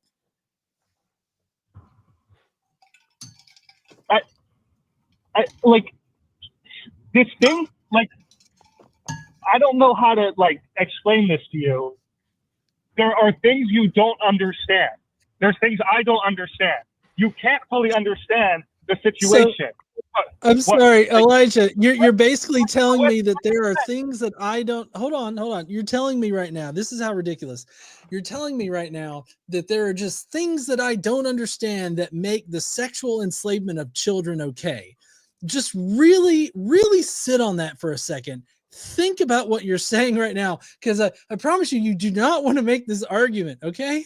I like this thing, like, I don't know how to like explain this to you. There are things you don't understand. There's things I don't understand. You can't fully understand the situation. I'm sorry, Elijah, you're basically telling me that there are things that I don't, hold on. You're telling me right now, this is how ridiculous. You're telling me right now that there are just things that I don't understand that make the sexual enslavement of children okay. Just really, really sit on that for a second. Think about what you're saying right now, because I promise you, you do not want to make this argument, okay?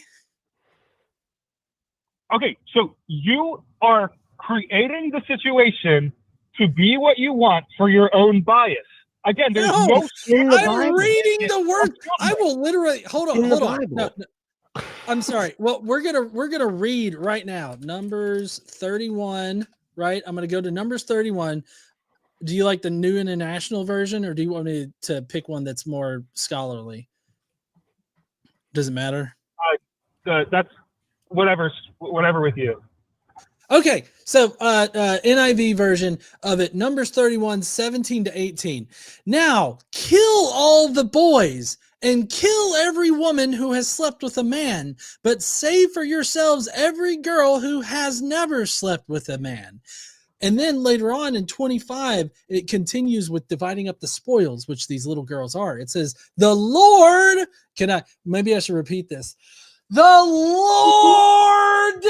Okay, so you are creating the situation to be what you want for your own bias. Again, there's no I'm reading the word. I will literally hold on. No, I'm sorry. Well, we're gonna read right now. Numbers 31. Right. I'm gonna go to Numbers 31. Do you like the New International Version, or do you want me to pick one that's more scholarly? Does it matter? That's whatever with you. Okay, so NIV version of it, Numbers 31, 17 to 18. Now, kill all the boys and kill every woman who has slept with a man, but save for yourselves every girl who has never slept with a man. And then later on in 25, it continues with dividing up the spoils, which these little girls are. It says, the Lord, maybe I should repeat this. The Lord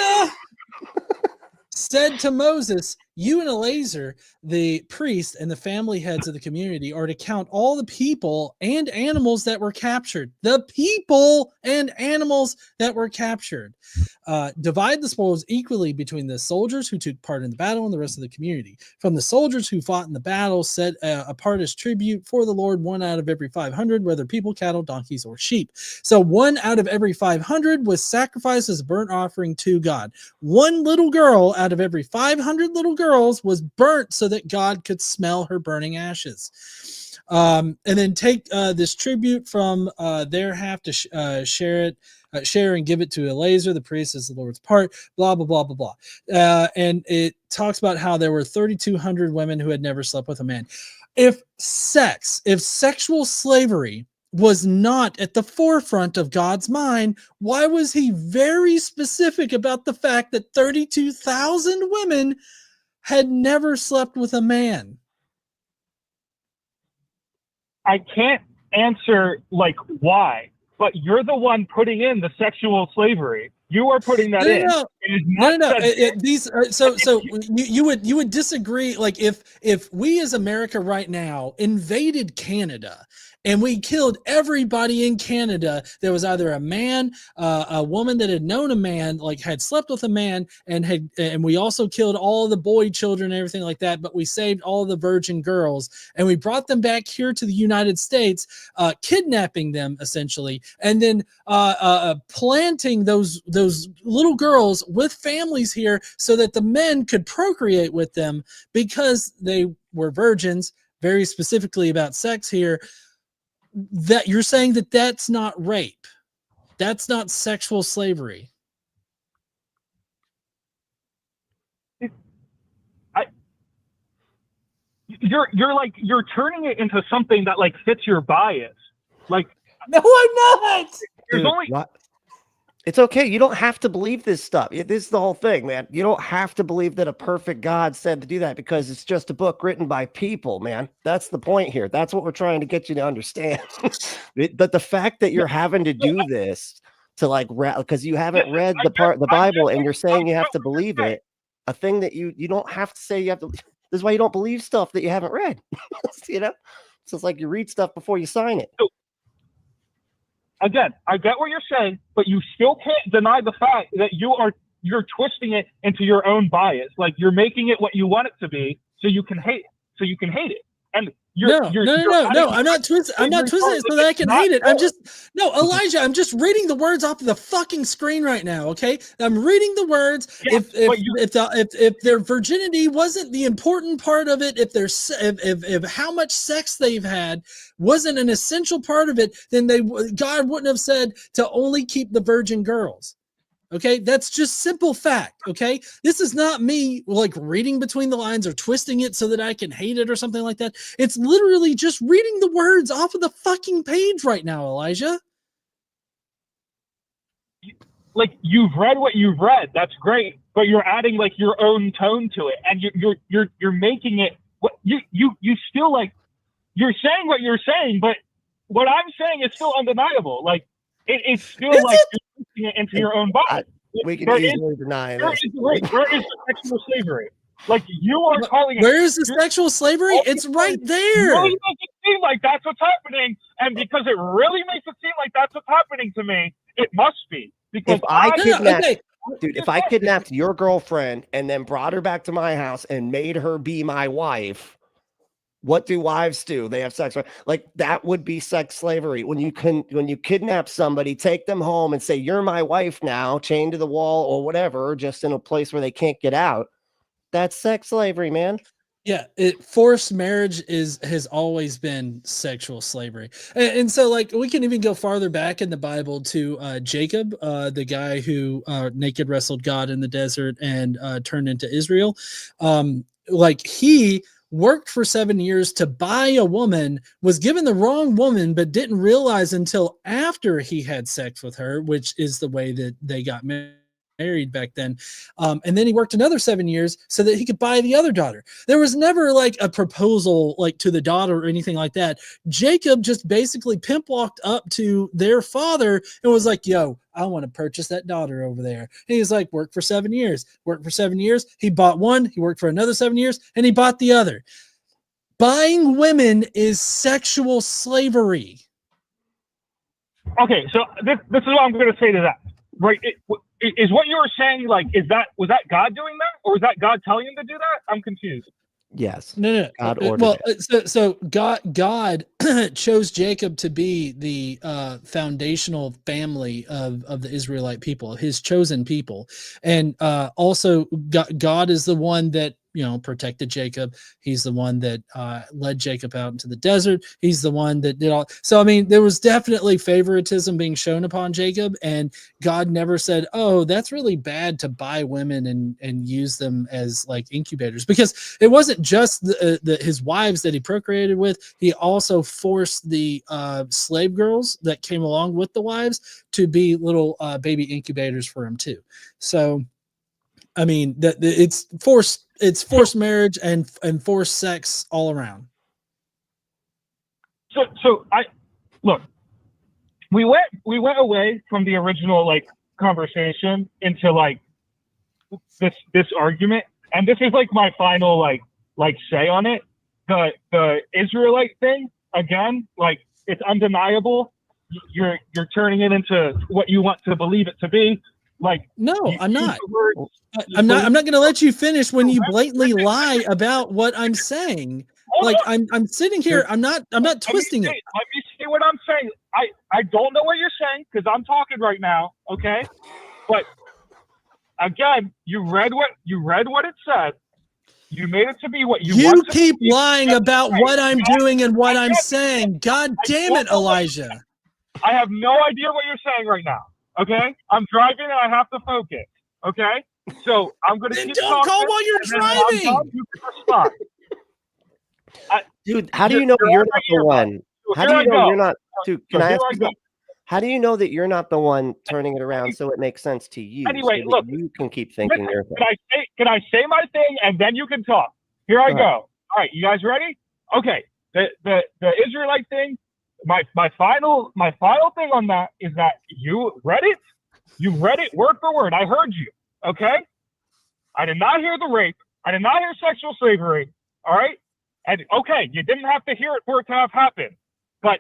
said to Moses, you and Eleazar, the priest and the family heads of the community, are to count all the people and animals that were captured. The people and animals that were captured. Divide the spoils equally between the soldiers who took part in the battle and the rest of the community. From the soldiers who fought in the battle, set apart as tribute for the Lord 1 out of every 500, whether people, cattle, donkeys, or sheep. So 1 out of every 500 was sacrificed as a burnt offering to God. One little girl out of every 500 little girls was burnt so that God could smell her burning ashes. And then take this tribute from their half to share and give it to Eleazar, the priest, as the Lord's part, blah, blah, blah, blah, blah. And it talks about how there were 3,200 women who had never slept with a man. If sexual slavery was not at the forefront of God's mind, why was he very specific about the fact that 32,000 women had never slept with a man? I can't answer like why, but you're the one putting in the sexual slavery. You are putting that in. You would disagree. Like if we as America right now invaded Canada and we killed everybody in Canada that was either a man, a woman that had known a man, like had slept with a man, and we also killed all the boy children and everything like that, but we saved all the virgin girls and we brought them back here to the United States, kidnapping them essentially, and then planting those little girls with families here so that the men could procreate with them because they were virgins, very specifically about sex here. That you're saying that that's not rape, that's not sexual slavery. You're turning it into something that like fits your bias. Like, no, I'm not. Dude, it's okay. You don't have to believe this stuff. This is the whole thing, man. You don't have to believe that a perfect God said to do that because it's just a book written by people, man. That's the point here. That's what we're trying to get you to understand. But the fact that you're having to do this to like, because you haven't read the Bible and you're saying you have to believe it, a thing that you don't have to say you have to. This is why you don't believe stuff that you haven't read. You know, so it's like you read stuff before you sign it. again, I get what you're saying, but you still can't deny the fact that you're twisting it into your own bias. Like you're making it what you want it to be, so you can hate it. And No, I'm not twisting it so that I can hate it. Elijah, I'm just reading the words off of the fucking screen right now. Okay, I'm reading the words. Yeah, if their virginity wasn't the important part of it, if how much sex they've had wasn't an essential part of it, then God wouldn't have said to only keep the virgin girls. Okay, that's just simple fact. Okay, this is not me like reading between the lines or twisting it so that I can hate it or something like that. It's literally just reading the words off of the fucking page right now, Elijah. Like you've read what you've read, that's great, but you're adding like your own tone to it, and you're making it what you still like. You're saying what you're saying, but what I'm saying is still undeniable. Like it's still is like. It? It into your own body. We can easily deny it. Where is the sexual slavery? Like you are calling it. Where is the sexual slavery? It's right there. It really makes it seem like that's what's happening, and because it really makes it seem like that's what's happening to me, it must be. Because if I kidnapped your girlfriend and then brought her back to my house and made her be my wife, what do wives do? They have sex, right? Like that would be sex slavery. When you kidnap somebody, take them home and say, you're my wife now, chained to the wall or whatever, just in a place where they can't get out. That's sex slavery, man. Yeah, forced marriage has always been sexual slavery. And so like we can even go farther back in the Bible to Jacob, the guy who naked wrestled God in the desert and turned into Israel. Like he worked for 7 years to buy a woman, was given the wrong woman, but didn't realize until after he had sex with her, which is the way that they got married back then. And then he worked another 7 years so that he could buy the other daughter. There was never like a proposal like to the daughter or anything like that. Jacob just basically pimp walked up to their father and was like, yo, I want to purchase that daughter over there. And he's like, work for 7 years. He bought one, he worked for another 7 years, and he bought the other. Buying women is sexual slavery. Okay, so this is what I'm going to say to that. Right? Is what you were saying, like, was that God doing that? Or was that God telling him to do that? I'm confused. Yes. No. God ordered it. So God chose Jacob to be the foundational family of the Israelite people, his chosen people. And also God is the one that, protected Jacob. He's the one that led Jacob out into the desert. He's the one that did all. So, I mean, there was definitely favoritism being shown upon Jacob, and God never said, oh, that's really bad to buy women and use them as like incubators, because it wasn't just his wives that he procreated with. He also forced the slave girls that came along with the wives to be little baby incubators for him too. So, I mean, it's forced marriage and forced sex all around. So I look, we went away from the original like conversation into like this argument, and this is like my final like say on it. The Israelite thing again, like it's undeniable. You're turning it into what you want to believe it to be. Like no, I'm not. I'm not going to let you finish when you blatantly lie about what I'm saying. Like I'm sitting here. I'm not twisting it. Let me say what I'm saying. I don't know what you're saying because I'm talking right now. Okay, but again, you read what it said. You made it to be what you want. You keep lying about what I'm doing and what I'm saying. God damn it, Elijah. I have no idea what you're saying right now. Okay, I'm driving and I have to focus. Okay, so I'm gonna keep don't call while you're driving. Dude, how do you know you're not the one? How do you know you're not? Dude, can I ask you? How do you know that you're not the one turning it around so it makes sense to you? Anyway, so look, you can keep thinking your thing. Can I say my thing and then you can talk? Here I go. All right, you guys ready? Okay, the Israelite thing. My final thing on that is that you read it word for word. I heard you. Okay, I did not hear the rape. I did not hear sexual slavery. All right, and okay, you didn't have to hear it for it to have happened, but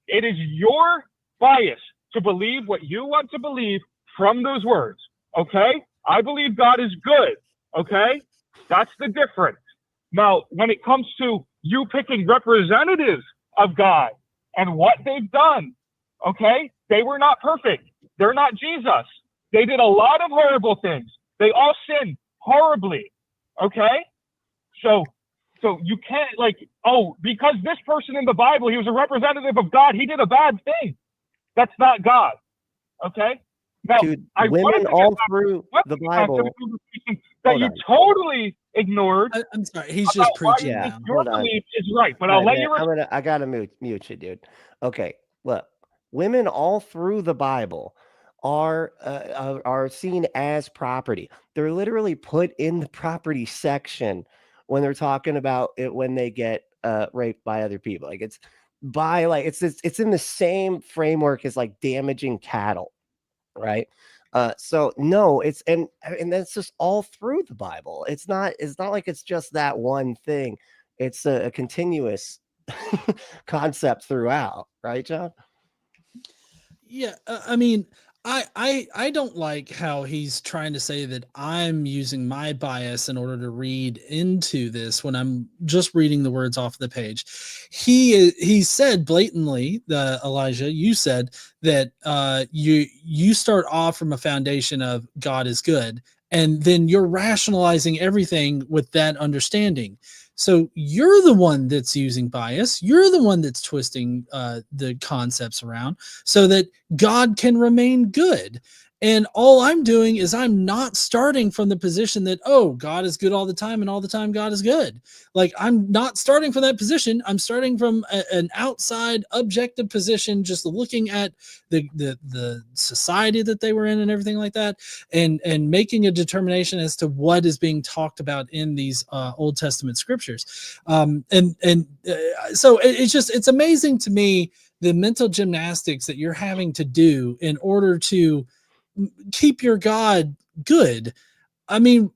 it is your bias to believe what you want to believe from those words. Okay? I believe God is good. Okay? That's the difference. Now, when it comes to you picking representatives of God and what they've done, okay? They were not perfect. They're not Jesus. They did a lot of horrible things. They all sinned horribly. Okay? So you can't because this person in the Bible, he was a representative of God, he did a bad thing. That's not God. Okay? Now, Dude, women all through the Bible that you totally ignored. I'm sorry, he's just preaching. Yeah, your belief is right, but I'll let you. I gotta mute you, dude. Okay, look, women all through the Bible are seen as property. They're literally put in the property section when they're talking about it when they get raped by other people. Like it's in the same framework as like damaging cattle, right? So no, and that's just all through the Bible. It's not like it's just that one thing. It's a continuous concept throughout, right, John? Yeah, I mean, I don't like how he's trying to say that I'm using my bias in order to read into this when I'm just reading the words off the page. He said blatantly, Elijah, you said that you start off from a foundation of God is good, and then you're rationalizing everything with that understanding. So you're the one that's using bias. You're the one that's twisting the concepts around so that God can remain good. And all I'm doing is I'm not starting from the position that, oh, God is good all the time and all the time God is good. Like, I'm not starting from that position. I'm starting from an outside objective position, just looking at the society that they were in and everything like that, and making a determination as to what is being talked about in these Old Testament scriptures. So it's amazing to me the mental gymnastics that you're having to do in order to keep your God good. I mean,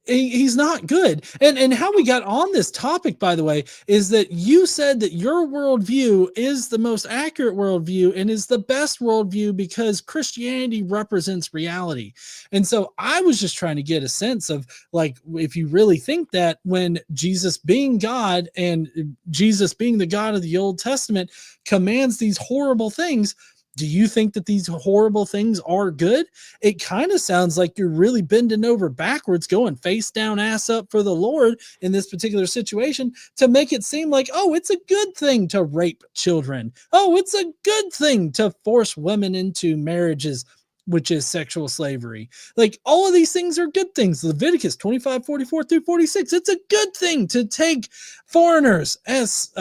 he's not good. And how we got on this topic, by the way, is that you said that your worldview is the most accurate worldview and is the best worldview because Christianity represents reality. And so I was just trying to get a sense of, like, if you really think that when Jesus being God and Jesus being the God of the Old Testament commands these horrible things, do you think that these horrible things are good? It kind of sounds like you're really bending over backwards, going face down, ass up for the Lord in this particular situation to make it seem like, oh, it's a good thing to rape children. Oh, it's a good thing to force women into marriages, which is sexual slavery. Like, all of these things are good things. Leviticus 25:44-46. It's a good thing to take foreigners as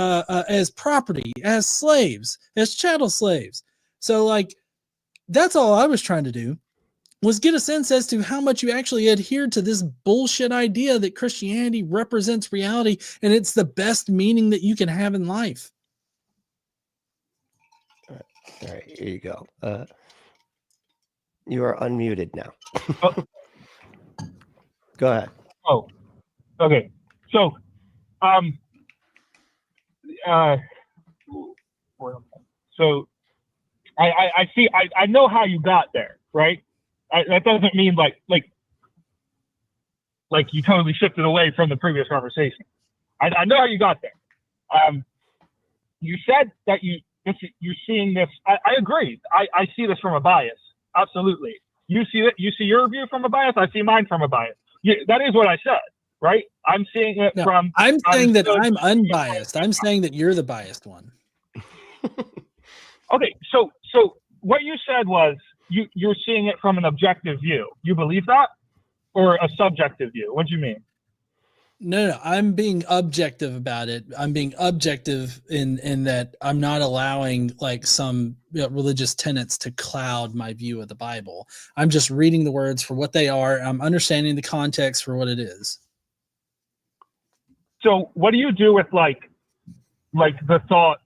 property, as slaves, as chattel slaves. So, like, that's all I was trying to do, was get a sense as to how much you actually adhere to this bullshit idea that Christianity represents reality and it's the best meaning that you can have in life. All right, here you go. You are unmuted now. Go ahead. Oh, okay. So, I see. I know how you got there, right? That doesn't mean like you totally shifted away from the previous conversation. I know how you got there. You said that you're seeing this. I agree. I see this from a bias. Absolutely. You see it. You see your view from a bias. I see mine from a bias. That is what I said, right? I'm seeing it from. I'm saying that I'm unbiased. I'm saying that you're the biased one. Okay, so what you said was you're seeing it from an objective view. You believe that, or a subjective view? What do you mean? No, I'm being objective about it. I'm being objective in that I'm not allowing like some religious tenets to cloud my view of the Bible. I'm just reading the words for what they are. I'm understanding the context for what it is. So what do you do with like the thought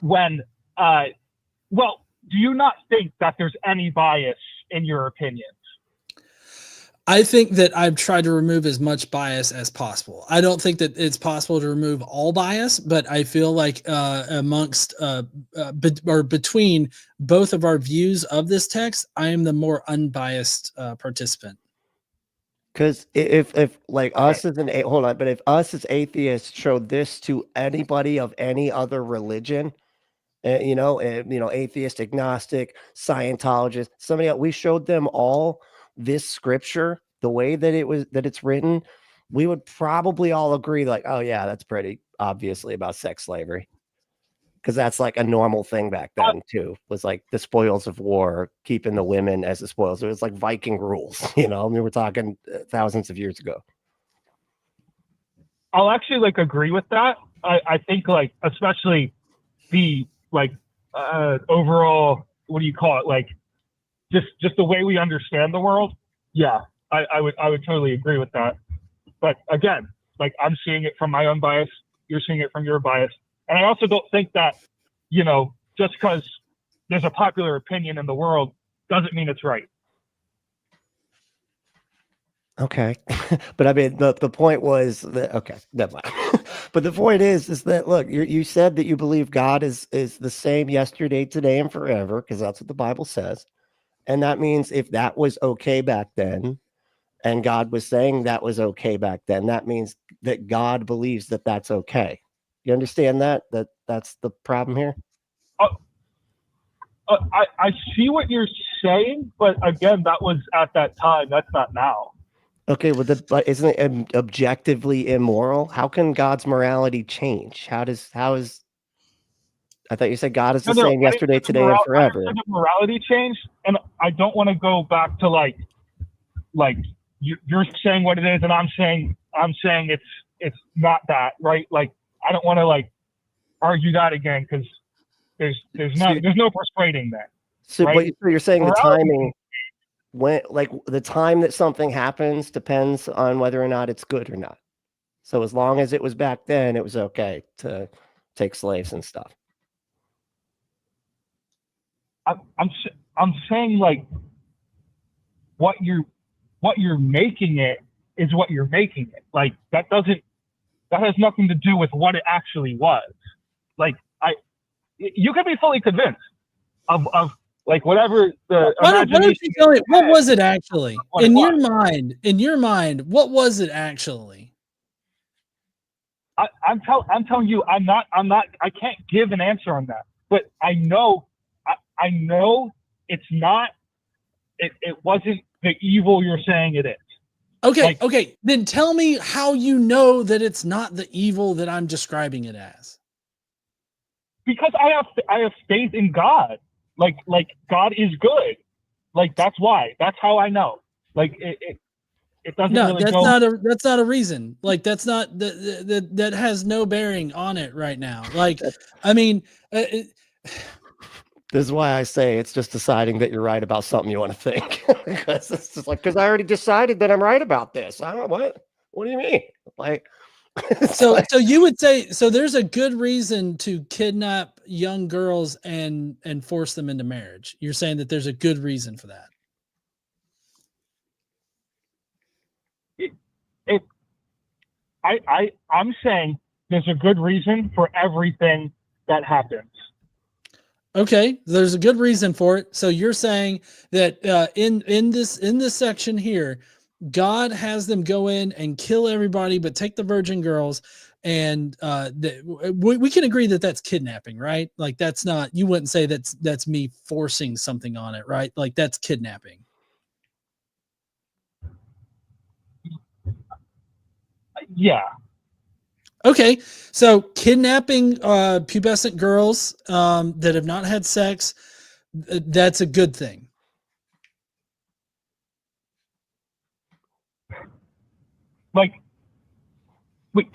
when do you not think that there's any bias in your opinions? I think that I've tried to remove as much bias as possible. I don't think that it's possible to remove all bias, but I feel like amongst or between both of our views of this text, I am the more unbiased participant. Because if like us as an hold on, but if us as atheists showed this to anybody of any other religion, atheist, agnostic, Scientologist, somebody else, we showed them all this scripture, the way that it's written, we would probably all agree, like, oh yeah, that's pretty obviously about sex slavery. Because that's like a normal thing back then too, was like the spoils of war, keeping the women as the spoils. It was like Viking rules, I mean, we're talking thousands of years ago. I'll actually like agree with that. I think like especially the like overall, what do you call it? Like just the way we understand the world. Yeah, I would totally agree with that. But again, like I'm seeing it from my own bias, you're seeing it from your bias. And I also don't think that, just because there's a popular opinion in the world doesn't mean it's right. Okay. But I mean, the point was that, okay, never mind. But the point is that, look, you said that you believe God is the same yesterday, today, and forever, because that's what the Bible says. And that means if that was okay back then, and God was saying that was okay back then, that means that God believes that that's okay. You understand that's the problem here? I see what you're saying, but again, that was at that time. That's not now. Okay, well, but isn't it objectively immoral? How can God's morality change? How is? I thought you said God is the same yesterday, today, and forever. I morality change, and I don't want to go back to like you're saying what it is, and I'm saying it's not that, right? Like I don't want to like argue that again because there's no persuading that. So, right? but you're saying morality, the timing, when like the time that something happens depends on whether or not it's good or not. So as long as it was back then, it was okay to take slaves and stuff. I'm saying like what you're making it is what you're making it. Like that has nothing to do with what it actually was. Like you can be fully convinced of like whatever the imagination. What was it actually in your mind? In your mind, what was it actually? I'm telling you, I'm not. I can't give an answer on that. But I know it's not. It wasn't the evil you're saying it is. Okay, okay. Then tell me how you know that it's not the evil that I'm describing it as. Because I have faith in God. Like God is good. Like that's why. That's how I know. Like it doesn't. No, really that's not a reason. Like that's not that has no bearing on it right now. Like I mean. This is why I say it's just deciding that you're right about something you want to think. Because it's just like, because I already decided that I'm right about this. I don't know what do you mean? Like, so you would say, so there's a good reason to kidnap young girls and force them into marriage. You're saying that there's a good reason for that. I'm saying there's a good reason for everything that happens. Okay, there's a good reason for it. So you're saying that in this section here, God has them go in and kill everybody, but take the virgin girls, and we can agree that that's kidnapping, right? Like that's not. You wouldn't say that's me forcing something on it, right? Like that's kidnapping. Yeah. Okay, so kidnapping pubescent girls that have not had sex, that's a good thing. Like, wait,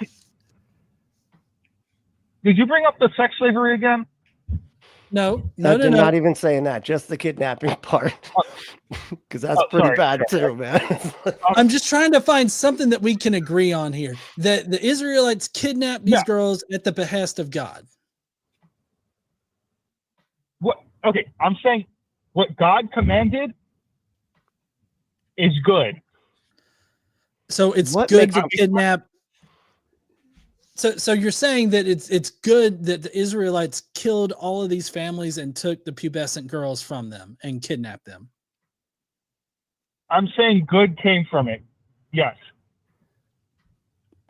did you bring up the sex slavery again? No. Not even saying that, just the kidnapping part. Because that's pretty bad too, man. I'm just trying to find something that we can agree on here. That the Israelites kidnapped these girls at the behest of God. What? Okay, I'm saying what God commanded is good. So it's What good makes to kidnap. So you're saying that it's good that the Israelites killed all of these families and took the pubescent girls from them and kidnapped them. I'm saying good came from it. Yes.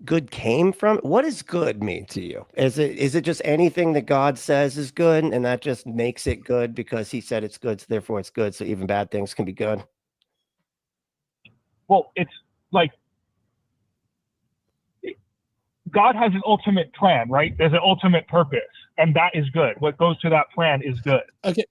good came from? What does good mean to you? Is it just anything that God says is good, and that just makes it good because he said it's good, so therefore it's good, so even bad things can be good? Well, it's like God has an ultimate plan, right? There's an ultimate purpose, and that is good. What goes to that plan is good. Okay,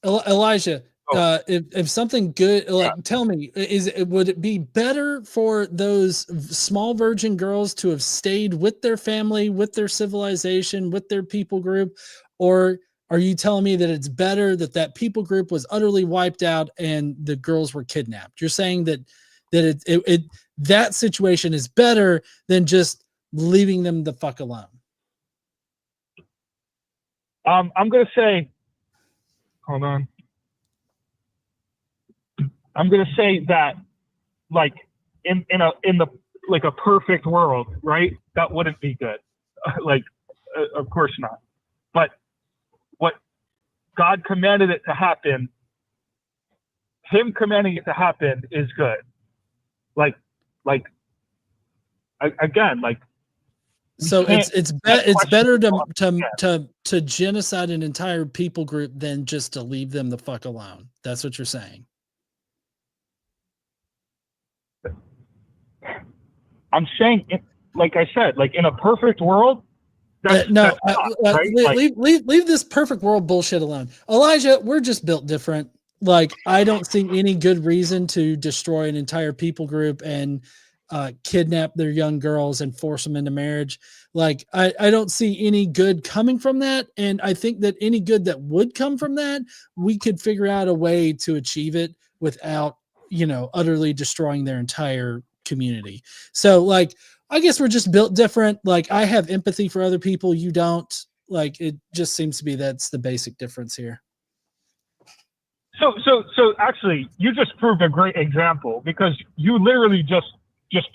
Elijah, if something good, like, tell me, would it be better for those small virgin girls to have stayed with their family, with their civilization, with their people group, or are you telling me that it's better that people group was utterly wiped out and the girls were kidnapped? You're saying that that situation is better than just leaving them the fuck alone. I'm gonna say, hold on. I'm gonna say that, like, in the like a perfect world, right? That wouldn't be good. Of course not. But what God commanded it to happen, Him commanding it to happen, is good. So it's better to genocide an entire people group than just to leave them the fuck alone. That's what you're saying. I'm saying, like I said, like in a perfect world. Leave this perfect world bullshit alone, Elijah. We're just built different. Like, I don't see any good reason to destroy an entire people group and kidnap their young girls and force them into marriage. Like, I don't see any good coming from that. And I think that any good that would come from that, we could figure out a way to achieve it without, utterly destroying their entire community. So, like, I guess we're just built different. Like, I have empathy for other people. You don't. Like, it just seems to be that's the basic difference here. So actually, you just proved a great example, because you literally just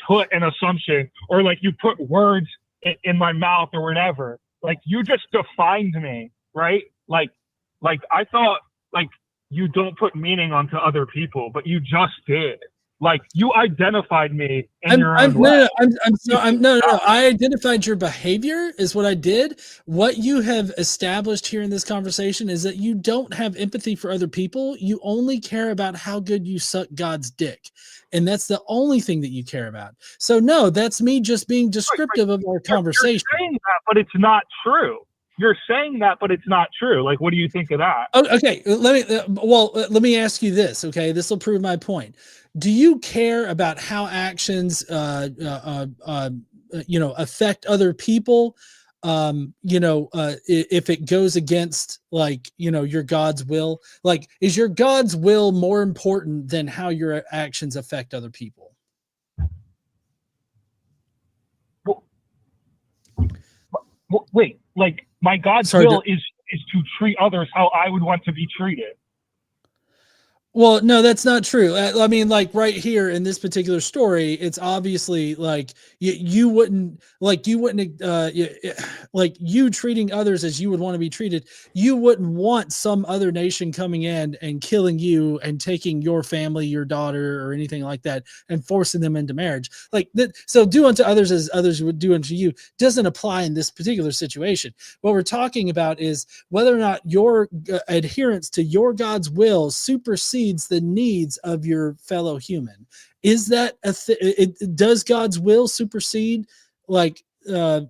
put an assumption, or like you put words in my mouth or whatever. Like, you just defined me, right? Like I thought, like, you don't put meaning onto other people, but you just did. Like, you identified me in your own way. No. I identified your behavior is what I did. What you have established here in this conversation is that you don't have empathy for other people. You only care about how good you suck God's dick. And that's the only thing that you care about. So no, that's me just being descriptive of our conversation. You're saying that, but it's not true. You're saying that, but it's not true. Like, what do you think of that? Okay, let me ask you this. Okay, this will prove my point. Do you care about how actions, affect other people? If it goes against, like, your God's will, like, is your God's will more important than how your actions affect other people? Wait, like, my God's will is to treat others how I would want to be treated. Well, no, that's not true. I mean, like, right here in this particular story, it's obviously like you wouldn't like you treating others as you would want to be treated. You wouldn't want some other nation coming in and killing you and taking your family, your daughter, or anything like that, and forcing them into marriage. Like that. So do unto others as others would do unto you doesn't apply in this particular situation. What we're talking about is whether or not your adherence to your God's will supersedes the needs of your fellow human. Is that does God's will supersede, like,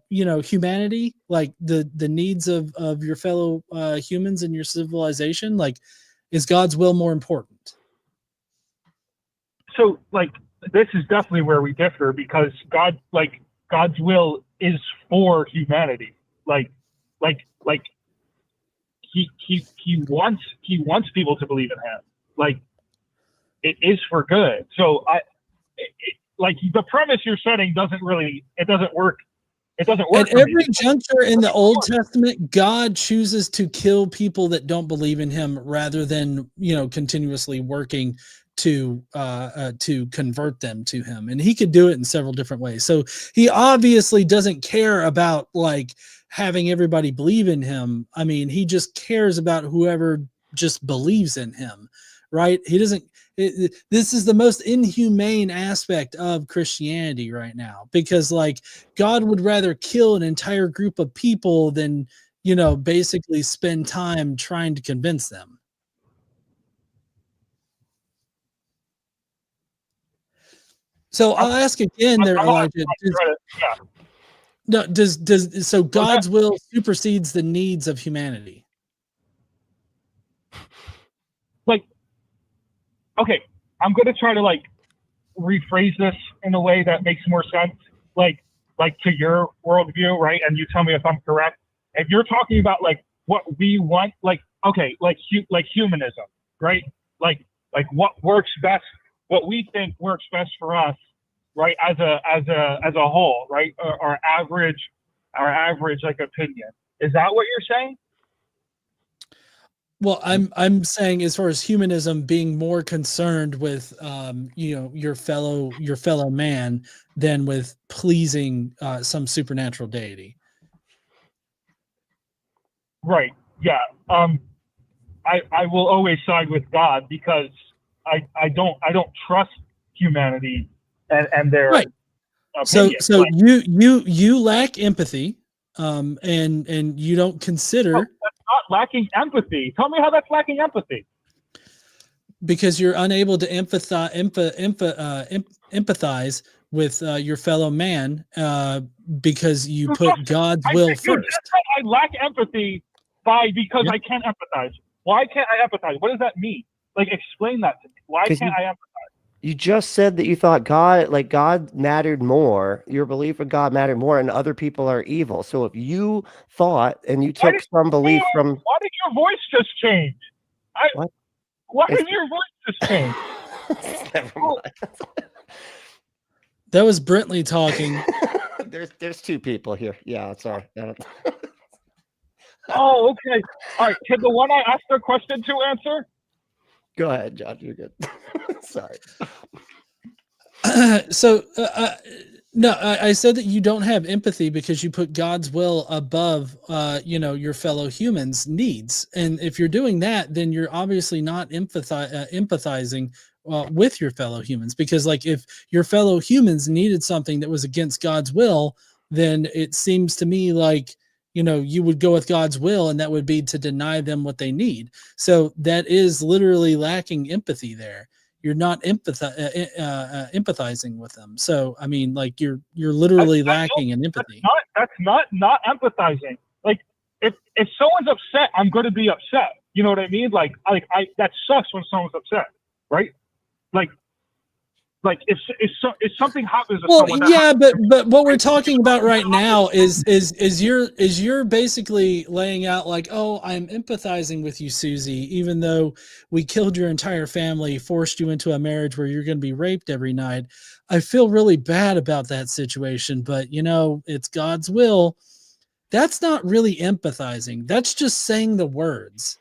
humanity, like the needs of your fellow humans and your civilization? Like, is God's will more important? So, like, this is definitely where we differ, because God's will is for humanity. Like he wants people to believe in Him. Like, it is for good. So like, the premise you're setting doesn't work. It doesn't work. At every juncture in the Old Testament, God chooses to kill people that don't believe in Him, rather than, continuously working to convert them to him, and he could do it in several different ways. So he obviously doesn't care about like having everybody believe in him. I mean, he just cares about whoever just believes in him, right? He doesn't. This is the most inhumane aspect of Christianity right now, because like God would rather kill an entire group of people than, you know, basically spend time trying to convince them. So I'll ask again there, Elijah. So God's will supersedes the needs of humanity? Like, okay, I'm going to try to like rephrase this in a way that makes more sense, like to your worldview, right? And you tell me if I'm correct. If you're talking about like what we want, like, okay, like humanism, right? Like what works best, what we think works best for us, right? As a whole, right? Our average like opinion. Is that what you're saying? Well, I'm saying as far as humanism being more concerned with you know, your fellow man than with pleasing some supernatural deity. Right. Yeah. I will always side with God because I don't trust humanity and their right. opinions. So like, you lack empathy, and you don't consider. No, that's not lacking empathy. Tell me how that's lacking empathy. Because you're unable to empathize with your fellow man because you put God's will first. I lack empathy because I can't empathize. Why can't I empathize? What does that mean? Like, explain that to me. Why can't I empathize? You just said that you thought God mattered more. Your belief in God mattered more, and other people are evil. So if you thought and you took some belief from, why did your voice just change? Why did your voice just change? Never mind. That was Brently talking. There's two people here. Yeah, sorry. Oh, okay. All right. Can the one I asked a question to answer? Go ahead, John. You're good. Sorry. No, I said that you don't have empathy because you put God's will above, you know, your fellow humans' needs. And if you're doing that, then you're obviously not empathizing with your fellow humans, because like if your fellow humans needed something that was against God's will, then it seems to me like, you know, you would go with God's will, and that would be to deny them what they need. So that is literally lacking empathy there. You're not empathizing with them. So, I mean, like you're literally lacking in empathy. That's not empathizing. Like if someone's upset, I'm going to be upset. You know what I mean? Like that sucks when someone's upset, right? Like if something happens to someone. Yeah, but what we're talking about right now is you're basically laying out like, oh, I'm empathizing with you, Susie, even though we killed your entire family, forced you into a marriage where you're going to be raped every night. I feel really bad about that situation, but you know, it's God's will. That's not really empathizing. That's just saying the words.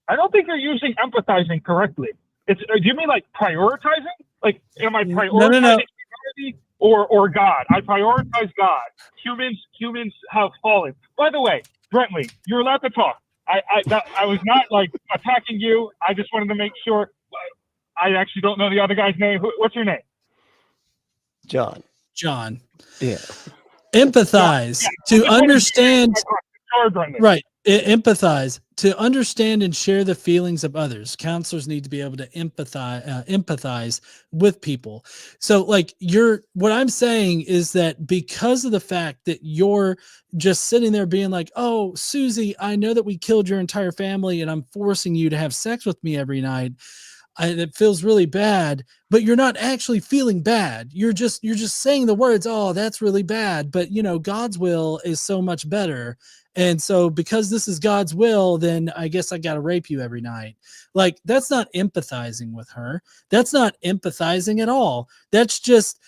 I don't think you're using empathizing correctly. Do you mean like prioritizing? Like, am I prioritizing humanity or God? I prioritize God. Humans have fallen. By the way, Brently, you're allowed to talk. I was not like attacking you. I just wanted to make sure. I actually don't know the other guy's name. What's your name? John. Yeah. Empathize to understand. Right. Empathize to understand and share the feelings of others. Counselors need to be able to empathize with people. So like what I'm saying is that because of the fact that you're just sitting there being like, oh, Susie, I know that we killed your entire family and I'm forcing you to have sex with me every night. It feels really bad, but you're not actually feeling bad. You're just saying the words, oh, that's really bad. But you know, God's will is so much better. And so because this is God's will, then I guess I got to rape you every night. Like, that's not empathizing with her. That's not empathizing at all. That's just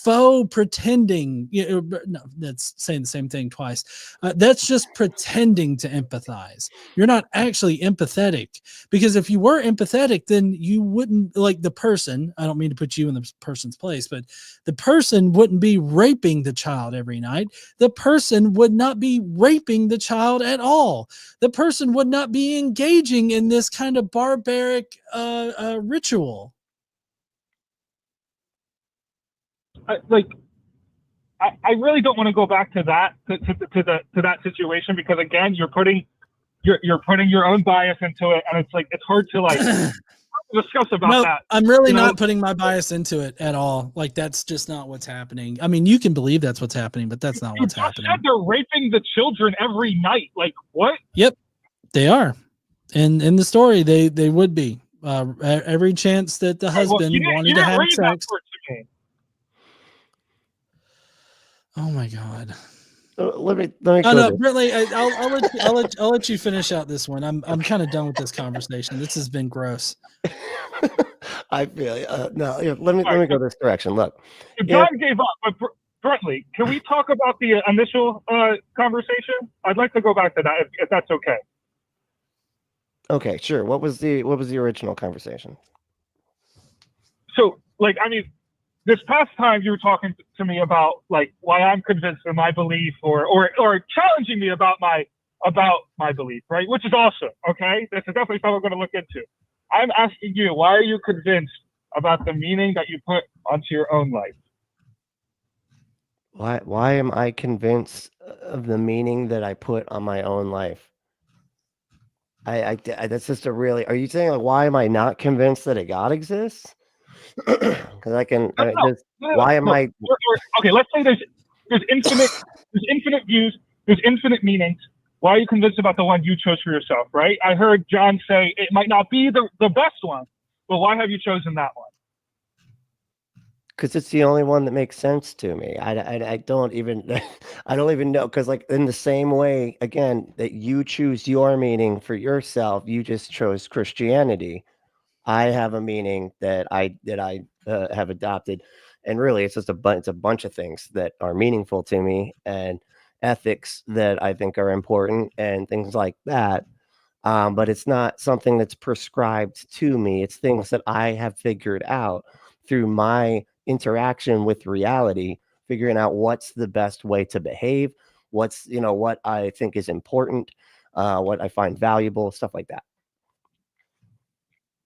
faux pretending. No, that's saying the same thing twice. That's just pretending to empathize. You're not actually empathetic, because if you were empathetic, then you wouldn't, like, the person, I don't mean to put you in the person's place, but the person wouldn't be raping the child every night. The person would not be raping the child at all. The person would not be engaging in this kind of barbaric ritual. I really don't want to go back to that to that situation, because again, you're putting your own bias into it, and it's hard to discuss about that. I'm really not putting my bias into it at all. Like, that's just not what's happening. I mean, you can believe that's what's happening, but that's not what's happening. Said they're raping the children every night. Like, what? Yep, they are. And in the story, they would be. Every chance that the husband wanted to have sex. Oh my God. Let me Brently, I'll let you finish out this one. I'm kind of done with this conversation. This has been gross. I feel no. Let me go this direction. Look, John gave up, but Brently, can we talk about the initial conversation? I'd like to go back to that if that's okay. Okay, sure. What was the original conversation? So, this past time you were talking to me about why I'm convinced of my belief, or challenging me about my belief, right? Which is awesome. Okay, this is definitely something we're going to look into. I'm asking you, why are you convinced about the meaning that you put onto your own life? Why am I convinced of the meaning that I put on my own life? I that's just a really. Are you saying why am I not convinced that a God exists? Because I can. Why am I? Okay, let's say there's infinite views, there's infinite meanings. Why are you convinced about the one you chose for yourself? Right? I heard John say it might not be the best one, but why have you chosen that one? Because it's the only one that makes sense to me. I don't even I don't even know, because in the same way, again, that you choose your meaning for yourself, you just chose Christianity. I have a meaning that I have adopted, and really, it's just it's a bunch of things that are meaningful to me, and ethics that I think are important, and things like that. But it's not something that's prescribed to me. It's things that I have figured out through my interaction with reality, figuring out what's the best way to behave, what's what I think is important, what I find valuable, stuff like that.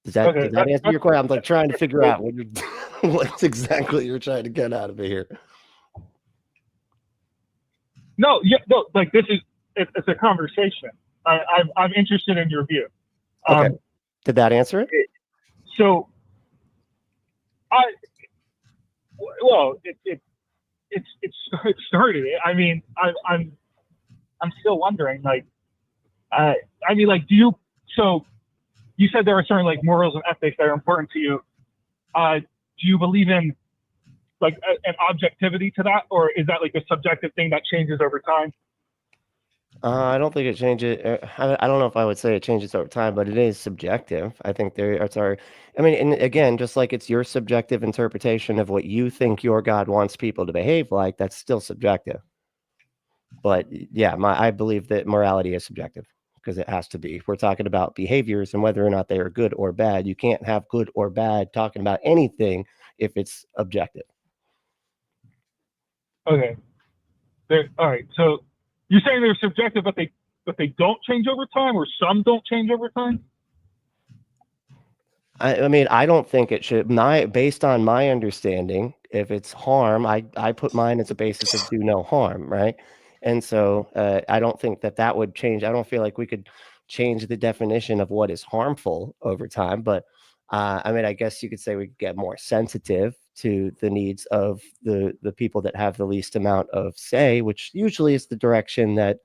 Does that answer your question? I'm trying to figure out what exactly you're trying to get out of it here. No, this is it's a conversation. I'm interested in your view. Okay. Did that answer it? So, it started it. I mean, I'm still wondering. Do you? So, you said there are certain morals and ethics that are important to you. Do you believe in an objectivity to that, or is that a subjective thing that changes over time? I don't think it changes. I don't know if I would say it changes over time, but it is subjective. I think and again, just like it's your subjective interpretation of what you think your God wants people to behave like, that's still subjective. But yeah, I believe that morality is subjective, because it has to be. If we're talking about behaviors and whether or not they are good or bad, you can't have good or bad talking about anything if it's objective. Okay. All right. So you're saying they're subjective, but they don't change over time, or some don't change over time? I mean, I don't think it should. Based on my understanding, if it's harm, I put mine as a basis of do no harm, right? And so I don't think that would change. I don't feel like we could change the definition of what is harmful over time. But I guess you could say we could get more sensitive to the needs of the people that have the least amount of say, which usually is the direction that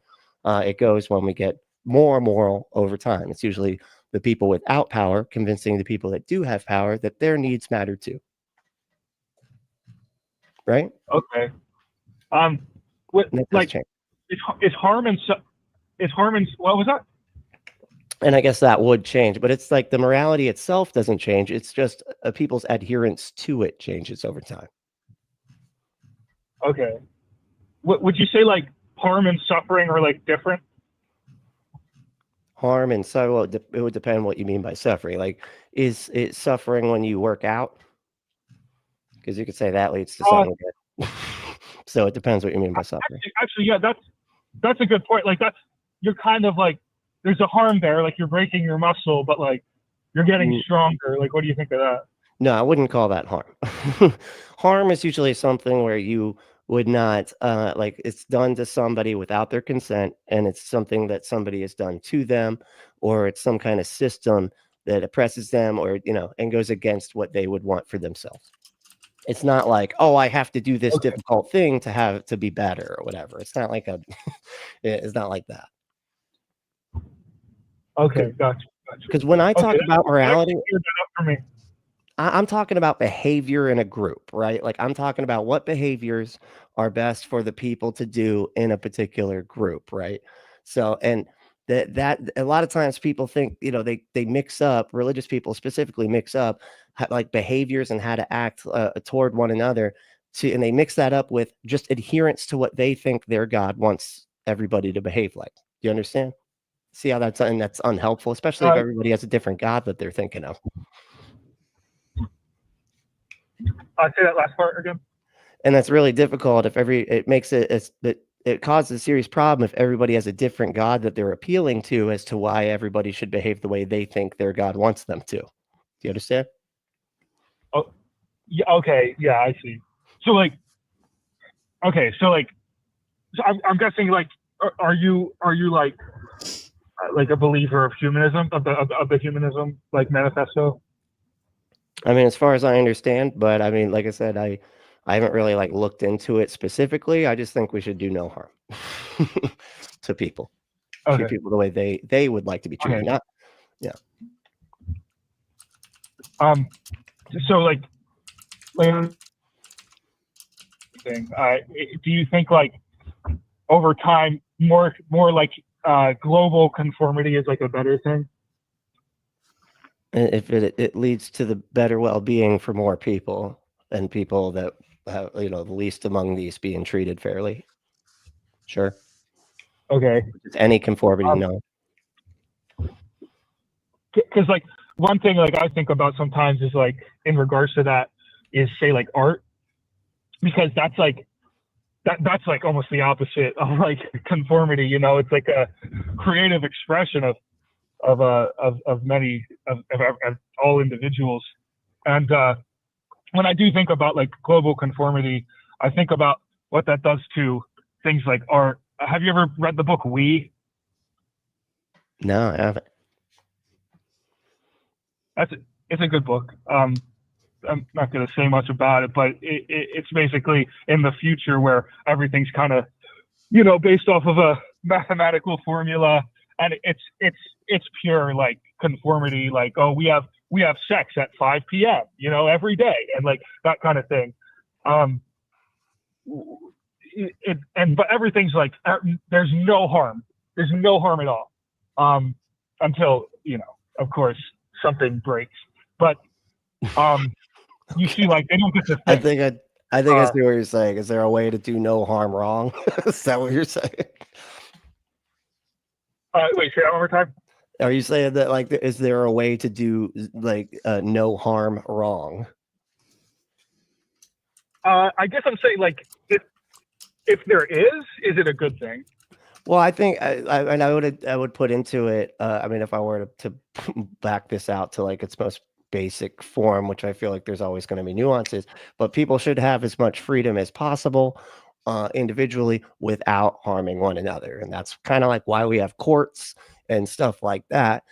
it goes when we get more moral over time. It's usually the people without power convincing the people that do have power that their needs matter too. Right? Okay. Is harm and what was that? And I guess that would change, but it's the morality itself doesn't change. It's just people's adherence to it changes over time. Okay. Would you say like harm and suffering are like different? Harm and so well, it would depend what you mean by suffering. Like, is it suffering when you work out? Because you could say that leads to something good. So it depends what you mean by suffering. Actually, yeah, that's a good point. Like you're kind of like there's a harm there, like you're breaking your muscle, but like you're getting stronger. Like, what do you think of that? No, I wouldn't call that harm. Harm is usually something where you would not like it's done to somebody without their consent, and it's something that somebody has done to them, or it's some kind of system that oppresses them, or and goes against what they would want for themselves. It's not like, oh, I have to do this difficult thing to be better or whatever. It's not like it's not like that. Okay, gotcha. Because when I talk about morality, Cleared that up for me. I'm talking about behavior in a group, right? Like I'm talking about what behaviors are best for the people to do in a particular group, right? So, and that a lot of times people think, they mix up, religious people specifically mix up like behaviors and how to act toward one another and they mix that up with just adherence to what they think their God wants everybody to behave like. Do you understand? See how that's unhelpful, especially if everybody has a different God that they're thinking of. Say that last part again. And that's really difficult if it causes a serious problem if everybody has a different God that they're appealing to as to why everybody should behave the way they think their God wants them to. Do you understand? Oh, yeah. Okay. Yeah, I see. So I'm guessing like, are you like a believer of humanism, of the humanism like manifesto? I mean, as far as I understand, but I mean, like I said, I haven't really like looked into it specifically. I just think we should do no harm to people. Okay. Treat people the way they would like to be treated. Okay. Yeah. So like thing. Do you think like over time more like global conformity is like a better thing? If it leads to the better well-being for more people and people that have, the least among these being treated fairly. Sure. Okay. Any conformity, no. Because like one thing like I think about sometimes is like in regards to that is say like art, because that's like almost the opposite of like conformity. It's like a creative expression of many of all individuals. And when I do think about like global conformity, I think about what that does to things like art. Have you ever read the book We? No, I haven't. It's a good book. I'm not going to say much about it, but it's basically in the future where everything's kind of, based off of a mathematical formula, and it's pure like conformity. Like, oh, we have sex at 5 p.m. Every day, and like that kind of thing. But everything's like there's no harm. There's no harm at all. Until of course something breaks. But you see, like they don't get to think. I think I see what you're saying. Is there a way to do no harm wrong? Is that what you're saying? Wait, say that one more time. Are you saying that like is there a way to do like no harm wrong? I guess I'm saying like if there is it a good thing? Well, I think I would put into it. I mean, if I were to back this out to like its most basic form, which I feel like there's always going to be nuances, but people should have as much freedom as possible individually without harming one another. And that's kind of like why we have courts and stuff like that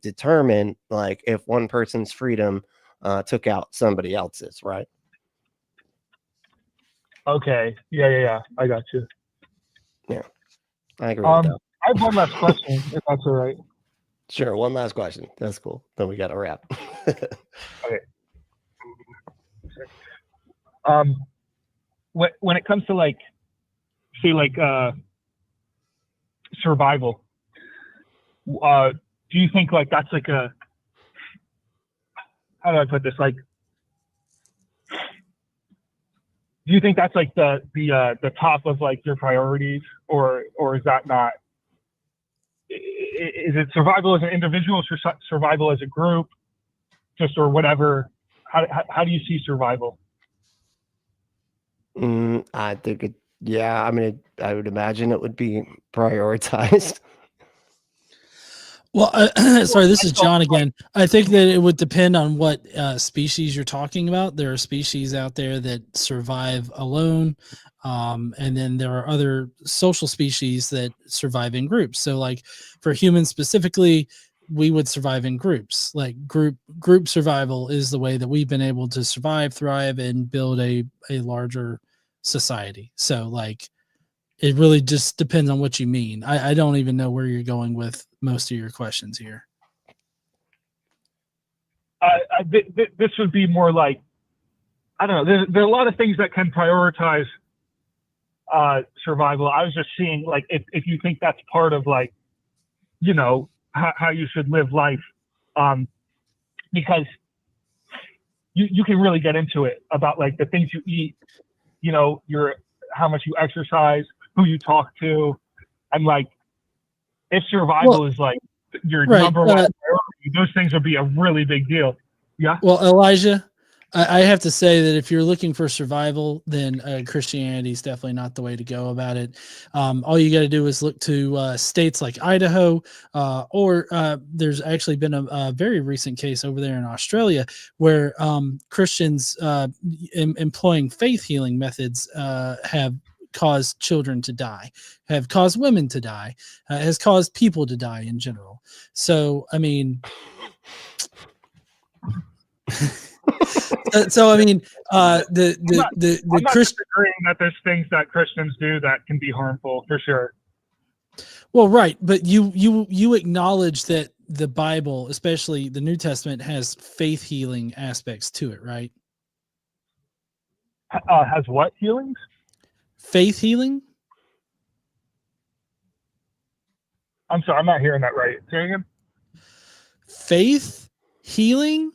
determine like if one person's freedom took out somebody else's, right? Okay. Yeah. I got you. Yeah. I agree with that. I have one last question, if that's all right. Sure. One last question. That's cool. Then we got to wrap. Okay. When it comes to like, say like survival, do you think like that's like how do I put this? Like, do you think that's like the top of like your priorities, or is that not? Is it survival as an individual, survival as a group, just or whatever? How do you see survival? I think it. Yeah, I mean, I would imagine it would be prioritized. Well, sorry, this is John again. I think that it would depend on what species you're talking about. There are species out there that survive alone, and then there are other social species that survive in groups. So, like for humans specifically, we would survive in groups. Like group survival is the way that we've been able to survive, thrive, and build a larger society. So, like, it really just depends on what you mean. I don't even know where you're going with most of your questions here. This would be more like, I don't know. There are a lot of things that can prioritize survival. I was just seeing like if you think that's part of like, you know, how you should live life, because you can really get into it about like the things you eat, you know, how much you exercise, who you talk to, and like if survival is like your number one priority, those things would be a really big deal. Yeah. Well, Elijah, I have to say that if you're looking for survival, then Christianity is definitely not the way to go about it. All you got to do is look to states like Idaho, or there's actually been a very recent case over there in Australia where Christians employing faith healing methods have caused children to die, have caused women to die, has caused people to die in general. So, I mean... so I mean, the Christian agreeing that there's things that Christians do that can be harmful for sure. Well, right, but you acknowledge that the Bible, especially the New Testament, has faith healing aspects to it, right? Has what healings? Faith healing. I'm sorry, I'm not hearing that right. Say again. Faith healing.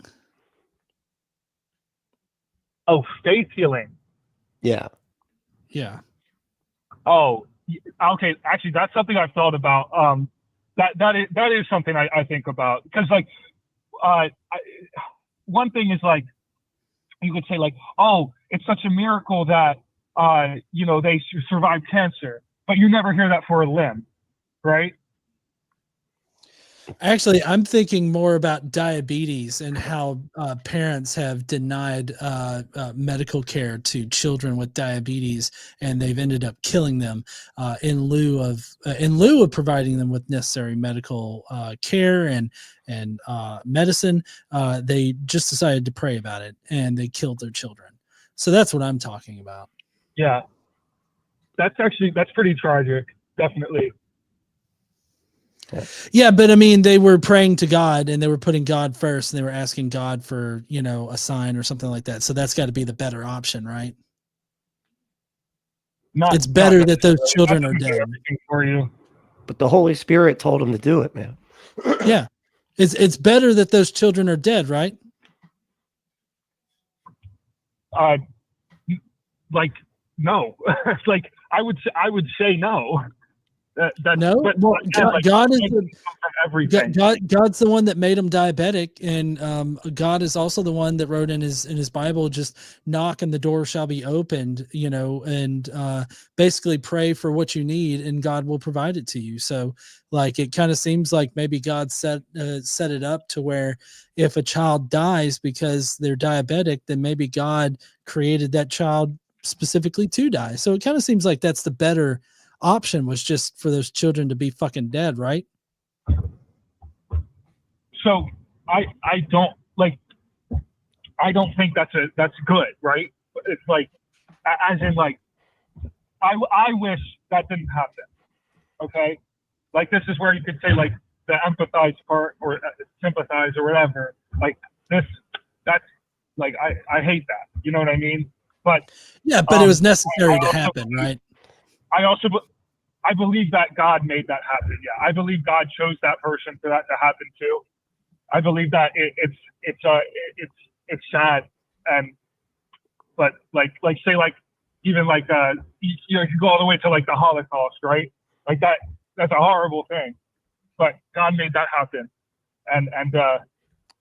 Oh, faith healing. Yeah. Yeah. Oh, okay. Actually, that's something I've thought about. That is something I think about, because like, one thing is like, you could say like, oh, it's such a miracle that you know, they survived cancer, but you never hear that for a limb, right? Actually, I'm thinking more about diabetes and how parents have denied medical care to children with diabetes, and they've ended up killing them in lieu of providing them with necessary medical care and medicine. They just decided to pray about it, and they killed their children. So that's what I'm talking about. Yeah, that's pretty tragic, definitely. Yeah, but I mean, they were praying to God, and they were putting God first, and they were asking God for, you know, a sign or something like that. So that's got to be the better option, right? It's better that those children are dead. For you. But the Holy Spirit told him to do it, man. Yeah, it's better that those children are dead, right? Like no, like I would say no. No, but God is everything. God's the one that made him diabetic, and God is also the one that wrote in his Bible, just knock and the door shall be opened, you know, and basically pray for what you need, and God will provide it to you. So, like, it kind of seems like maybe God set it up to where if a child dies because they're diabetic, then maybe God created that child specifically to die. So it kind of seems like that's the better option, was just for those children to be fucking dead, right? So I don't think that's good, right? It's like, as in like, I wish that didn't happen. Okay, like this is where you could say like the empathize part or sympathize or whatever. Like this, that's like I hate that. You know what I mean? But yeah, but it was necessary to happen, right? I believe that God made that happen. Yeah, I believe God chose that person for that to happen too. I believe that it's sad, but like say like even like you can go all the way to like the Holocaust, right? Like that's a horrible thing, but God made that happen, and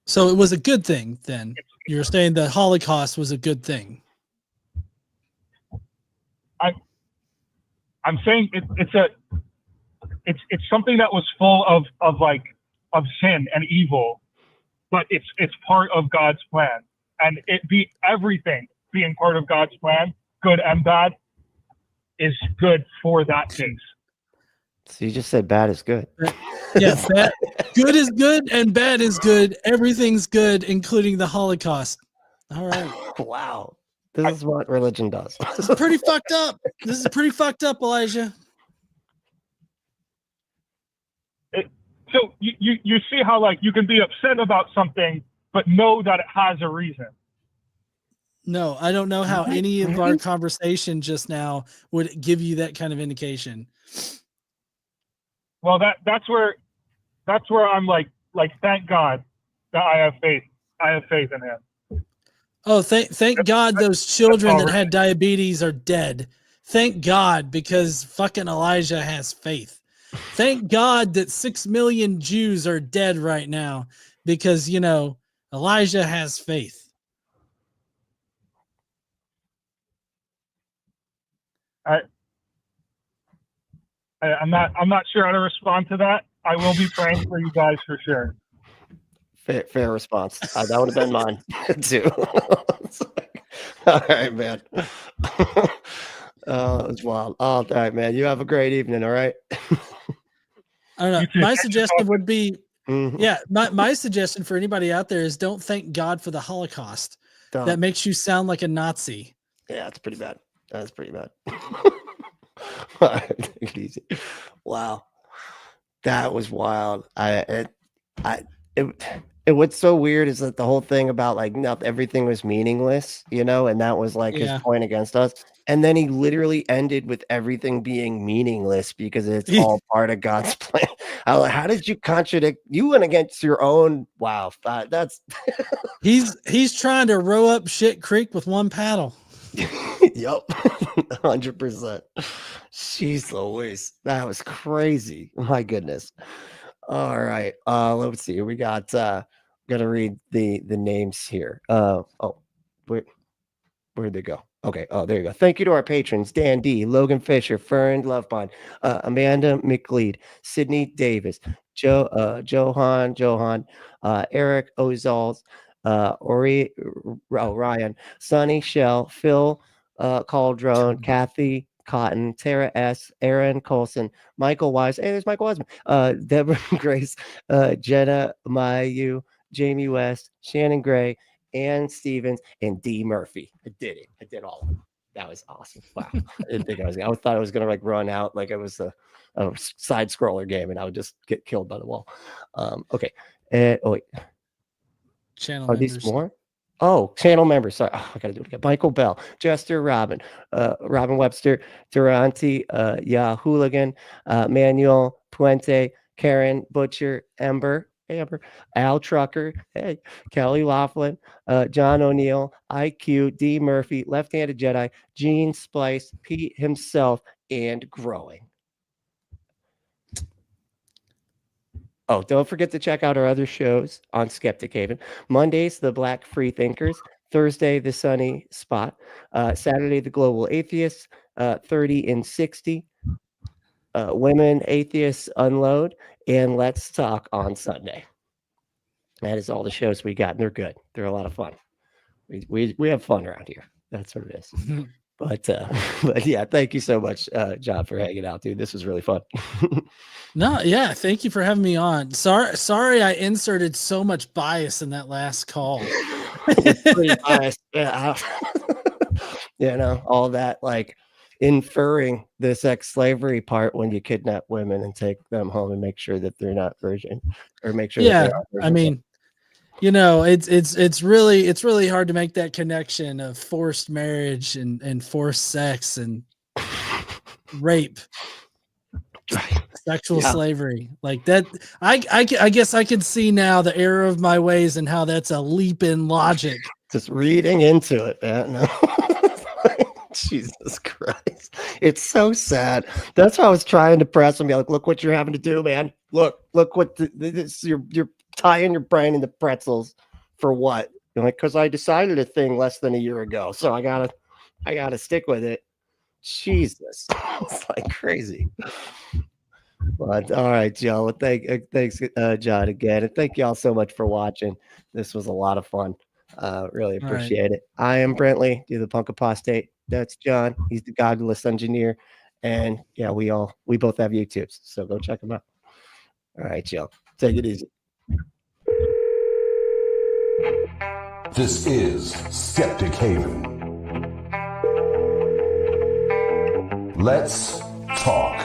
so it was a good thing then. You're saying the Holocaust was a good thing. I'm saying it's something that was full of sin and evil, but it's part of God's plan, and everything being part of God's plan, good and bad, is good for that case. So you just said bad is good. Yes, good is good and bad is good. Everything's good, including the Holocaust. All right. Wow. This is what religion does. This is pretty fucked up. This is pretty fucked up, Elijah. So you see how like you can be upset about something, but know that it has a reason. No, I don't know how any of our conversation just now would give you that kind of indication. Well, that's where I'm like thank God that I have faith. I have faith in him. Oh, thank God those children that had diabetes are dead. Thank God, because fucking Elijah has faith. Thank God that 6 million Jews are dead right now because, Elijah has faith. I'm not sure how to respond to that. I will be praying for you guys for sure. Fair response. That would have been mine too. All right, man. It's wild. All right, man. You have a great evening. All right. I don't know. My suggestion would be, Mhm. yeah, my suggestion for anybody out there is don't thank God for the Holocaust. Done. That makes you sound like a Nazi. Yeah, that's pretty bad. That's pretty bad. All right, take it easy. Wow, that was wild. What's so weird is that the whole thing about like not everything was meaningless, and that was like his point against us. And then he literally ended with everything being meaningless because it's all part of God's plan. How did you contradict? You went against your own. Wow, that's he's trying to row up shit creek with one paddle. Yep, 100%. Jeez Louise, that was crazy. My goodness. All right, let's see. We got gonna read the names here. Where'd they go? Okay, there you go. Thank you to our patrons: Dan D, Logan Fisher, Fern, Lovebond, Amanda McLeod, Sydney Davis, Johan, Eric Ozols, Rion, Sonny Shell, Phil Calderone, Kathy Cotton, Tara S, Aaron Coalson, Michael Wise. Hey, there's Michael Wiseman. Deborah Grace, Jena, Miyu, Jamie West, Shannon Gray, Ann Stevens, and D Murphy. I did it. I did all of them. That was awesome. Wow. I didn't think I thought I was gonna like run out like it was a side scroller game and I would just get killed by the wall. Okay. Wait. Channel Are members. these more? Oh, channel members. Sorry. Oh, I gotta do it again. Michael Bell, Jester Robin, Robin Webster, Durante, Hooligan, Manuel Puente, Karen Butcher, Ember, Al Trucker, hey, Kelly Laughlin, John O'Neill, IQ, D Murphy, Left-Handed Jedi, Gene Splice, Pete himself, and growing. Oh, don't forget to check out our other shows on Skeptic Haven. Mondays, the Black Free Thinkers. Thursday, the Sunny Spot. Saturday, the Global Atheists. 30 and 60. Women Atheists Unload. And Let's Talk on Sunday. That is all the shows we got, and they're good. They're a lot of fun. We have fun around here. That's what it is. But yeah, thank you so much, John, for hanging out, dude. This was really fun. No, yeah, thank you for having me on. Sorry, I inserted so much bias in that last call. Pretty biased. Yeah, all that like inferring the sex slavery part when you kidnap women and take them home and make sure that they're not virgin, or make sure. Yeah, that they are virgin. I mean, it's really hard to make that connection of forced marriage and forced sex and rape. Sexual slavery like that. I guess I can see now the error of my ways and how that's a leap in logic. Just reading into it, man. No. Jesus Christ. It's so sad. That's why I was trying to press him. Be like, look what you're having to do, man. Look what you're tying your brain into pretzels for what? You're like, because I decided a thing less than a year ago. So I gotta stick with it. Jesus. It's like crazy. But all right, Joe. Well, thanks, John, again. And thank you all so much for watching. This was a lot of fun. Really All right. appreciate it. I am Brently, do the Punk Apostate. That's John. He's the Godless engineer. And yeah, we both have YouTubes. So go check them out. All right, Joe. Take it easy. This is Skeptic Haven. Let's talk.